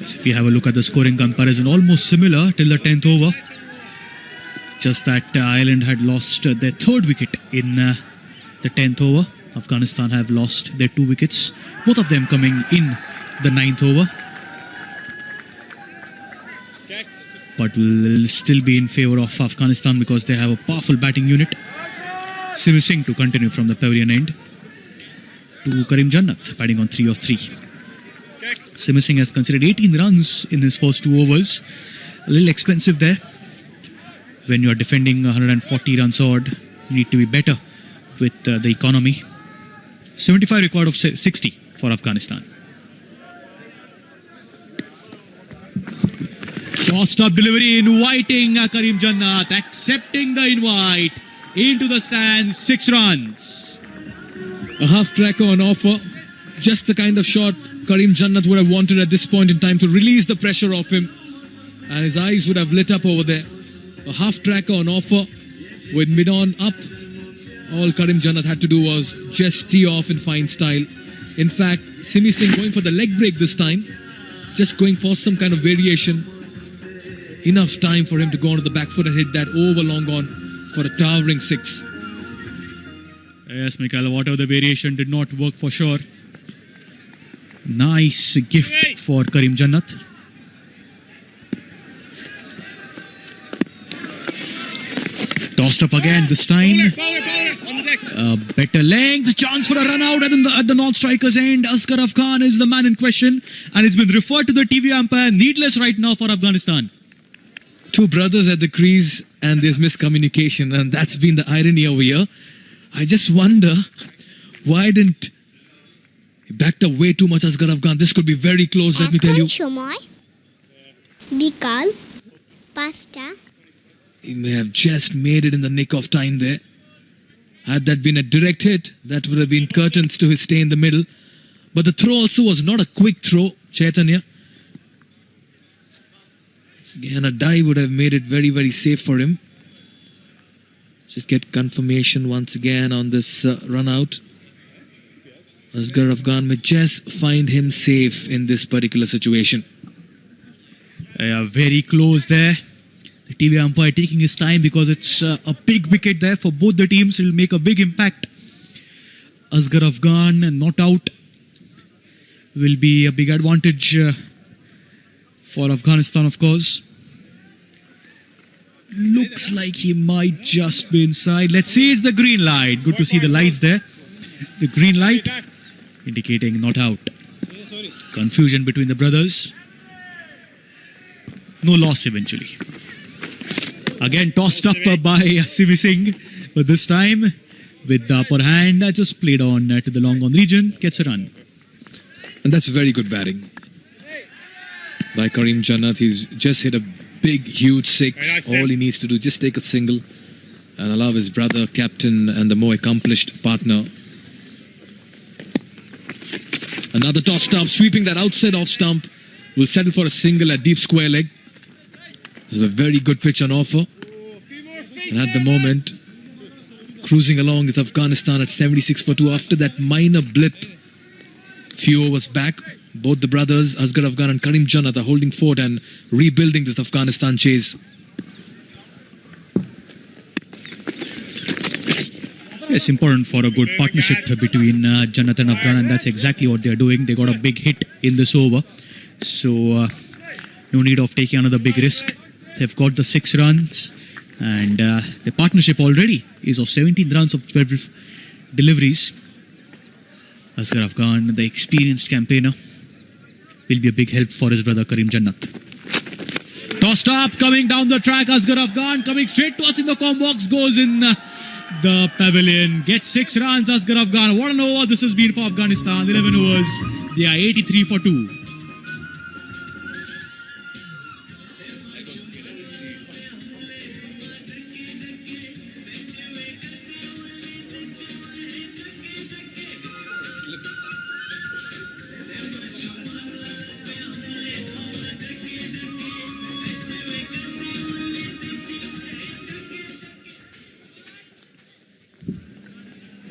If you have a look at the scoring comparison, almost similar till the 10th over. Just that Ireland had lost their third wicket in the 10th over. Afghanistan have lost their 2 wickets, both of them coming in the 9th over. But will still be in favour of Afghanistan because they have a powerful batting unit. Simi Singh to continue from the pavilion end to Karim Jannat, batting on 3 of 3. Simi Singh has considered 18 runs in his first 2 overs. A little expensive there. When you are defending 140 runs odd, you need to be better with the economy. 75 required of 60 for Afghanistan. Tossed up delivery, inviting Karim Jannat, accepting the invite into the stands. 6 runs. A half tracker on offer. Just the kind of shot Karim Jannat would have wanted at this point in time to release the pressure off him. And his eyes would have lit up over there. A half tracker on offer with mid-on up. All Karim Jannat had to do was just tee off in fine style. In fact, Simi Singh going for the leg break this time. Just going for some kind of variation. Enough time for him to go onto the back foot and hit that over long on for a towering 6. Yes, Mikhail, whatever the variation did not work for sure. Nice gift for Karim Jannat. Tossed up again this time. Better length, chance for a run out at the non-striker's end. Asghar Afghan is the man in question and it's been referred to the TV umpire. Needless right now for Afghanistan. 2 brothers at the crease and there's miscommunication, and that's been the irony over here. I just wonder why didn't he backed up way too much Asghar Afghan. This could be very close, let me tell you. Bikal, pasta. He may have just made it in the nick of time there. Had that been a direct hit, that would have been curtains to his stay in the middle. But the throw also was not a quick throw, Chaitanya. Again, a dive would have made it very, very safe for him. Just get confirmation once again on this run out. Asghar Afghan may just find him safe in this particular situation. Yeah, very close there. The TV umpire taking his time because it's a big wicket there for both the teams. It will make a big impact. Asghar Afghan not out will be a big advantage for Afghanistan, of course. Looks like he might just be inside. Let's see, it's the green light. Good to see the lights there. The green light indicating not out. Confusion between the brothers. No loss eventually. Again tossed up by Simi Singh, but this time with the upper hand, just played on to the long on region, gets a run. And that's very good batting by Karim Jannat. He's just hit a big, huge 6. All he needs to do, just take a single and allow his brother, captain, and the more accomplished partner. Another toss stump, sweeping that outside off stump. Will settle for a single at deep square leg. This is a very good pitch on offer. And at the moment, cruising along with Afghanistan at 76 for 2 after that minor blip. Few overs back. Both the brothers, Asghar Afghan and Karim Jannat, are holding fort and rebuilding this Afghanistan chase. It's important for a good partnership between Jannat and Afghan, and that's exactly what they're doing. They got a big hit in this over. So, no need of taking another big risk. They've got the 6 runs. And the partnership already is of 17 runs of 12 deliveries. Asghar Afghan, the experienced campaigner, will be a big help for his brother Karim Jannat. Tossed up, coming down the track, Asghar Afghan coming straight to us in the com box, goes in the pavilion, gets 6 runs. Asghar Afghan, what an over this has been for Afghanistan. 11 overs, they are 83 for 2.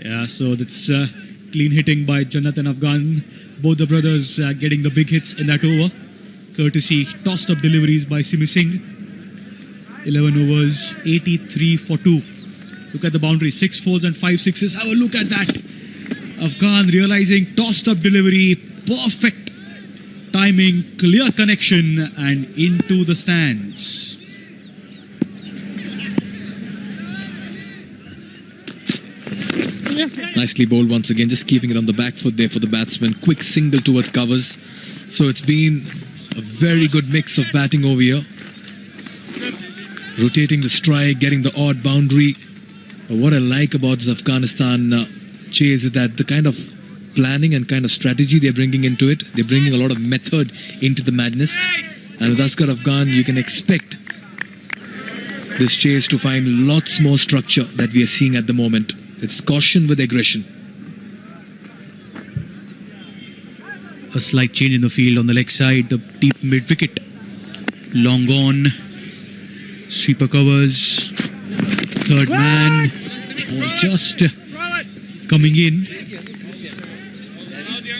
Yeah, so that's clean hitting by Jannat and Afghan. Both the brothers getting the big hits in that over. Courtesy tossed up deliveries by Simi Singh. 11 overs, 83 for 2. Look at the boundary, 6 fours and 5 sixes. Have a look at that. Afghan realizing tossed up delivery, perfect timing, clear connection and into the stands. Nicely bowled once again, just keeping it on the back foot there for the batsman. Quick single towards covers. So it's been a very good mix of batting over here. Rotating the strike, getting the odd boundary. But what I like about this Afghanistan chase is that the kind of planning and kind of strategy they're bringing into it. They're bringing a lot of method into the madness. And with Asghar Afghan, you can expect this chase to find lots more structure that we are seeing at the moment. It's caution with aggression. A slight change in the field on the leg side. The deep mid wicket. Long on. Sweeper covers. Third man. Ball just coming in.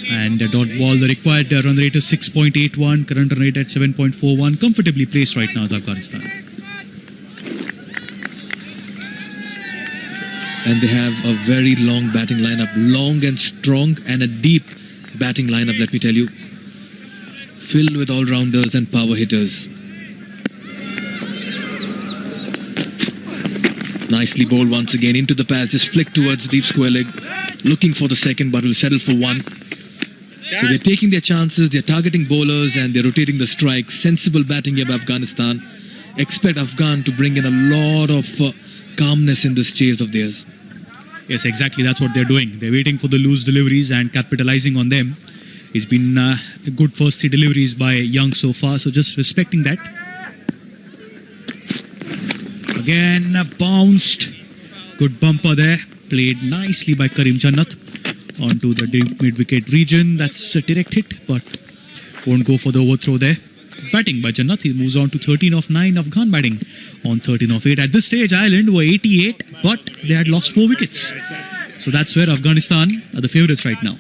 And a dot ball. The required run rate is 6.81. Current run rate at 7.41. Comfortably placed right now is Afghanistan. And they have a very long batting lineup. Long and strong and a deep batting lineup, let me tell you. Filled with all-rounders and power hitters. Nicely bowled once again into the pass. Just flick towards deep square leg. Looking for the second, but will settle for one. So they're taking their chances. They're targeting bowlers and they're rotating the strike. Sensible batting here by Afghanistan. Expect Afghan to bring in a lot of calmness in this chase of theirs. Yes, exactly. That's what they're doing. They're waiting for the loose deliveries and capitalizing on them. It's been a good first 3 deliveries by Young so far, so just respecting that. Again, bounced. Good bumper there. Played nicely by Karim Jannat onto the deep mid-wicket region. That's a direct hit, but won't go for the overthrow there. Batting by Jannat, he moves on to 13 of 9. Afghan batting on 13 of 8. At this stage, Ireland were 88, but they had lost 4 wickets. So that's where Afghanistan are the favourites right now.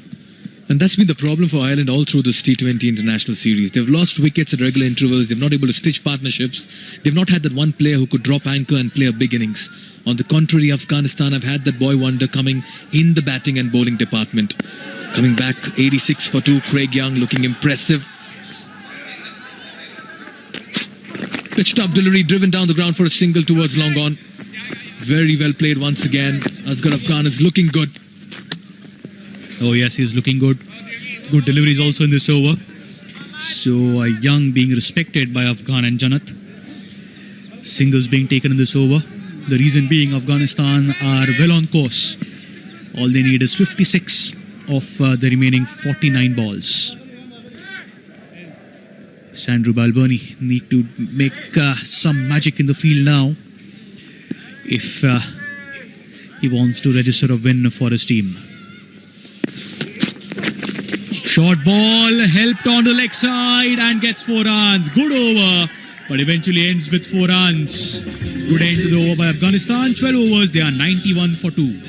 And that's been the problem for Ireland all through this T20 international series. They've lost wickets at regular intervals. They've not able to stitch partnerships. They've not had that one player who could drop anchor and play a big innings. On the contrary, Afghanistan have had that boy wonder coming in the batting and bowling department. Coming back, 86 for 2. Craig Young looking impressive. Pitched up delivery, driven down the ground for a single towards long on. Very well played once again. Asghar Afghan is looking good. Oh yes, he's looking good. Good deliveries also in this over. So Young being respected by Afghan and Jannat. Singles being taken in this over. The reason being Afghanistan are well on course. All they need is 56 of the remaining 49 balls. Sandro Balboni need to make some magic in the field now if he wants to register a win for his team. Short ball helped on the leg side and gets 4 runs. Good over, but eventually ends with 4 runs. Good end to the over by Afghanistan. 12 overs, they are 91 for 2.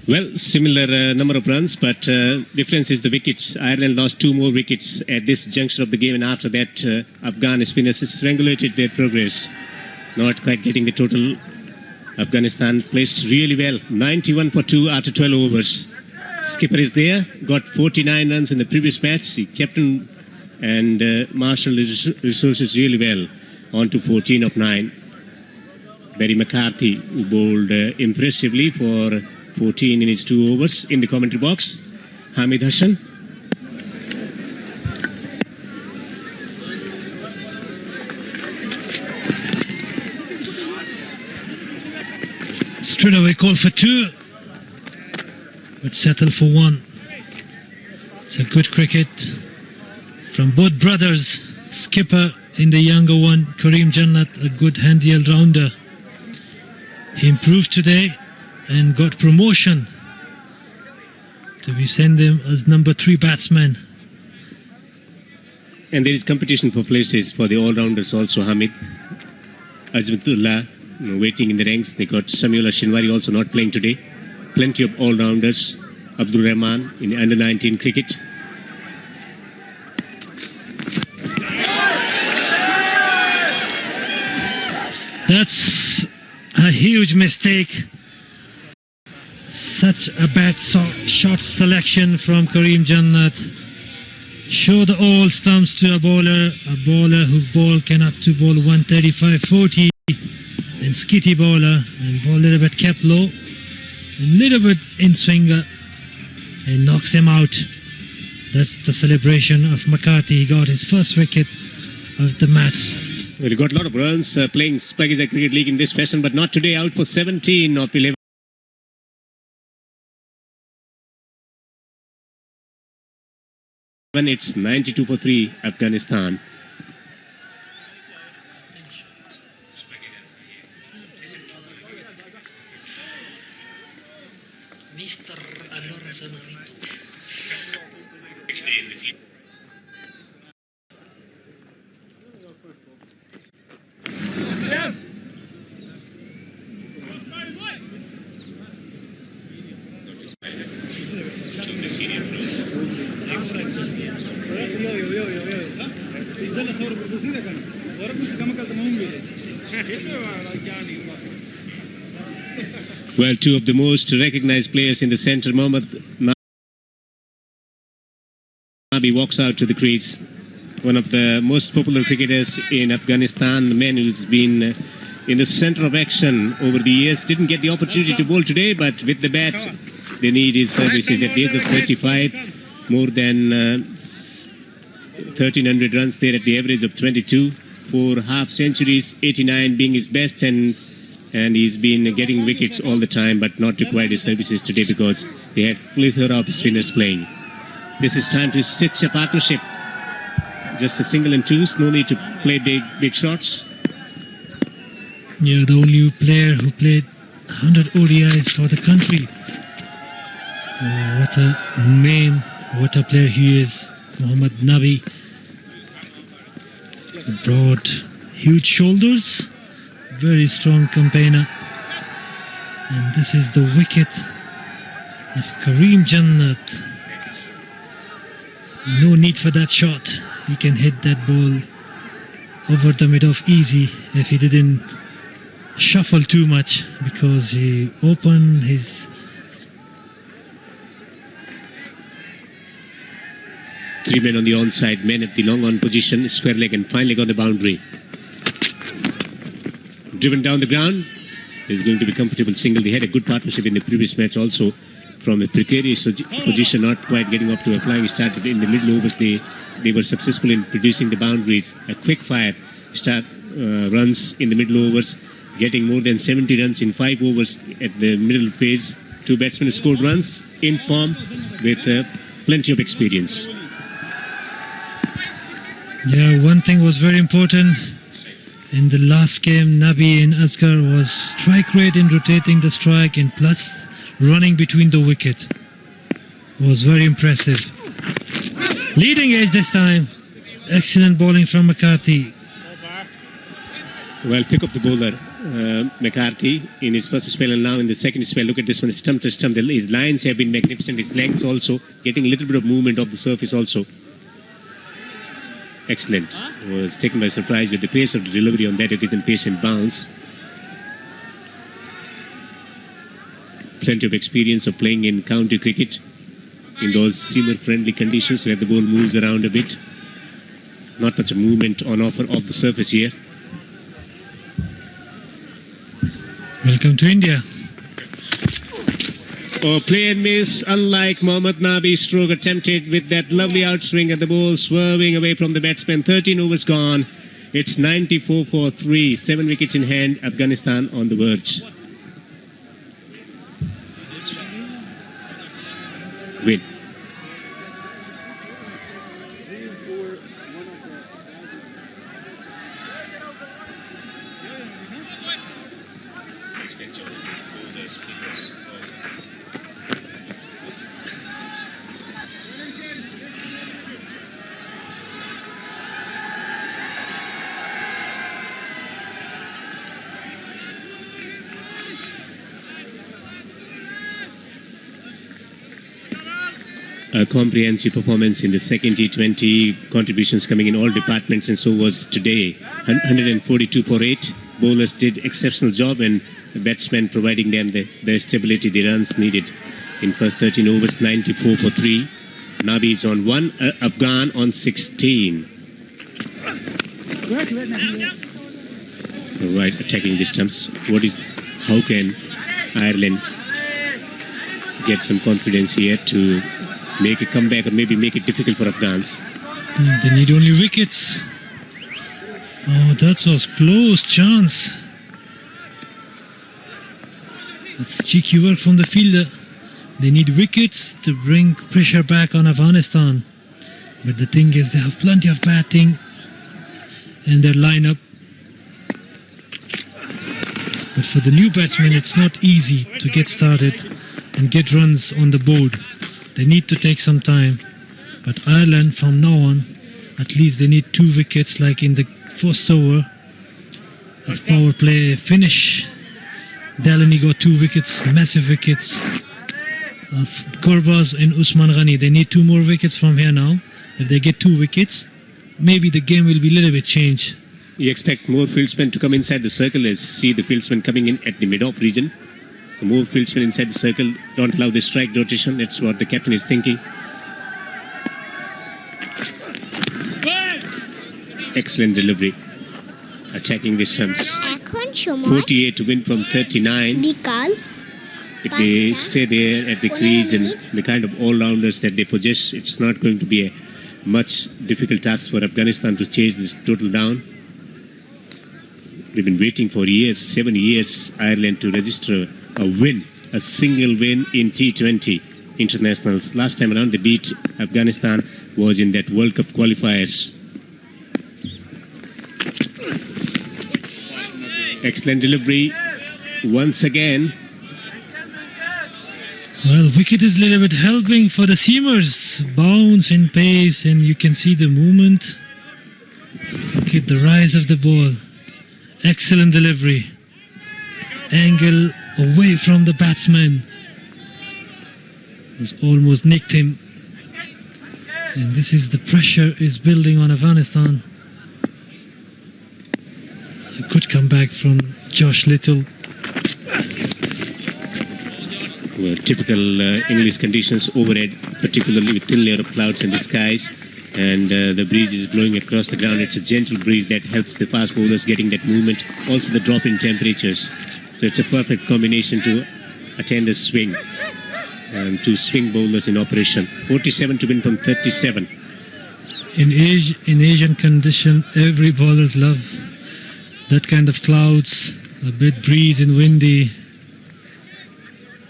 Well, similar number of runs, but difference is the wickets. Ireland lost 2 more wickets at this juncture of the game, and after that, Afghan spinners strangulated their progress, not quite getting the total. Afghanistan placed really well, 91 for 2 after 12 overs. Skipper is there, got 49 runs in the previous match. He captained and marshaled his resources really well, on to 14 of 9. Barry McCarthy bowled impressively for 14 in his 2 overs. In the commentary box, Hamid Hassan. Straight away call for 2, but settle for 1. It's a good cricket from both brothers. Skipper in the younger one, Kareem Jannat, a good handy all-rounder. He improved today and got promotion to be sent him as number 3 batsman. And there is competition for places for the all-rounders also. Hamid, Azmatullah waiting in the ranks. They got Samuel Shinwari also not playing today. Plenty of all-rounders. Abdul Rahman in under-19 cricket. That's a huge mistake. Such a bad shot selection from Kareem Jannat. Show the all stumps to a bowler who can up to bowl 135-40, and skitty bowler, and ball a little bit kept low, a little bit in swinger, and knocks him out. That's the celebration of McCarthy. He got his first wicket of the match. Well, he got a lot of runs playing Pakistan Cricket League in this fashion, but not today. Out for 17 of 11. It's 92 for 3, Afghanistan. Mr. Alonso. Well, 2 of the most recognized players in the centre. Mohammad Nabi walks out to the crease. One of the most popular cricketers in Afghanistan, the man who's been in the centre of action over the years. Didn't get the opportunity to bowl today, but with the bat, they need his services. At the age of 35, more than 1,300 runs there at the average of 22. 4 half centuries, 89 being his best, and he's been getting wickets all the time, but not required his services today because they had plethora of spinners playing. This is time to stitch a partnership. Just a single and 2s, no need to play big shots. Yeah, the only player who played 100 ODIs for the country. What a name, what a player he is, Mohammad Nabi. Broad, huge shoulders, very strong campaigner. And this is the wicket of Kareem Jannat. No need for that shot. He can hit that ball over the mid-off easy if he didn't shuffle too much, because he opened his... 3 men on the onside, men at the long on position, square leg, and fine leg on the boundary. Driven down the ground, is going to be comfortable single. They had a good partnership in the previous match also. From a precarious position, not quite getting up to a flying start, but in the middle overs they were successful in producing the boundaries. A quick fire start runs in the middle overs, getting more than 70 runs in 5 overs at the middle phase. 2 batsmen scored runs in form with plenty of experience. Yeah, one thing was very important in the last game. Nabi and Asghar was strike rate in rotating the strike, and plus running between the wicket was very impressive. Leading edge this time. Excellent bowling from McCarthy. Well, pick up the bowler. McCarthy in his first spell and now in the second spell. Look at this one, stump to stump. His lines have been magnificent. His lengths also, getting a little bit of movement off the surface also. Excellent. Was taken by surprise with the pace of the delivery on that occasion, pace and bounce. Plenty of experience of playing in county cricket in those seamer-friendly conditions where the ball moves around a bit. Not much movement on offer off the surface here. Welcome to India. Oh, play and miss, unlike Mohammad Nabi. Stroke attempted with that lovely outswing and the ball swerving away from the batsman. 13 overs gone. It's 94 for 3. 7 wickets in hand. Afghanistan on the verge. Win. A comprehensive performance in the second T20, contributions coming in all departments, and so was today. 142 for 8. Bowlers did exceptional job, and the batsmen providing them the stability, the runs needed. In first 13 overs, 94 for 3. Nabi is on 1, Afghan on 16. So right, attacking the stumps. How can Ireland get some confidence here to make a comeback or maybe make it difficult for Afghans? They need only wickets. Oh, that was close chance. That's cheeky work from the fielder. They need wickets to bring pressure back on Afghanistan. But the thing is, they have plenty of batting in their lineup. But for the new batsmen, it's not easy to get started and get runs on the board. They need to take some time. But Ireland, from now on, at least they need 2 wickets, like in the first over of power play finish. Delaney got 2 wickets, massive wickets. Gurbaz and Usman Ghani, they need 2 more wickets from here now. If they get 2 wickets, maybe the game will be a little bit changed. You expect more fieldsmen to come inside the circle. Let's see the fieldsmen coming in at the mid-off region. So more fieldsmen inside the circle. Don't allow the strike rotation. That's what the captain is thinking. Excellent delivery. Attacking the stumps. 48 to win from 39. If they stay there at the crease and the kind of all-rounders that they possess, it's not going to be a much difficult task for Afghanistan to chase this total down. They've been waiting for years, 7 years, Ireland to register a win, a single win in T20 internationals. Last time around they beat Afghanistan was in that World Cup qualifiers. Excellent delivery once again. Well, wicket is a little bit helping for the seamers. Bounce in pace, and you can see the movement. Look at the rise of the ball. Excellent delivery. Angle away from the batsman. Was almost nicked him. And this is the pressure is building on Afghanistan. A good comeback from Josh Little. Well, typical English conditions overhead, particularly with thin layer of clouds in the skies, and the breeze is blowing across the ground. It's a gentle breeze that helps the fast bowlers getting that movement. Also the drop in temperatures. So it's a perfect combination to attend a swing. And 2 swing bowlers in operation. 47 to win from 37. In Asian condition, every bowlers love that kind of clouds, a bit breeze and windy.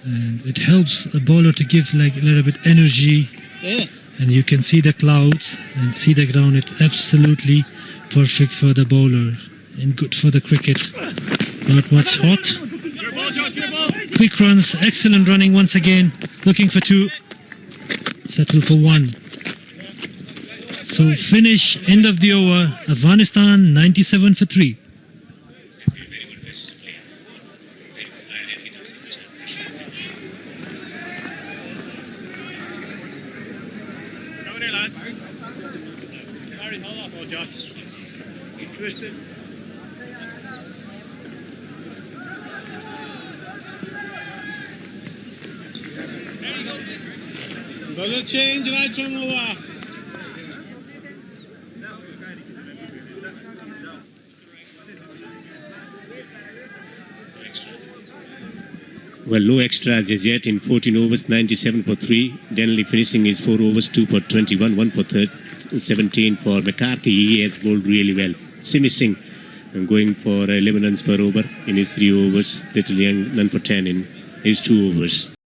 And it helps a bowler to give like a little bit energy. Yeah. And you can see the clouds and see the ground. It's absolutely perfect for the bowler and good for the cricket. Not much hot. Quick runs, excellent running once again. Looking for 2. Settle for 1. So finish, end of the over. Afghanistan 97 for 3. Over there, lads. Barry, hold off. Oh, Josh. Twisted. Color change, right from over. Well, no extras as yet in 14 overs, 97 for 3. Denley finishing his 4 overs, 2 for 21, 1 for 17 for McCarthy. He has bowled really well. Simi Singh going for 11 runs per over in his 3 overs. Little Young, none for 10 in his 2 overs.